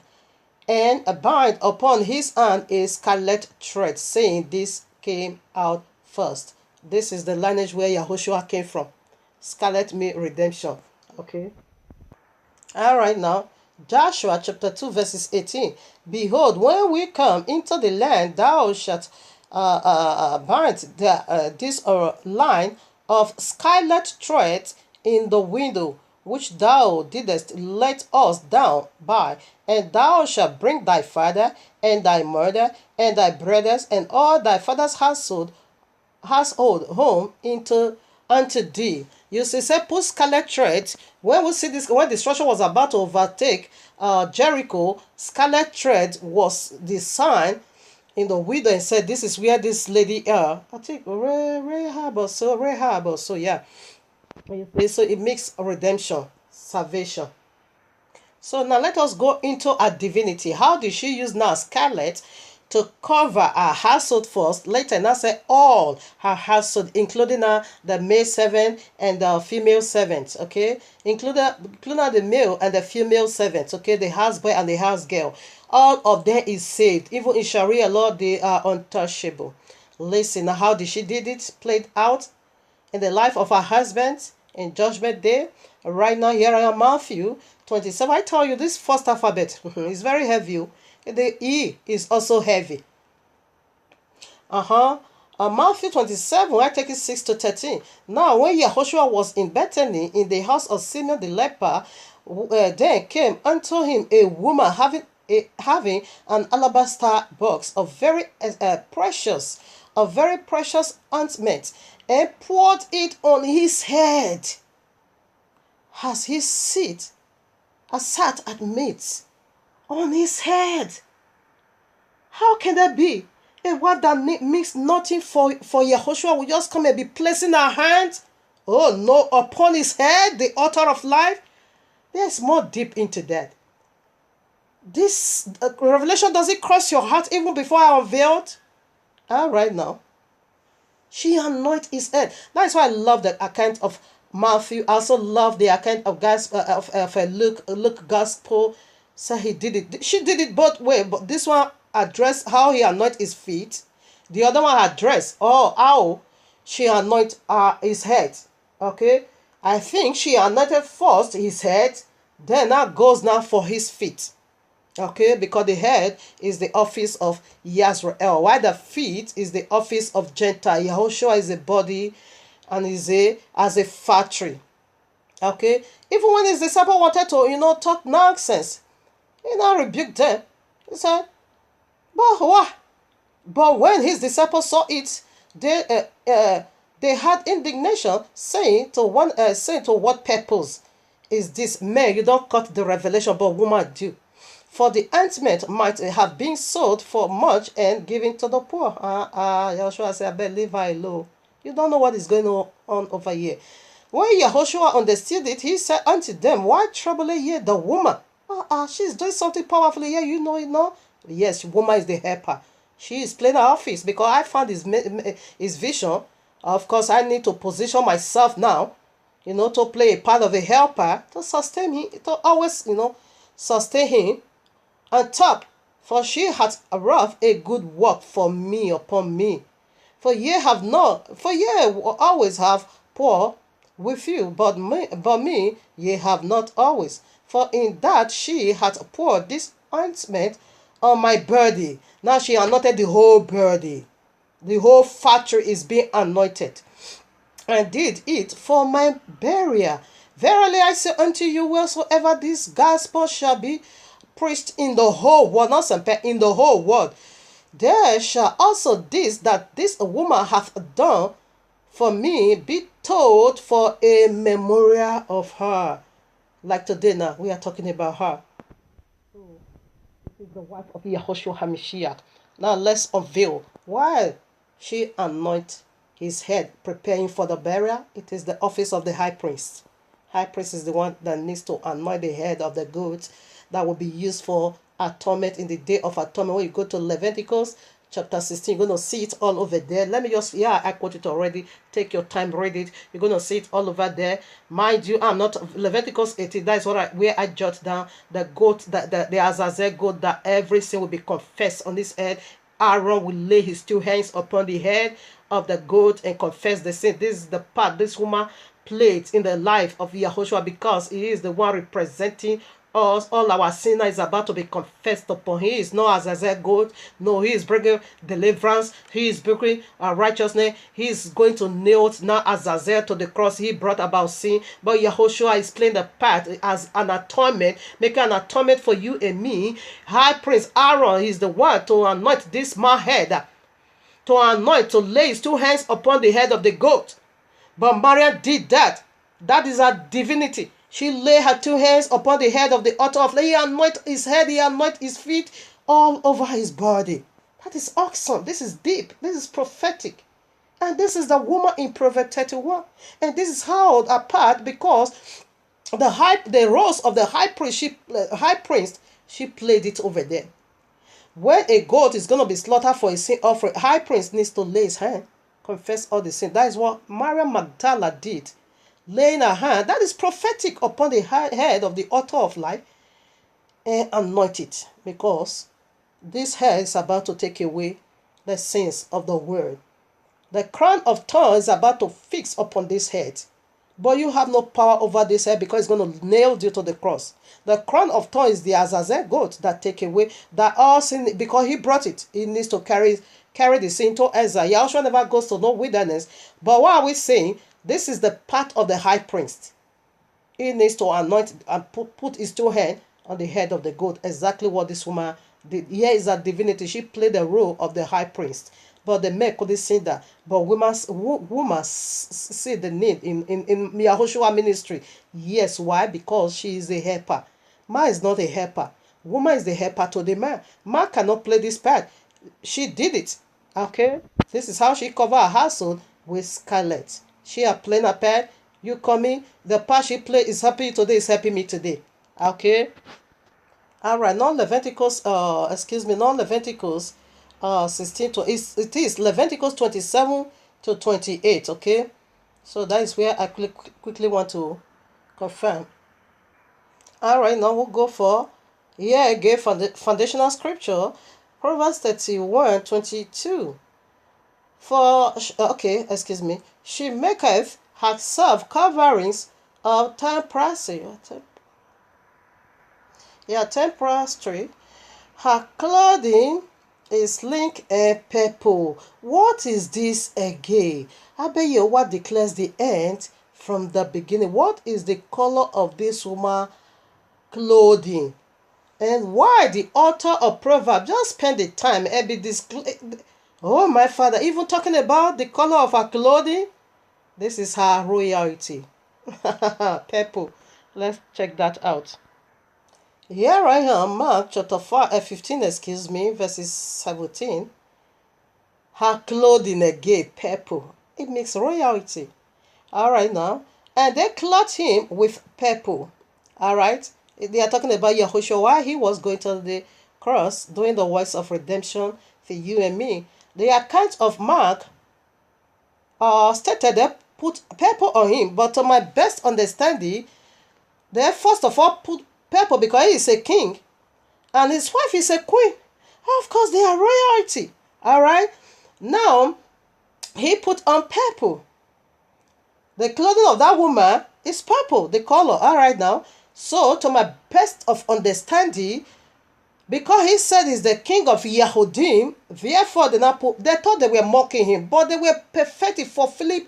and bind upon his hand a scarlet thread, saying, This came out first. This is the lineage where Yahuashua came from. Scarlet means redemption. Okay. All right, now Joshua chapter 2 verses 18. Behold, when we come into the land, thou shalt bind this line of scarlet thread in the window which thou didst let us down by, and thou shalt bring thy father and thy mother and thy brothers and all thy father's household home unto thee. You see, say put scarlet thread. When we see this, when destruction was about to overtake Jericho, scarlet thread was the sign in the window, and said, "This is where this lady are." I think Rahab or so, yeah. So it makes redemption, salvation. So now let us go into her divinity. How did she use now scarlet to cover her household first? Later now say all her household, including the male servant and the female servants. Okay, including the male and the female servants. Okay, the houseboy and the house girl. All of them is saved. Even in Sharia law, they are untouchable. Listen, how did she did it? Played out in the life of her husband in Judgment Day. Right now, here I am, Matthew 27. I tell you, this first alphabet is very heavy. The E is also heavy. Matthew 27, I take it 6 to 13. Now, when Yahuashua was in Bethany, in the house of Simeon the leper, then came unto him a woman having an alabaster box of very precious ointment, and poured it on his head as he sat at meat. On his head. How can that be? A word that means nothing for Yahuashua will just come and be placing our hands, oh no, upon his head, the author of life? There's more deep into that. This revelation, does it cross your heart even before I unveiled? All right, now. She anointed his head. That's why I love the account of Matthew. I also love the account of Luke Gospel. So he did it. She did it both ways, but this one addressed how he anointed his feet. The other one addressed how she anointed his head. Okay, I think she anointed first his head, then that goes now for his feet. Okay, because the head is the office of Yisrael, while the feet is the office of Gentile. Yahuashua is a body and is as a factory. Okay, even when his disciple wanted to talk nonsense, he now rebuked them. He said, but what? But when his disciples saw it, they had indignation, saying to what purpose is this? Man, you don't cut the revelation, but woman do. For the ointment might have been sold for much and given to the poor. Yahuashua said, I believe I low. You don't know what is going on over here. When Yahuashua understood it, he said unto them, why trouble ye the woman? She's doing something powerful here, you know. Yes, woman is the helper. She is playing her office, because I found his vision. Of course, I need to position myself now, to play a part of a helper, to sustain him, to always, sustain him on top. For she hath wrought a good work for me upon me. For ye always have poor with you, but me ye have not always. For in that she hath poured this ointment on my body. Now she anointed the whole body. The whole factory is being anointed. And did it for my burial. Verily I say unto you, wheresoever this gospel shall be preached in the whole world, not some in the whole world, there shall also this that this woman hath done for me be told for a memorial of her. Like today now, we are talking about her. This is the wife of Yahuashua HaMashiach. Now let's unveil why she anoint his head, preparing for the burial. It is the office of the high priest. High priest is the one that needs to anoint the head of the goat that will be used for atonement in the day of atonement. When you go to Leviticus chapter 16, you're going to see it all over there. Let me just, I quote it already. Take your time, read it. You're going to see it all over there. Mind you, I'm not, Leviticus 18, that is where I jot down the goat, the Azazel goat, that every sin will be confessed on his head. Aaron will lay his two hands upon the head of the goat and confess the sin. This is the part this woman played in the life of Yahuashua, because he is the one representing us. All our sin is about to be confessed upon. He is not as a goat. No, he is bringing deliverance. He is bringing righteousness. He is going to nail now Azazel to the cross. He brought about sin. But Yahuashua is playing the part as an atonement, making an atonement for you and me. High Priest Aaron is the one to anoint this man's head, to anoint, to lay his two hands upon the head of the goat. But Maria did that. That is her divinity. She lay her two hands upon the head of the altar of lay. He anoint his head, he anoint his feet, all over his body. That is awesome. This is deep. This is prophetic. And this is the woman in Proverbs 31. And this is held apart because the roles of the high priest, she played it over there. When a goat is going to be slaughtered for a sin offering, high priest needs to lay his hand, confess all the sin. That is what Maria Magdala did. Laying her hand, that is prophetic, upon the head of the altar of life, and anoint it, because this hair is about to take away the sins of the world. The crown of thorns is about to fix upon this head, but you have no power over this head, because it's going to nail you to the cross. The crown of thorns is the Azazel goat that take away that all sin, because he brought it. He needs to carry the sin to Ezra. Yahuashua never goes to no wilderness. But what are we saying? This is the part of the high priest. He needs to anoint and put his two hands on the head of the goat. Exactly what this woman did. Here is a divinity. She played the role of the high priest. But the men couldn't see that. But women see the need in Yahuashua ministry. Yes, why? Because she is a helper. Man is not a helper. Woman is the helper to the man. Man cannot play this part. She did it. Okay? This is how she covered her household with scarlet. She are playing a part. You coming. The part she play is happy today, is helping me today. Okay? Alright, non-Leviticus 16 to it is Leviticus 27 to 28. Okay? So that is where I quickly want to confirm. Alright, now we'll go for again for the foundational scripture, Proverbs 31:22. She maketh herself coverings of tapestry. Tapestry. Her clothing is link and purple. What is this again? What declares the end from the beginning. What is the color of this woman clothing? And why the author of Proverbs just spend the time and be oh my Father, even talking about the color of her clothing? This is her royalty. Purple. Let's check that out. Here I am, Mark chapter 15, verses 17. Her clothing again, purple. It makes royalty. Alright now. And they clothed him with purple. Alright. They are talking about Yahuashua while he was going to the cross, doing the works of redemption for you and me. The account of Mark stated they put purple on him, but to my best understanding, they first of all put purple because he is a king and his wife is a queen. Of course, they are royalty. Alright. Now, he put on purple. The clothing of that woman is purple, the color. Alright now. So, to my best of understanding, because he said he's the king of Yehudim, therefore they thought they were mocking him, but they were perfected, fulfilling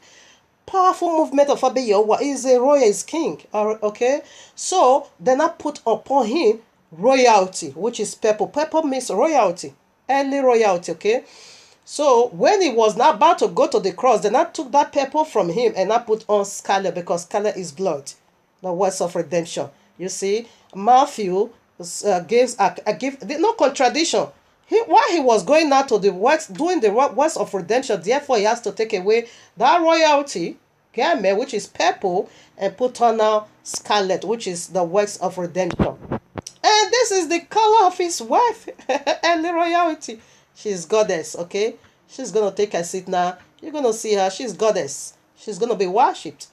powerful movement of Abba Yahuwah. He's a royal, he's king. Okay? So, then I put upon him royalty, which is purple. Purple means royalty. Early royalty, okay? So, when he was now about to go to the cross, then I took that purple from him and I put on scarlet, because scarlet is blood. The words of redemption. You see, Matthew gives a gift, no contradiction. While he was going out to the works, doing the works of redemption, therefore he has to take away that royalty garment, which is purple, and put on now scarlet, which is the works of redemption. And this is the color of his wife, and the royalty. She's goddess, okay? She's going to take a seat now. You're going to see her. She's goddess. She's going to be worshipped.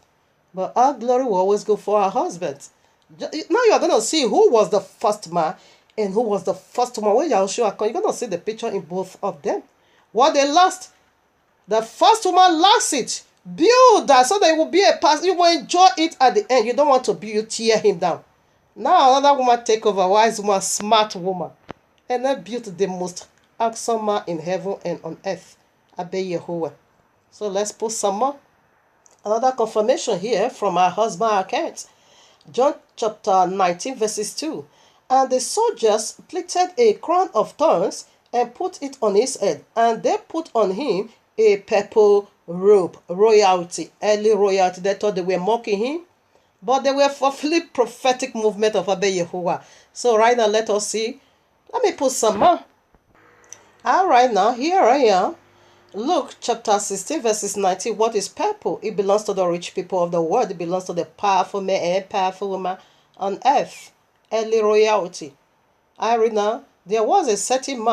But our glory will always go for our husband. Now you are going to see who was the first man and who was the first woman. When Yahuashua comes, you're going to see the picture in both of them. What they lost, the first woman lost it. Build that so that it will be a past. You will enjoy it at the end. You don't want to build, tear him down. Now another woman take over, wise woman, smart woman. And then built the most awesome man in heaven and on earth. Abba Yahuwah. So let's put some more. Another confirmation here from our husband account. John chapter 19 verses 2. And the soldiers plaited a crown of thorns and put it on his head. And they put on him a purple robe. Royalty. Early royalty. They thought they were mocking him. But they were fulfilling prophetic movement of Abba Yahuwah. So right now let us see. Let me put some more. Alright now, here I am. Luke chapter 16 verses 19. What is purple? It belongs to the rich people of the world. It belongs to the powerful men and powerful women on earth. Early royalty. I read now. There was a certain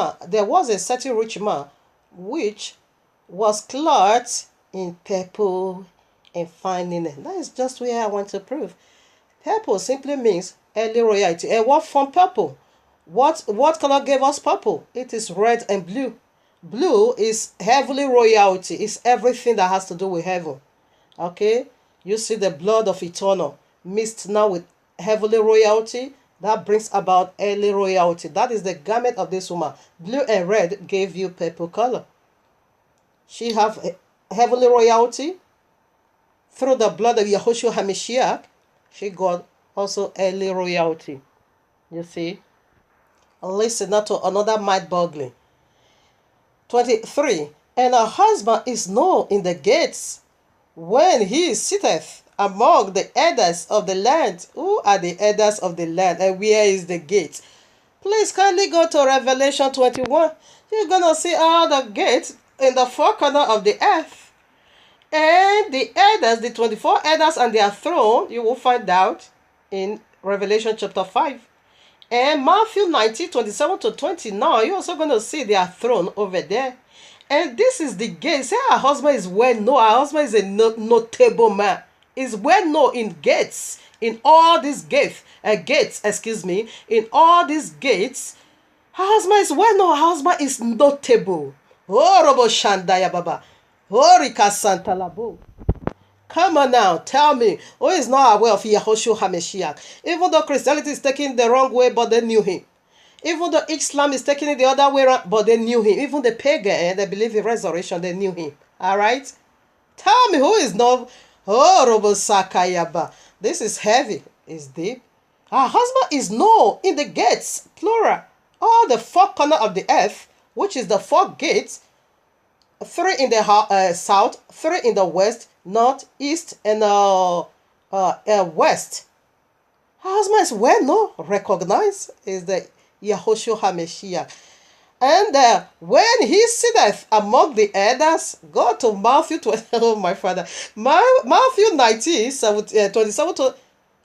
rich man which was clothed in purple and fine linen. That is just where I want to prove. Purple simply means early royalty. And what from purple? What color gave us purple? It is red and blue. Blue is heavenly royalty. It's everything that has to do with heaven. Okay? You see the blood of eternal mixed now with heavenly royalty. That brings about early royalty. That is the garment of this woman. Blue and red gave you purple color. She have heavenly royalty. Through the blood of Yahuashua HaMashiach, she got also early royalty. You see? Listen now to another mind-boggling. 23. And her husband is known in the gates when he sitteth among the elders of the land. Who are the elders of the land, and where is the gate? Please kindly go to Revelation 21. You're going to see all the gates in the four corners of the earth. And the elders, the 24 elders and their throne, you will find out in Revelation chapter 5. And Matthew 19, 27 to 29, you're also going to see their throne over there. And this is the gate. Say her husband is well known. Her husband is a notable man. He's well known in gates. In all these gates. In all these gates. Her husband is well known. Her husband is notable. Oh, Robo Shandaya Baba. Oh, Rika Santa Labo. Come on now, tell me, who is not aware of Yahuashua HaMashiach? Even though Christianity is taking the wrong way, but they knew him. Even though Islam is taking it the other way around, but they knew him. Even the pagan, they believe in resurrection, they knew him. Alright? Tell me who is not... Oh, Robo Sakayaba. This is heavy. It's deep. Her husband is known in the gates, plural. All the four corners of the earth, which is the four gates, 3 in the south, 3 in the west, north, east, and west. Her husband is well known, recognized, is the Yahuashua HaMashiach. And when he sitteth among the elders, go to Matthew 20, oh my father, Matthew 19, 27 to,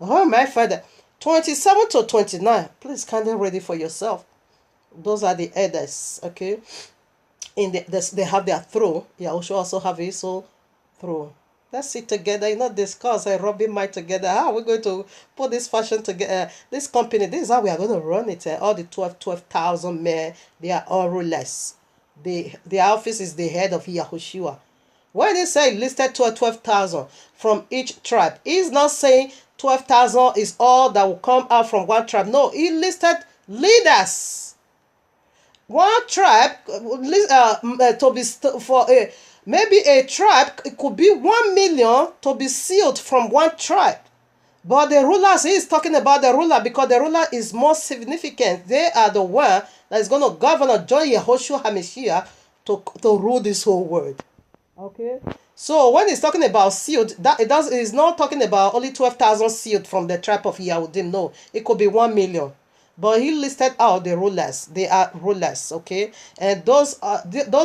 oh my father, 27 to 29. Please kindly read it for yourself. Those are the elders, okay? They have their throne. Yahuashua also have his own throne. Let's sit together, discuss and rubbing mind together. How are we going to put this fashion together? This company, this is how we are going to run it. All the 12,000 men, they are all rulers. The office is the head of Yahuashua. When he say listed 12,000 from each tribe, he's not saying 12,000 is all that will come out from one tribe. No, he listed leaders. One tribe Maybe a tribe, it could be 1 million to be sealed from one tribe. But the rulers, he is talking about the ruler because the ruler is more significant. They are the one that is going to govern or join Yahuashua HaMashiach to rule this whole world. Okay? So when he's talking about sealed, that it's not talking about only 12,000 sealed from the tribe of Yahudim. No, it could be 1 million. But he listed out the rulers. They are rulers, okay? And those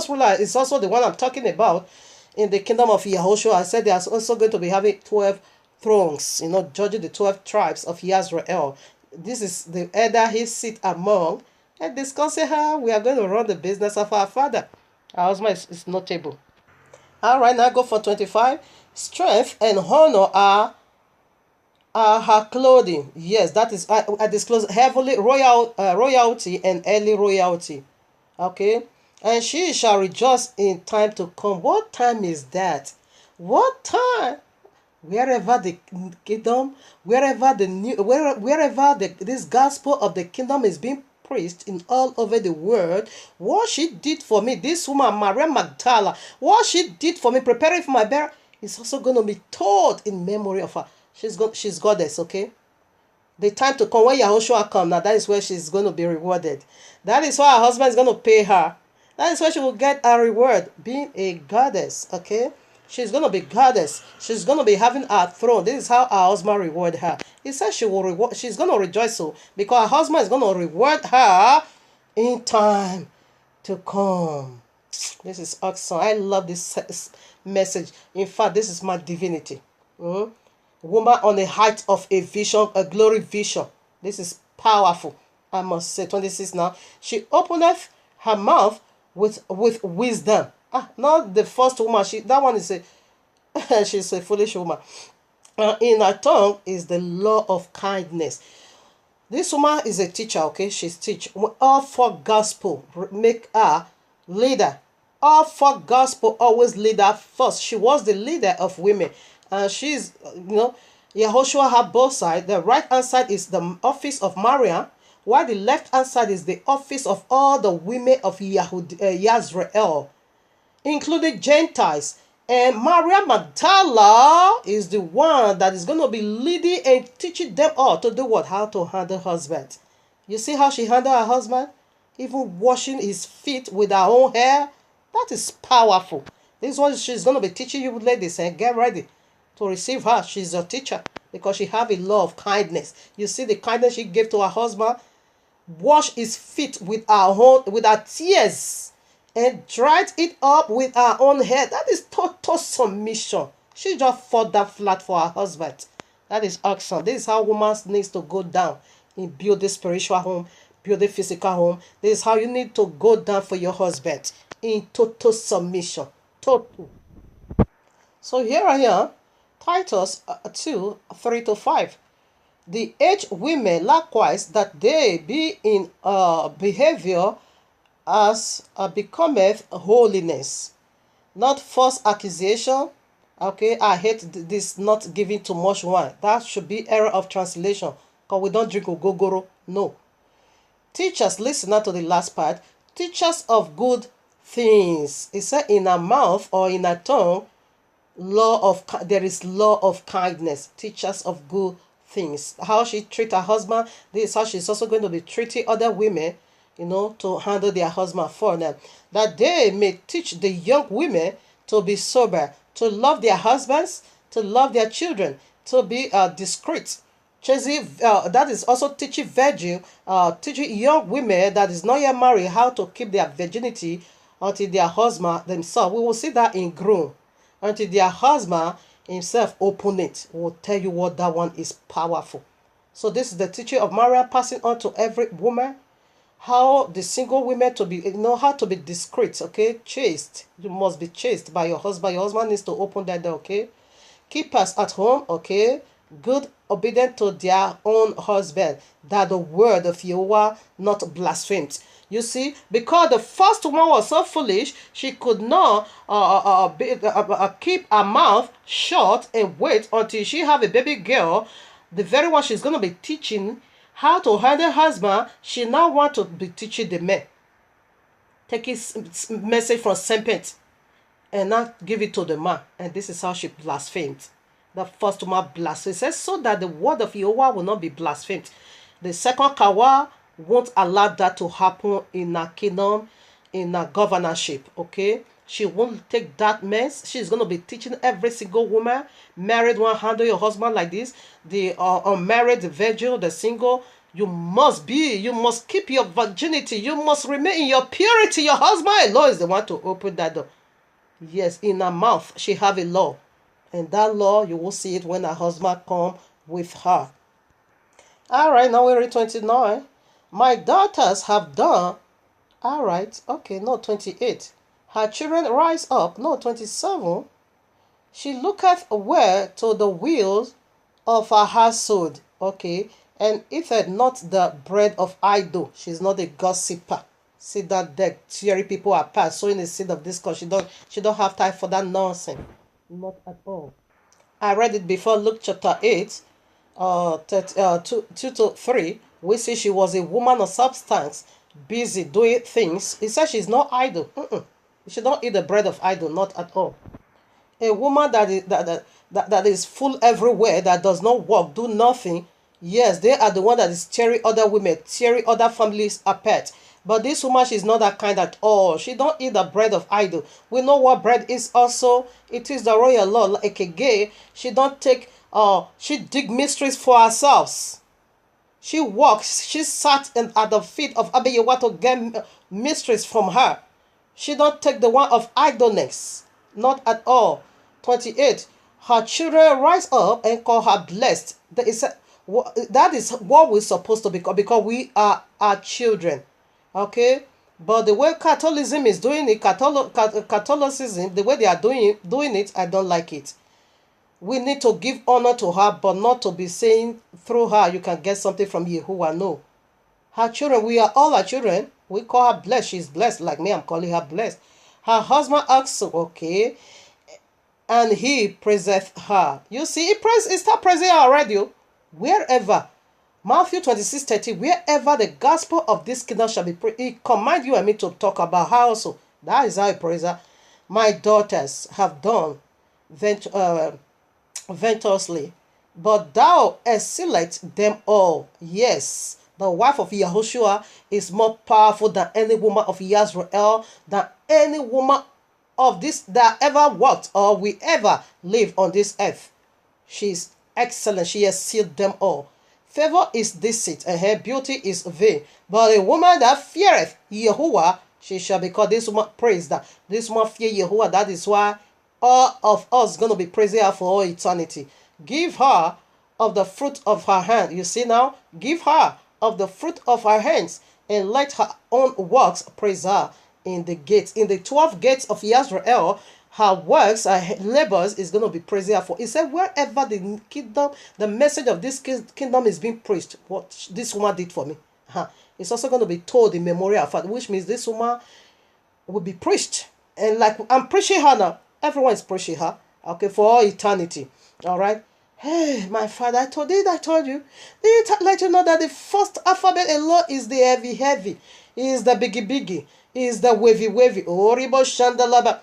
rulers is also the one I'm talking about in the kingdom of Yahushua. I said there's also going to be having 12 thrones, judging the 12 tribes of Israel. This is the elder he sit among and discussing how we are going to run the business of our father. Our husband is notable. All right, now go for 25. Strength and honor are her clothing. Yes, that is, I disclose heavily royalty and early royalty. Okay, and she shall rejoice in time to come. What time is that? What time? Wherever the kingdom, wherever this gospel of the kingdom is being preached in all over the world, what she did for me, this woman Maria Magdala, what she did for me, preparing for my burial, is also going to be told in memory of her. She's goddess, okay? The time to come when Yahushua come, now that is where she's going to be rewarded. That is why her husband is going to pay her. That is where she will get a reward, being a goddess, okay? She's going to be goddess. She's going to be having her throne. This is how her husband reward her. He says she's going to rejoice so because her husband is going to reward her in time to come. This is awesome. I love this message. In fact, this is my divinity. Woman on the height of a vision, a glory vision. This is powerful. I must say, 26 now. She openeth her mouth with wisdom. Not the first woman. That one is she's a foolish woman. In her tongue is the law of kindness. This woman is a teacher, okay? She's teach. All for gospel make her leader. All for gospel always lead her first. She was the leader of women. And she's, Yahushua had both sides. The right hand side is the office of Maria, while the left hand side is the office of all the women of Israel, including Gentiles. And Maria Magdala is the one that is going to be leading and teaching them all to do what? How to handle husband. You see how she handled her husband? Even washing his feet with her own hair. That is powerful. This is what she's going to be teaching you ladies, and get ready to receive her. She's your teacher because she have a law of kindness. You see the kindness she gave to her husband. Wash his feet with her tears and dried it up with her own hair. That is total submission. She just fought that flat for her husband. That is awesome. This is how woman needs to go down and build the spiritual home, build the physical home. This is how you need to go down for your husband in total submission. Total. So here I am. Titus 2, 3-5. The aged women likewise, that they be in behavior as becometh holiness, not false accusation. Okay, I hate this not giving too much wine. That should be error of translation because we don't drink ogogoro. No. Teachers, listen now to the last part. Teachers of things. It said in her mouth or in her tongue, there is law of kindness. Teachers of good things. How she treat her husband, this is how she's also going to be treating other women, to handle their husband for them. That they may teach the young women to be sober, to love their husbands, to love their children, to be discreet. That is also teaching teaching young women that is not yet married how to keep their virginity until their husband themselves. We will see that in groom. Until their husband himself open it. Will tell you what that one is powerful. So this is the teaching of Maria passing on to every woman. How the single women to be, how to be discreet, okay? Chaste. You must be chaste by your husband. Your husband needs to open that door, okay? Keep us at home, okay? Good, obedient to their own husband, that the word of Yahuwah not blasphemed. You see, because the first woman was so foolish, she could not keep her mouth shut and wait until she have a baby girl. The very one she's going to be teaching how to handle husband, she now want to be teaching the men. Take his message from serpent. and not give it to the man. And this is how she blasphemed. The first woman blasphemed. It says, so that the word of Yahuwah will not be blasphemed. The second Kawa won't allow that to happen in a kingdom, in a governorship, okay? She won't take that mess. She's going to be teaching every single woman, married one, handle your husband like this. The unmarried, the virgin, the single, you must keep your virginity. You must remain in your purity. Your husband alone is the one to open that door. Yes, in her mouth, she have a law. And that law, you will see it when her husband come with her. All right, now we read 29. My daughters have done. All right, okay, no, 28. Her children rise up. No, 27. She looketh well to the wheels of her household. Okay, and eateth not the bread of idol. She's not a gossiper. See that there tearing people apart, sowing the seed of discord. She don't have time for that nonsense. Not at all. I read it before, Luke chapter 8, 2 to 3. We see she was a woman of substance, busy doing things. It says she's not idle. She don't eat the bread of idol, not at all. A woman that is full everywhere, that does not work, do nothing. Yes, they are the one that is tearing other women, tearing other families apart. But this woman, she's not that kind at all. She don't eat the bread of idol. We know what bread is also. It is the royal law, like a gay. She don't take, she dig mysteries for herself. She walks, she sat at the feet of Abba Yahuwah to get mysteries from her. She don't take the one of idleness. Not at all. 28. Her children rise up and call her blessed. That is what we're supposed to be, because we are our children. Okay? But the way Catholicism is doing it, Catholicism, the way they are doing it, I don't like it. We need to give honor to her, but not to be saying through her you can get something from Yahuwah. No. Her children, we are all her children. We call her blessed. She's blessed. Like me, I'm calling her blessed. Her husband asks, okay, and he praiseth her. You see, he start praising her already. Wherever. Matthew 26:30, wherever the gospel of this kingdom shall be preached, he command you and me to talk about her also. That is how he praise her. My daughters have done venturously, but thou excellest them all. Yes, the wife of Yahuashua is more powerful than any woman of Israel, than any woman of this that ever walked or will ever live on this earth. She is excellent. She has sealed them all. Favor is deceit, and her beauty is vain. But a woman that feareth Yahuwah, she shall be called. This woman praise that. This woman fear Yahuwah. That is why all of us going to be praising her for all eternity. Give her of the fruit of her hand. You see now? Give her of the fruit of her hands, and let her own works praise her in the gates. In the 12 gates of Israel, her works, her labors is going to be praising her for. It said wherever the kingdom, the message of this kingdom is being preached, what this woman did for me. It's also going to be told in memorial of her, which means this woman will be preached. And like I'm preaching her now, everyone is preaching her, okay, for all eternity. All right. Hey, my father, I told you. Did you let you know that the first alphabet alone is the heavy, is the biggie, is the wavy. Oribo Shandalaba.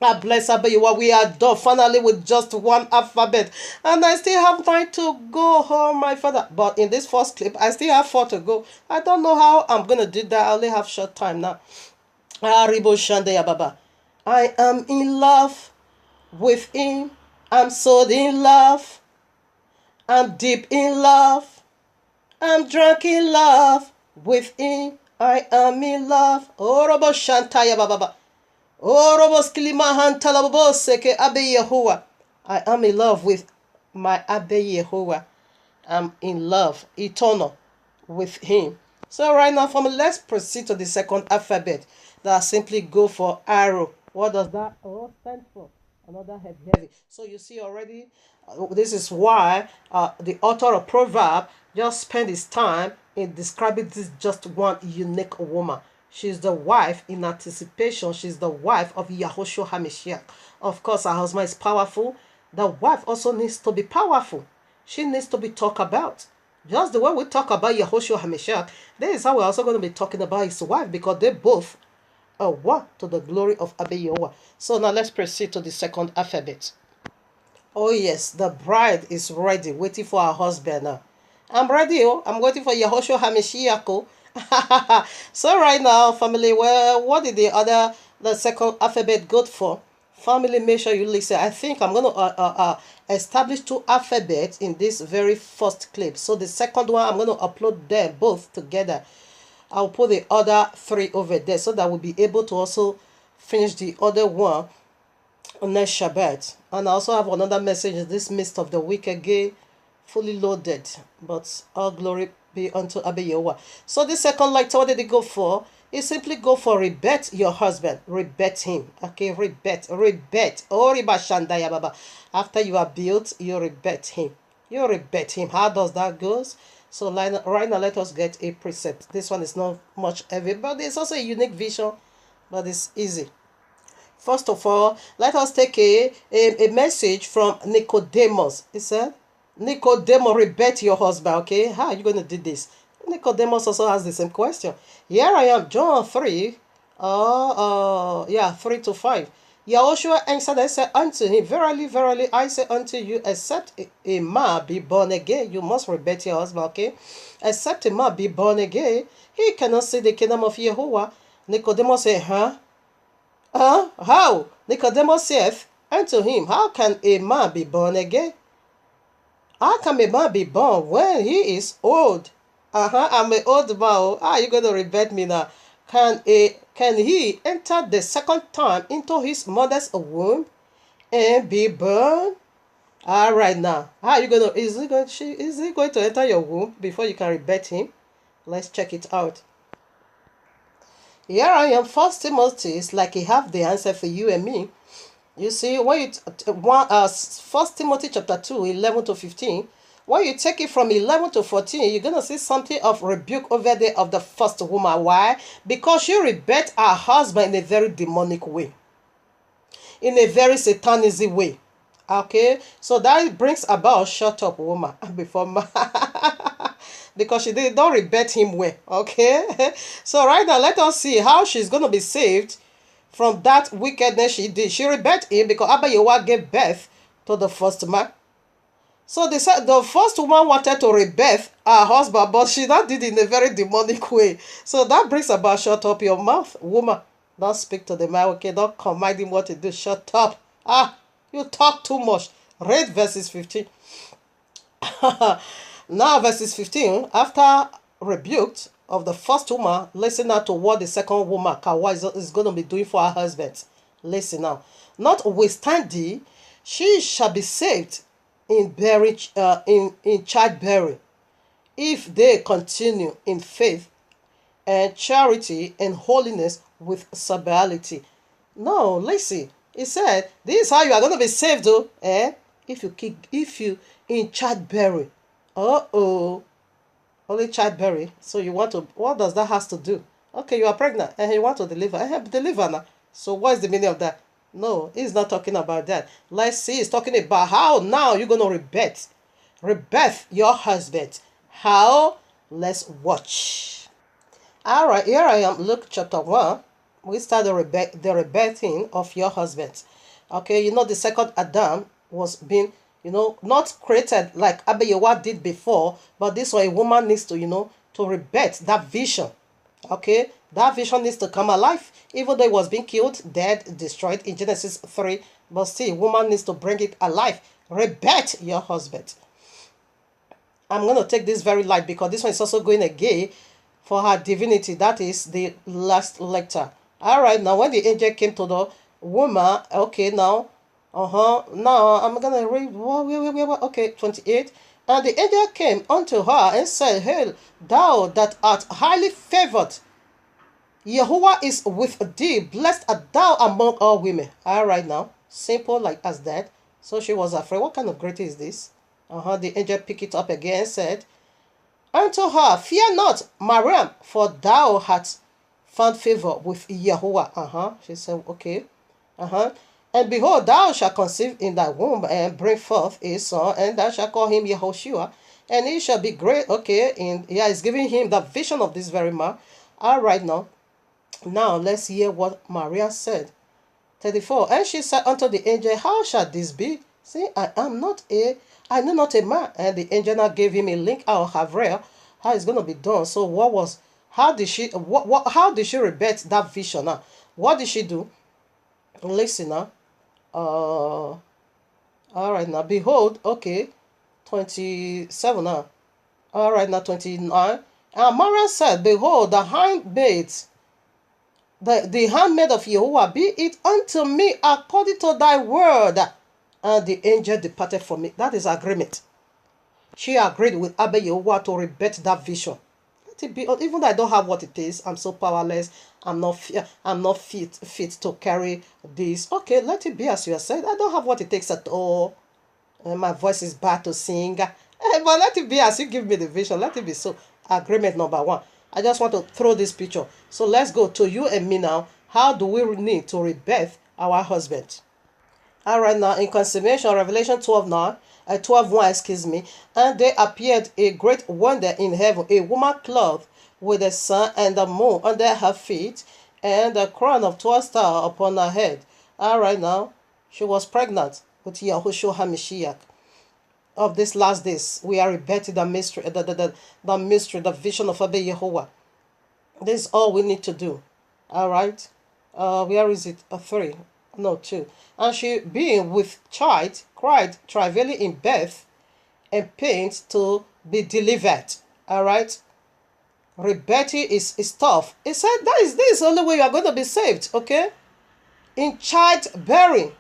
I bless Abba Yahuwah. We are done finally with just one alphabet. And I still have 9 to go home, my father. But in this first clip, I still have 4 to go. I don't know how I'm going to do that. I only have short time now. Aribo Shandaya Baba. I am in love with him. I'm so in love. I'm deep in love. I'm drunk in love with him. I am in love. Orobo Shantaya Baba. I am in love with my Abba Yahuwah. I'm in love, eternal, with him. So right now, let's proceed to the second alphabet. That simply go for arrow. What does that stand for? Another heavy. So you see already, this is why the author of Proverb just spent his time in describing this just one unique woman. She's the wife in anticipation. She's the wife of Yahuashua HaMashiach. Of course, her husband is powerful. The wife also needs to be powerful. She needs to be talked about. Just the way we talk about Yahuashua HaMashiach, that is how we're also going to be talking about his wife, because they both what? To the glory of Abba Yahuwah. So now let's proceed to the second alphabet. Oh yes, the bride is ready, waiting for her husband now. I'm ready, oh. I'm waiting for Yahuashua HaMashiach. So right now, family, well, what did the second alphabet good for? Family, make sure you listen. I think I'm going to establish two alphabets in this very first clip. So the second one, I'm going to upload them both together. I'll put the other three over there so that we'll be able to also finish the other one on next Shabbat. And I also have another message in this midst of the week again, fully loaded. But all glory be unto Abba Yahuwah. So the second lecture, what did it go for? It simply go for rebet your husband. Rebet him. Okay, rebet. Oh, riba shandaya baba. After you are built, you rebet him. You rebet him. How does that goes? So right now, let us get a precept. This one is not much heavy, but it's also a unique vision, but it's easy. First of all, let us take a message from Nicodemus. He said, Nicodemus, rebet your husband, okay? How are you going to do this? Nicodemus also has the same question. Here I am, John 3, 3 to 5. Yahuashua answered and said unto him, Verily, verily, I say unto you, except a man be born again, you must rebet your husband, okay? Except a man be born again, he cannot see the kingdom of Yahuwah. Nicodemus said, How? Nicodemus saith unto him, How can a man be born again? How can a man be born when he is old? I'm an old man. How are you going to rebet me now? Can he enter the second time into his mother's womb and be born? All right now. How are you going to? Is he going to enter your womb before you can rebet him? Let's check it out. Here I am, 1 Timothy. It's like he have the answer for you and me. You see, when you 1 Timothy chapter 2, 11 to 15, when you take it from 11 to 14, you're going to see something of rebuke over there of the first woman. Why? Because she rebelled her husband in a very demonic way. In a very satanism way. Okay? So that brings about shut up woman before because she don't rebel him well. Okay? So right now, let us see how she's going to be saved from that wickedness she did. She rebelled him because Abba Yahuwah gave birth to the first man. So they said the first woman wanted to rebirth her husband, but she not did it in a very demonic way. So that brings about shut up your mouth, woman. Don't speak to the man, okay? Don't command him what to do. Shut up. You talk too much. Read verses 15. Now verses 15. After rebuked of the first woman, listen now to what the second woman, Kawa, is going to be doing for her husband. Listen now. Notwithstanding, she shall be saved in childbearing, if they continue in faith and charity and holiness with sobriety. No, listen. He said, this is how you are going to be saved, though. If you in childbearing. Only childbearing. So you want to, what does that has to do? Okay, you are pregnant and you want to deliver. Deliver now. So what is the meaning of that? No, he's not talking about that. Let's see, he's talking about how now you're going to rebirth your husband. How? Let's watch. All right, here I am, Luke chapter 1. We start the rebirthing of your husband. Okay, the second Adam was being, not created like Abba Yahuwah did before, but this way a woman needs to, to rebirth that vision. Okay, that vision needs to come alive, even though it was being killed, dead, destroyed in Genesis 3. But still, woman needs to bring it alive. Rebirth your husband. I'm going to take this very light because this one is also going again for her divinity. That is the last lecture. All right, now when the angel came to the woman, okay, now I'm going to read, okay, 28. And the angel came unto her and said, Hail, thou that art highly favored, Yahuwah is with thee, blessed art thou among all women. All right now, simple like as that. So she was afraid. What kind of greeting is this? The angel picked it up again and said unto her, Fear not, Mariam, for thou hast found favor with Yahuwah. She said, okay. And behold, thou shalt conceive in thy womb and bring forth a son, and thou shalt call him Yahuashua, and he shall be great. Okay, and he's giving him the vision of this very man. All right now. Now let's hear what Maria said. 34. And she said unto the angel, how shall this be? See, I know not a man. And the angel now gave him a link out of Havrea, how it's going to be done. So how did she rebut that vision now? What did she do? Listen now. All right now. Behold, okay, 27 now. All right now, 29. And Maria said, behold, the handmaid of Yahuwah, be it unto me according to thy word. And the angel departed from me. That is agreement. She agreed with Abba Yahuwah to rebut that vision. Let it be, even though I don't have what it is, I'm so powerless, I'm not fit to carry this. Okay, let it be as you have said. I don't have what it takes at all. And my voice is bad to sing. But let it be as you give me the vision. Let it be so. Agreement number 1. I just want to throw this picture. So let's go to you and me now. How do we need to rebirth our husband? All right, now in consummation, Revelation 12:1, excuse me. And there appeared a great wonder in heaven, a woman clothed with the sun and the moon under her feet, and a crown of 12 stars upon her head. All right, now she was pregnant with Yahuashua HaMashiach. Of these last days, we are rebirthing the mystery, the mystery, the vision of Abba Yahuwah. This is all we need to do. All right. Where is it? 3. No, 2. And she, being with child, cried, travailing in birth and pains to be delivered. All right. Rebirthing is tough. It said this is the only way you are going to be saved. Okay. In childbearing.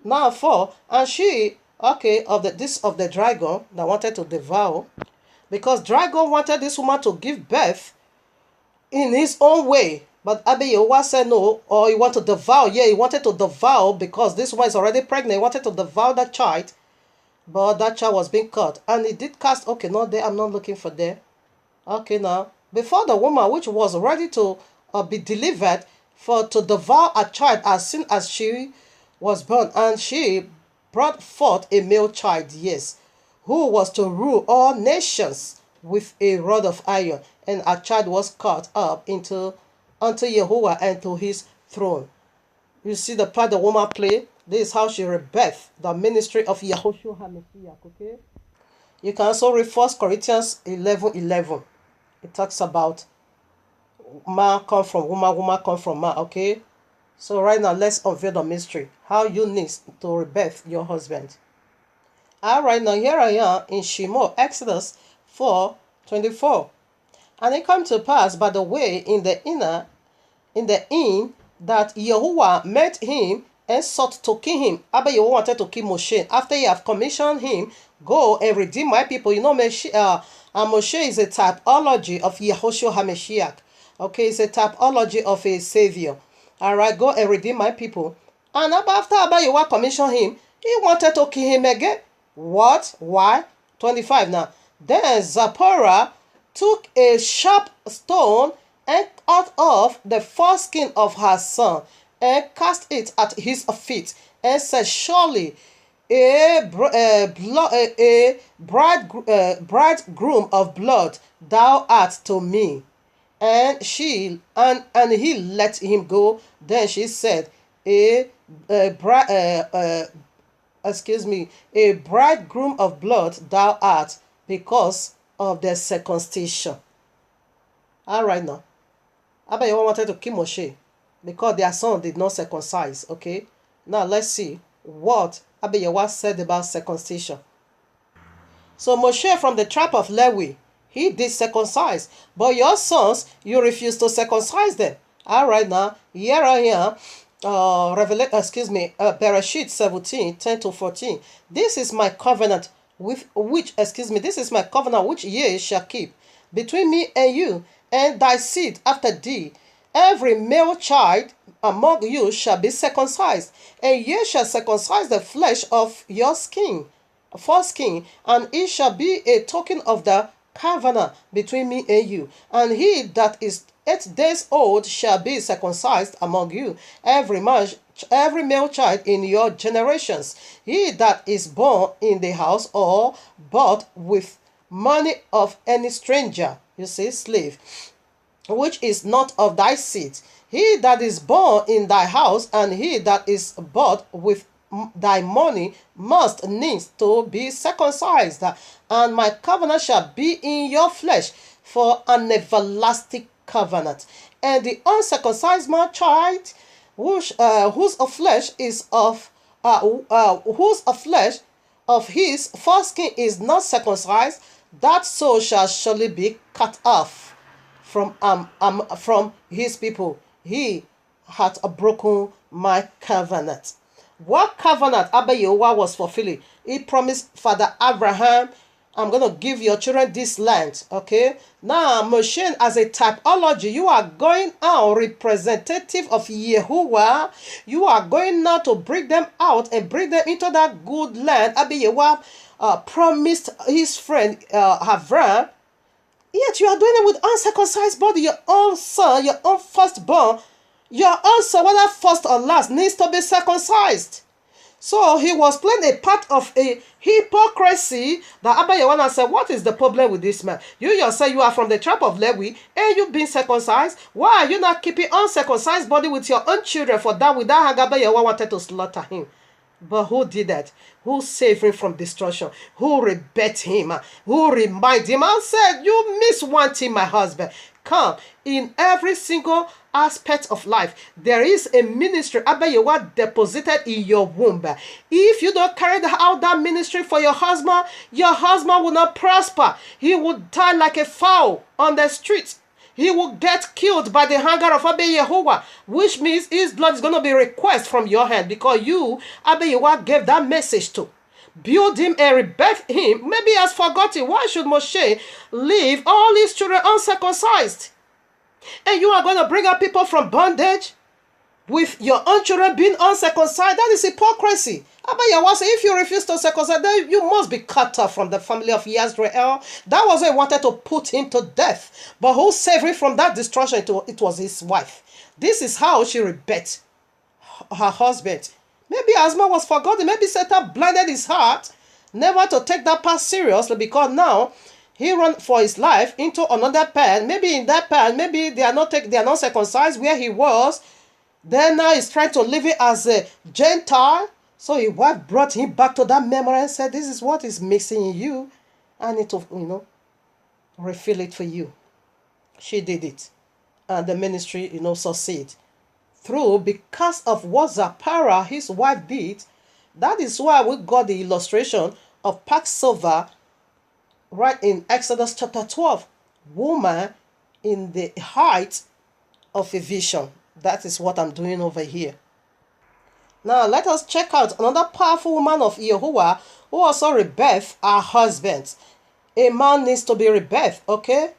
Now 4. And she, okay, of the dragon that wanted to devour, because dragon wanted this woman to give birth in his own way, but Abba Yahuwah said no, or he wanted to devour. Yeah, he wanted to devour because this woman is already pregnant. He wanted to devour that child, but that child was being cut, and he did cast. Okay, not there. I'm not looking for there. Okay, now before the woman, which was ready to be delivered to devour a child as soon as she was born, and she brought forth a male child, yes, who was to rule all nations with a rod of iron, and a child was caught up unto Yahuwah and to his throne. You see the part the woman played? This is how she rebirthed the ministry of Yahuashua HaMashiach, okay? You can also read 1 Corinthians 11:11. It talks about man come from woman, woman come from man, okay? So right now, let's unveil the mystery. How you need to rebirth your husband. All right, now here I am in Shemo, Exodus 4:24. And it came to pass by the way in the inn, that Yahuwah met him and sought to kill him. Abba Yahuwah wanted to kill Moshe. After he have commissioned him, go and redeem my people. You know, Moshe is a typology of Yahuashua HaMashiach. Okay, it's a typology of a savior. All right, go and redeem my people. And after Abba Yahuwah commissioned him, he wanted to kill him again. What? Why? 25 now. Then Zipporah took a sharp stone and cut off the foreskin of her son and cast it at his feet and said, surely a bridegroom of blood thou art to me. And he let him go. Then she said, a bridegroom of blood thou art, because of the circumcision. All right now. Abba Yahuwah wanted to kill Moshe because their son did not circumcise. Okay. Now let's see what Abba Yahuwah said about circumcision. So Moshe from the tribe of Levi, he did circumcise, but your sons, you refuse to circumcise them. All right now. Here I am. Bereshit 17:10-14. This is my covenant this is my covenant which ye shall keep between me and you and thy seed after thee. Every male child among you shall be circumcised, and ye shall circumcise the flesh of your foreskin, and it shall be a token of the covenant between me and you. And he that is 8 days old shall be circumcised among you, every male child in your generations. He that is born in the house or bought with money of any stranger, you see, slave, which is not of thy seed, he that is born in thy house, and he that is bought with thy money must needs to be circumcised. And my covenant shall be in your flesh for an everlasting covenant. And the uncircumcised man child, whose flesh is of whose flesh of his foreskin is not circumcised, that soul shall surely be cut off from his people. He hath broken my covenant. What covenant Abba Yahuwah was fulfilling? He promised Father Abraham, I'm going to give your children this land. Okay. Now, Moshe, as a typology, you are going out representative of Yahuwah. You are going now to bring them out and bring them into that good land Abba Yahuwah promised his friend Avram. Yet you are doing it with uncircumcised body. Your own son, your own firstborn, your own son, whether first or last, needs to be circumcised. So he was playing a part of a hypocrisy that Abba Yahuwah said, what is the problem with this man? You yourself, you are from the tribe of Levi, and you've been circumcised. Why are you not keeping uncircumcised body with your own children? For that, without Abba Yahuwah wanted to slaughter him. But who did that? Who saved him from destruction? Who rebuked him? Who reminded him and said, you miss one thing, my husband. Come, in every single aspect of life, there is a ministry Abba Yahuwah deposited in your womb. If you don't carry out that ministry for your husband will not prosper. He will die like a fowl on the streets. He will get killed by the hunger of Abba Yahuwah, which means his blood is going to be requested from your hand, because you, Abba Yahuwah, gave that message to. Build him and rebirth him. Maybe he has forgotten. Why should Moshe leave all his children uncircumcised? And you are going to bring up people from bondage with your own children being uncircumcised? That is hypocrisy. Abba Yahuwah said, if you refuse to circumcise, then you must be cut off from the family of Israel. That was why he wanted to put him to death. But who saved him from that destruction? It was his wife. This is how she rebuked her husband. Maybe Asma was forgotten. Maybe Satan blinded his heart never to take that part seriously, because now he ran for his life into another pen. Maybe in that pen, maybe they are not circumcised where he was. Then now he's trying to live it as a Gentile. So his wife brought him back to that memory and said, this is what is missing in you. I need to, refill it for you. She did it. And the ministry, succeeded. Because of what Zipporah, his wife, did. That is why we got the illustration of Passover right in Exodus chapter 12. Woman in the height of a vision. That is what I'm doing over here. Now let us check out another powerful woman of Yahuwah who also rebirthed her husband. A man needs to be rebirthed, okay?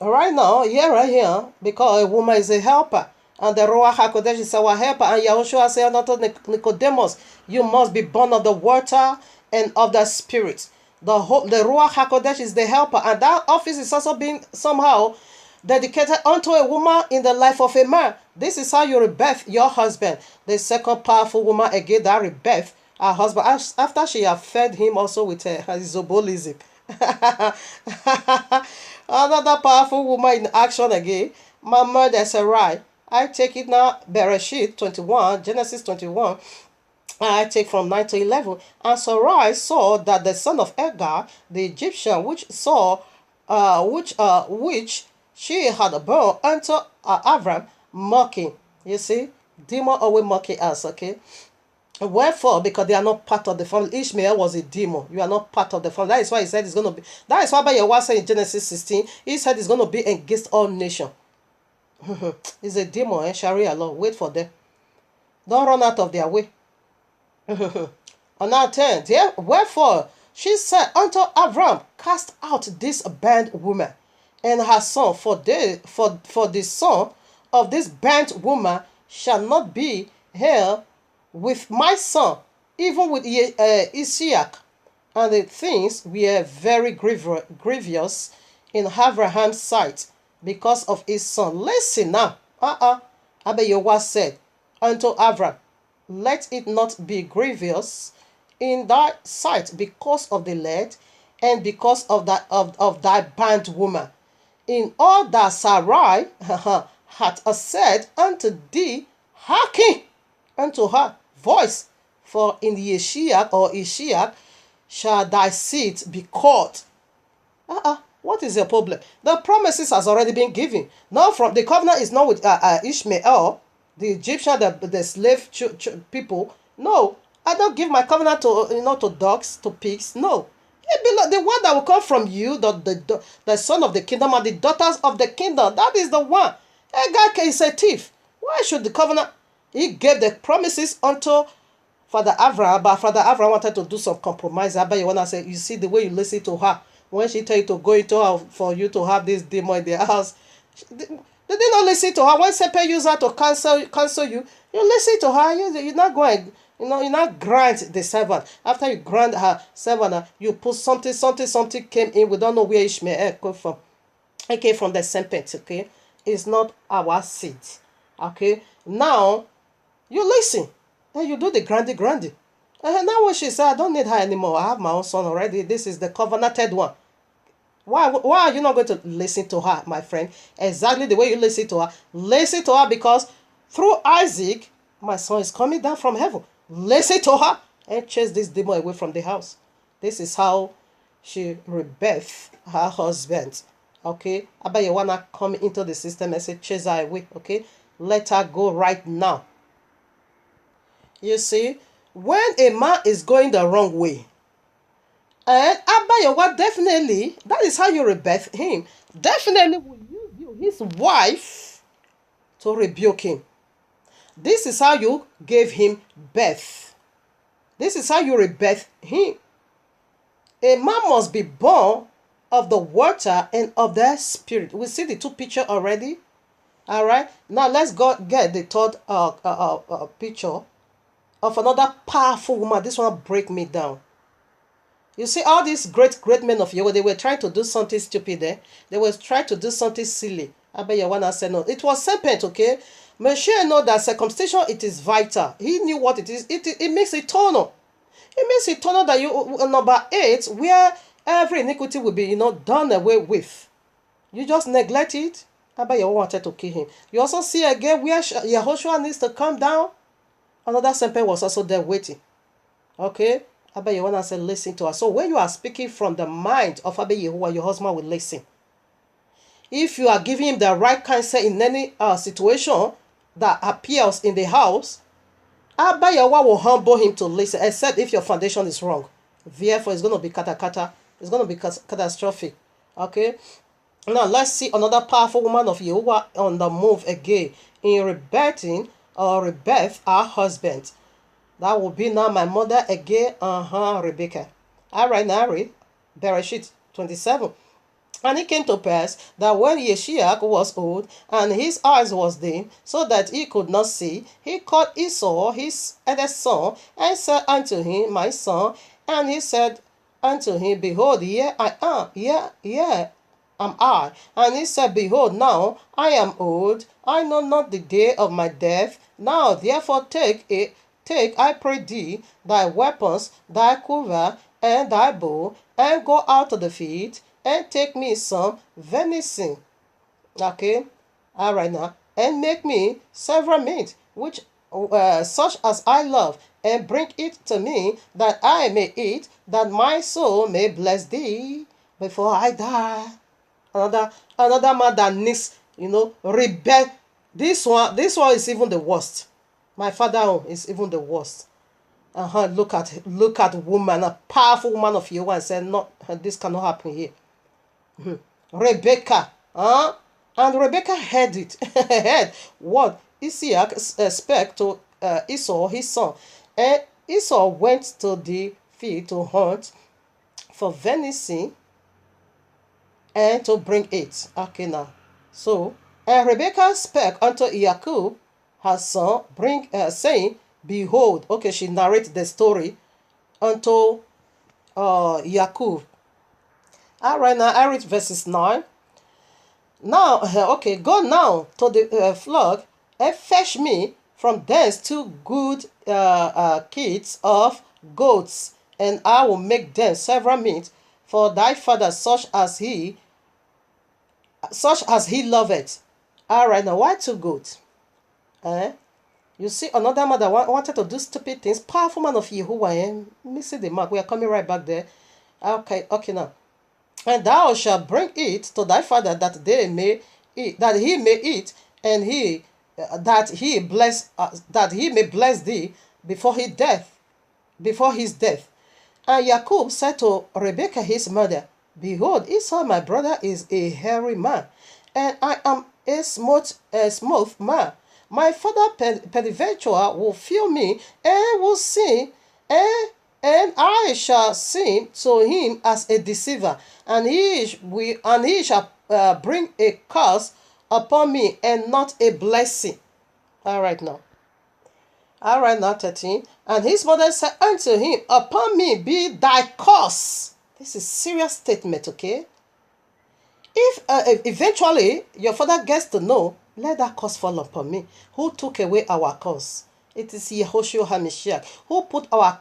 Right now, right here, because a woman is a helper. And the Ruach HaKodesh is our helper. And Yahuashua said unto Nicodemus, you must be born of the water and of the spirit. The Ruach HaKodesh is the helper. And that office is also being somehow dedicated unto a woman in the life of a man. This is how you rebirth your husband. The second powerful woman again that rebirth her husband after she had fed him also with her isobolism. Another powerful woman in action again. My mother Sarai. I take it now, Bereshit 21, Genesis 21. I take from 9 to 11. And Sarai saw that the son of Agar, the Egyptian, which she had born unto Avram, mocking. You see, demon always mocking us, okay? Wherefore, because they are not part of the family. Ishmael was a demon. You are not part of the family. That is why he said it's going to be. That is why by Yahuwah said in Genesis 16, he said it's going to be against all nations. It's a demon and Sharia law. Wait for them. Don't run out of their way. On our 10, wherefore she said unto Avram, cast out this band woman and her son, for the son of this band woman shall not be here with my son, even with Isaac. And the things were very grievous in Abraham's sight, because of his son. Listen now. Abba Yahuwah said unto Avram, let it not be grievous in thy sight because of the lad and because of thy bondwoman. in all that Sarai hath said unto thee, hearken unto her voice, for in Yeshiach or Ishiach shall thy seed be called. What is your problem? The promises has already been given. Now, from the covenant is not with Ishmael, the Egyptian, the slave people. No, I don't give my covenant to to dogs, to pigs. No, the one that will come from you, the son of the kingdom and the daughters of the kingdom. That is the one. Hagar is a thief. Why should the covenant? He gave the promises unto Father Abraham, but Father Abraham wanted to do some compromise. I bet you wanna say, you see the way you listen to her. When she tell you to go into her for you to have this demon in their house, they did not listen to her. When Sepe use her to cancel you, you listen to her. You're not going, you're not grant the servant. After you grant her servant, you put something came in. We don't know where Ishmael came from. It came from the serpent, okay? It's not our seed, okay? Now, you listen, and you do the grandy. And now when she said, I don't need her anymore. I have my own son already. This is the covenanted one. Why are you not going to listen to her, my friend? Exactly the way you listen to her. Listen to her because through Isaac, my son is coming down from heaven. Listen to her and chase this demon away from the house. This is how she rebirthed her husband. Okay? Abba, you want to come into the system and say, chase her away. Okay? Let her go right now. You see, when a man is going the wrong way, and Abba Yahuwah definitely, that is how you rebirth him, definitely will use you, his wife, to rebuke him. This is how you gave him birth. This is how you rebirth him. A man must be born of the water and of the spirit. We see the two pictures already. All right. Now let's go get the third picture of another powerful woman. This one break me down. You see, all these great men of Yahweh, they were trying to do something stupid there. They were trying to do something silly. Abba Yahuwah said no. It was serpent, okay? Moshe know that circumcision, it is vital. He knew what it is. It makes eternal. It makes eternal that you, number 8, where every iniquity will be, done away with. You just neglect it. Abba Yahuwah wanted to kill him. You also see again where Yahuashua needs to come down. Another serpent was also there waiting. Okay? Abba Yahuwah said, listen to her. So when you are speaking from the mind of Abba Yahuwah, your husband will listen. If you are giving him the right counsel in any situation that appears in the house, Abba Yahuwah will humble him to listen, except if your foundation is wrong. Therefore, it's going to be kata. It's going to be catastrophic. Okay? Now, let's see another powerful woman of Yahuwah on the move again in rebirth our husband. That will be now my mother again, Rebecca. All right, now read Bereshit 27. And it came to pass that when Yeshiach was old, and his eyes was dim, so that he could not see, he called Esau, his eldest son, and said unto him, my son. And he said unto him, behold, here I am, here am I. And he said, behold, now I am old, I know not the day of my death. Now therefore take, I pray thee, thy weapons, thy quiver, and thy bow, and go out to the field, and take me some venison. Okay, all right now, and make me several meat, which such as I love, and bring it to me, that I may eat, that my soul may bless thee before I die. Another man that needs, rebel. This one is even the worst. My father is even the worst. Look at woman, a powerful woman of Yahuwah, and said, no, this cannot happen here. Rebecca, and Rebecca heard it. Heard what Isaac spake to Esau, his son. And Esau went to the field to hunt for venison and to bring it. Okay, now. So, and Rebecca spake unto Jacob, her son, saying, behold. Okay, she narrates the story unto Jacob. All right, now I read verses 9. Now, okay, go now to the flock and fetch me from thence 2 good kids of goats, and I will make them several meat for thy father, such as he such as he loveth. All right, now why two goats? You see, another man that wanted to do stupid things, powerful man of Yahuwah, missing the mark. We are coming right back there. Okay, now. And thou shalt bring it to thy father that they may eat, that he may eat, and that he may bless thee before his death. And Jacob said to Rebekah his mother, Behold, Esau my brother is a hairy man, and I am a smooth man. My father peradventure will fear me, and will sin, and I shall seem to him as a deceiver, and he shall bring a curse upon me, and not a blessing. All right now, 13. And his mother said unto him, Upon me be thy curse. This is serious statement, okay? If eventually your father gets to know, let that curse fall upon me. Who took away our curse? It is Yahuashua HaMashiach. Who put our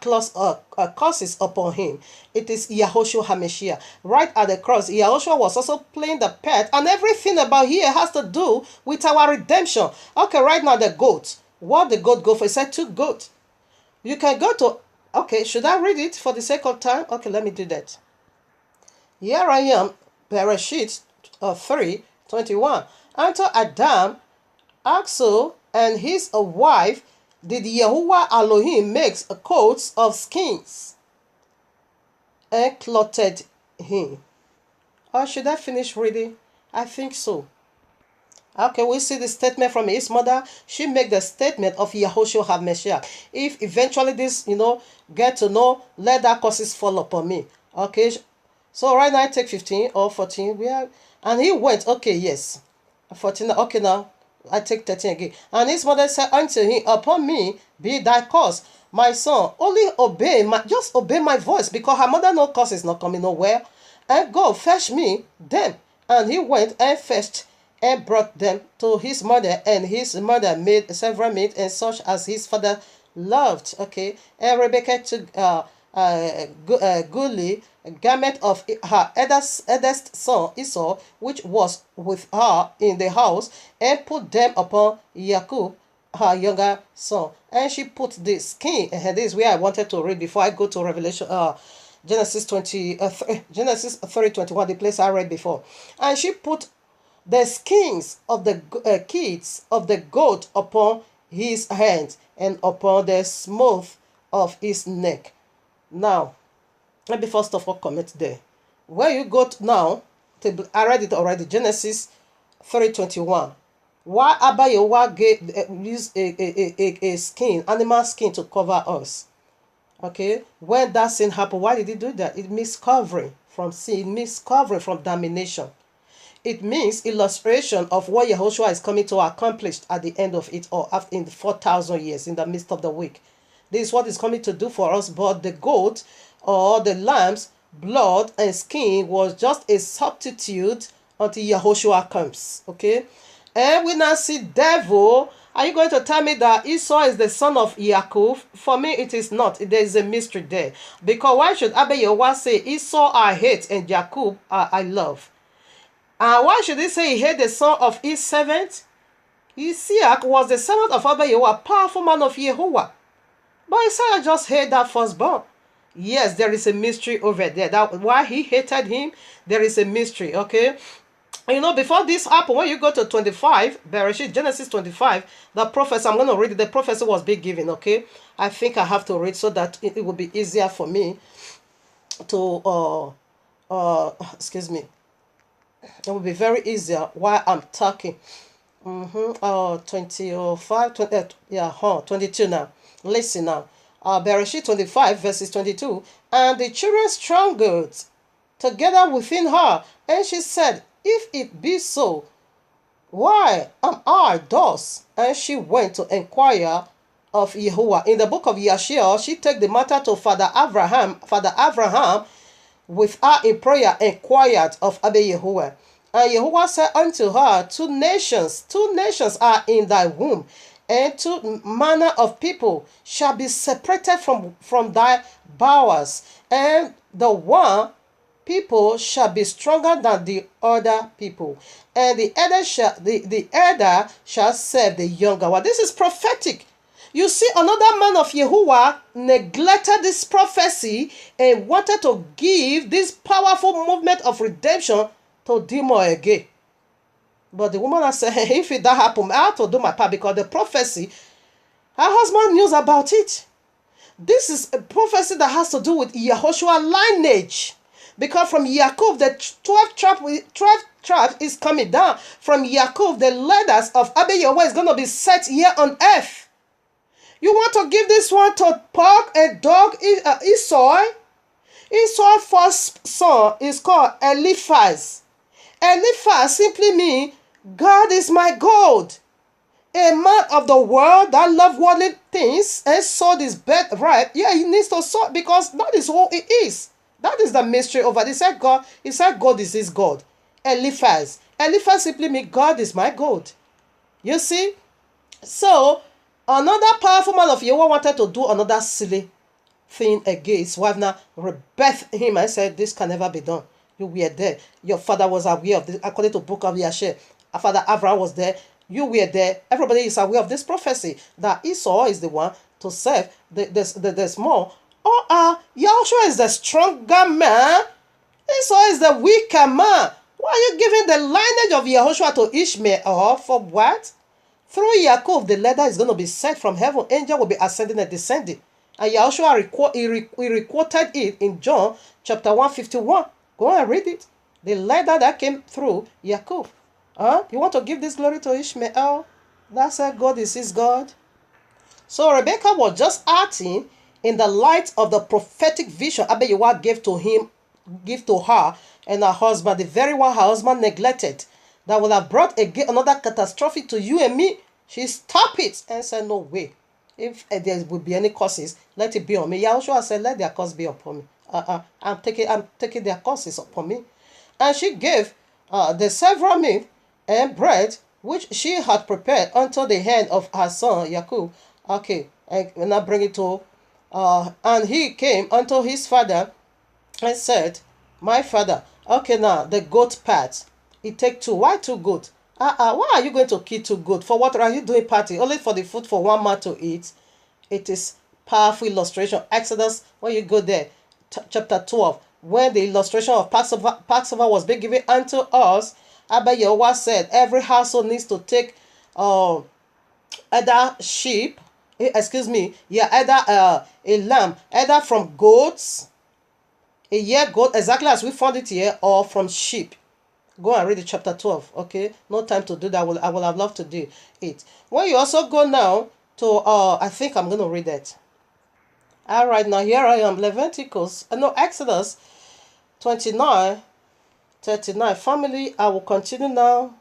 curses upon him? It is Yahuashua HaMashiach. Right at the cross, Yahuashua was also playing the part, and everything about here has to do with our redemption. Okay, right now the goat. What the goat go for? It said 2 goats. You can go to, okay, should I read it for the sake of time? Okay, let me do that. Here I am, Bereshit 3:21. Unto Adam, Axel, and his wife, did Yahuwah Elohim makes coats of skins and clothed him. Or should I finish reading? I think so. Okay, we see the statement from his mother. She make the statement of Yahuashua HaMashiach. If eventually this, get to know, let that curses fall upon me. Okay, so right now I take 15 or 14. And he went, okay, yes. 14, okay, now I take 13 again. And his mother said unto him, Upon me be thy curse, my son. Only just obey my voice, because her mother no curse is not coming nowhere. And go fetch me them. And he went and fetched and brought them to his mother, and his mother made several meat, and such as his father loved. Okay, and Rebekah took goodly garment of her eldest son Esau, which was with her in the house, and put them upon Jacob, her younger son. And she put the skin, and this is where I wanted to read before I go to Revelation, Genesis 30:21, the place I read before. And she put the skins of the kids of the goat upon his hands, and upon the smooth of his neck. Now, let me first of all comment there. Where you go to now, I read it already, Genesis 3:21. Why Abba Yahuwah used a skin, animal skin, to cover us? Okay, when that sin happened, why did he do that? It means covering from sin, it means covering from damnation. It means illustration of what Yahuashua is coming to accomplish at the end of it, or after in the 4,000 years, in the midst of the week. This is what is coming to do for us. But the goat or the lamb's blood and skin was just a substitute until Yahuashua comes. Okay, and we now see devil. Are you going to tell me that Esau is the son of Jacob? For me, it is not. There is a mystery there. Because why should Abba Yahuwah say Esau I hate and Jacob I love? Why should he say he hated the son of his servant? Isaac was the servant of Abba Yahuwah, powerful man of Yahuwah. But Isaiah just hated that firstborn. Yes, there is a mystery over there. That why he hated him, there is a mystery, okay? Before this happened, when you go to 25, Bereshit, Genesis 25, the prophecy, I'm going to read it. The prophecy was being given, okay? I think I have to read so that it will be easier for me to, excuse me. It will be very easier while I'm talking. 22 now. Listen now. Bereshit 25, verses 22. And the children struggled together within her, and she said, If it be so, why am I thus? And she went to inquire of Yahuwah. In the book of Yashia, she took the matter to Father Abraham. Father Abraham, with her in prayer, inquired of Abba Yahuwah. And Yahuwah said unto her, two nations are in thy womb, and 2 manner of people shall be separated from thy bowels, and the one people shall be stronger than the other people, and the elder shall serve the younger one. This is prophetic. You see, another man of Yahuwah neglected this prophecy and wanted to give this powerful movement of redemption to demon again. But the woman has said, if it that happen, I have to do my part, because the prophecy, her husband knows about it. This is a prophecy that has to do with Yahuashua lineage. Because from Yaakov, the 12 tribes is coming down. From Yaakov, the leaders of YAHUAH is going to be set here on earth. You want to give this one to pork and dog Esau? Esau's first son is called Eliphaz. Eliphaz simply means, God is my God. A man of the world that loves worldly things and sold his birthright. Yeah, he needs to sow, because that is who he is. That is the mystery over this. He said God is his God. Eliphaz. Eliphaz simply means, God is my God. You see? So, another powerful man of Yahuwah wanted to do another silly thing again. His wife now rebuked him and said, this can never be done. You were there. Your father was aware of this. According to the book of Yashar, Father Abraham was there. You were there. Everybody is aware of this prophecy that Esau is the one to serve the small. Yahuashua is the stronger man. Esau is the weaker man. Why are you giving the lineage of Yahuashua to Ishmael? Or for what? Through Yaakov, the leader is going to be sent from heaven. Angel will be ascending and descending. And Yahuashua recorded it in John chapter 151. Go and read it. The letter that came through Yaakov. You want to give this glory to Ishmael? That's why God is his God. So Rebecca was just acting in the light of the prophetic vision YAHUAH gave to her and her husband, the very one her husband neglected, that would have brought again another catastrophe to you and me. She stopped it and said, no way. If there will be any curses, let it be on me. Yahuashua said, let their curse be upon me. I'm taking their curses upon me. And she gave the several meat and bread which she had prepared unto the hand of her son Yaakov. Okay, and I bring it to and he came unto his father and said, my father. Okay, now the goat part. It take two. Why two goat? Why are you going to kill two goat? For what are you doing party? Only for the food for one man to eat? It is powerful illustration. Exodus, when you go there, chapter 12, when the illustration of Passover was being given unto us, YAHUAH said every household needs to take either sheep, either a lamb, either from goats, a year goat, exactly as we found it here, or from sheep. Go and read the chapter 12, okay? No time to do that. I will have loved to do it. When you also go now to, I think I'm going to read that. All right, now here I am, Exodus 29, 39. Family, I will continue now.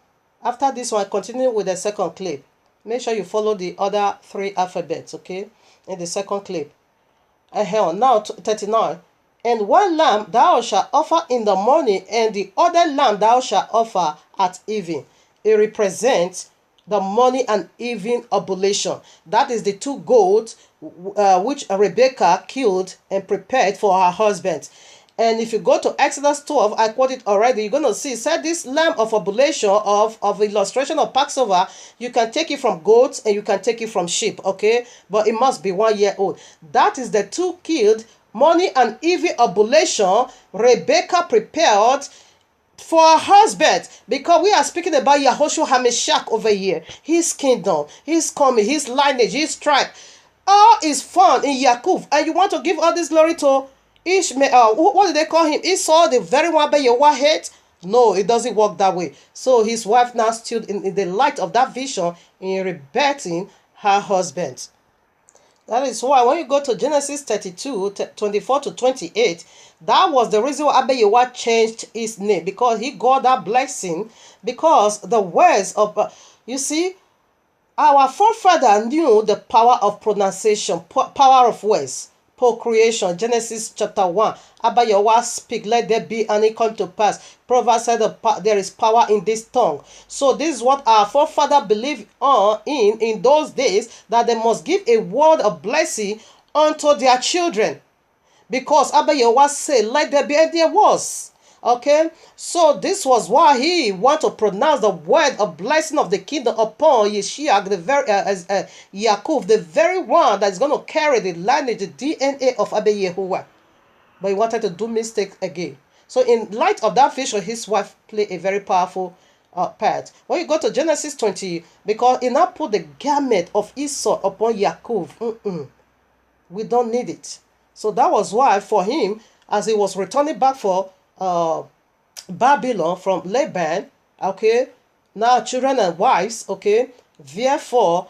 After this one, I continue with the second clip. Make sure you follow the other 3 alphabets, okay? In the second clip. Now, 39. And one lamb thou shalt offer in the morning, and the other lamb thou shalt offer at evening. It represents the morning and evening oblation. That is the 2 goats which Rebecca killed and prepared for her husband. And if you go to Exodus 12, I quoted already, you're going to see, said this lamb of oblation, of illustration of Passover, you can take it from goats and you can take it from sheep, okay? But it must be 1 year old. That is the 2 killed morning and evening oblation Rebecca prepared for her husband, because we are speaking about Yahuashua HaMashiach over here. His kingdom, his coming, his lineage, his tribe. All is found in Yaakov. And you want to give all this glory to Ishmael. What did they call him? Esau, the very one YAHUAH hate? No, it doesn't work that way. So his wife now stood in the light of that vision in rebutting her husband. That is why when you go to Genesis 32, 24 to 28, that was the reason why YAHUAH changed his name, because he got that blessing, because the words of, you see, our forefather knew the power of pronunciation, power of words, procreation. Genesis chapter 1, YAHUAH speak, let there be, and it come to pass. Proverbs said there is power in this tongue. So this is what our forefather believed in those days, that they must give a word of blessing unto their children. Because YAHUAH said, let there be, and there was. Okay, so this was why he want to pronounce the word of blessing of the kingdom upon Yeshua, the very Yaakov, the very one that is going to carry the lineage, the DNA of Abba Yahuwah. But he wanted to do mistake again. So in light of that vision, his wife played a very powerful part. When you go to Genesis 20, because he now put the garment of Esau upon Yaakov. We don't need it. So that was why for him, as he was returning back for Babylon from Laban, okay, now children and wives, okay, therefore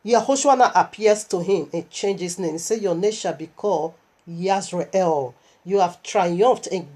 Yahuashua now appears to him and changes his name. He said, your name shall be called Yisrael. You have triumphed against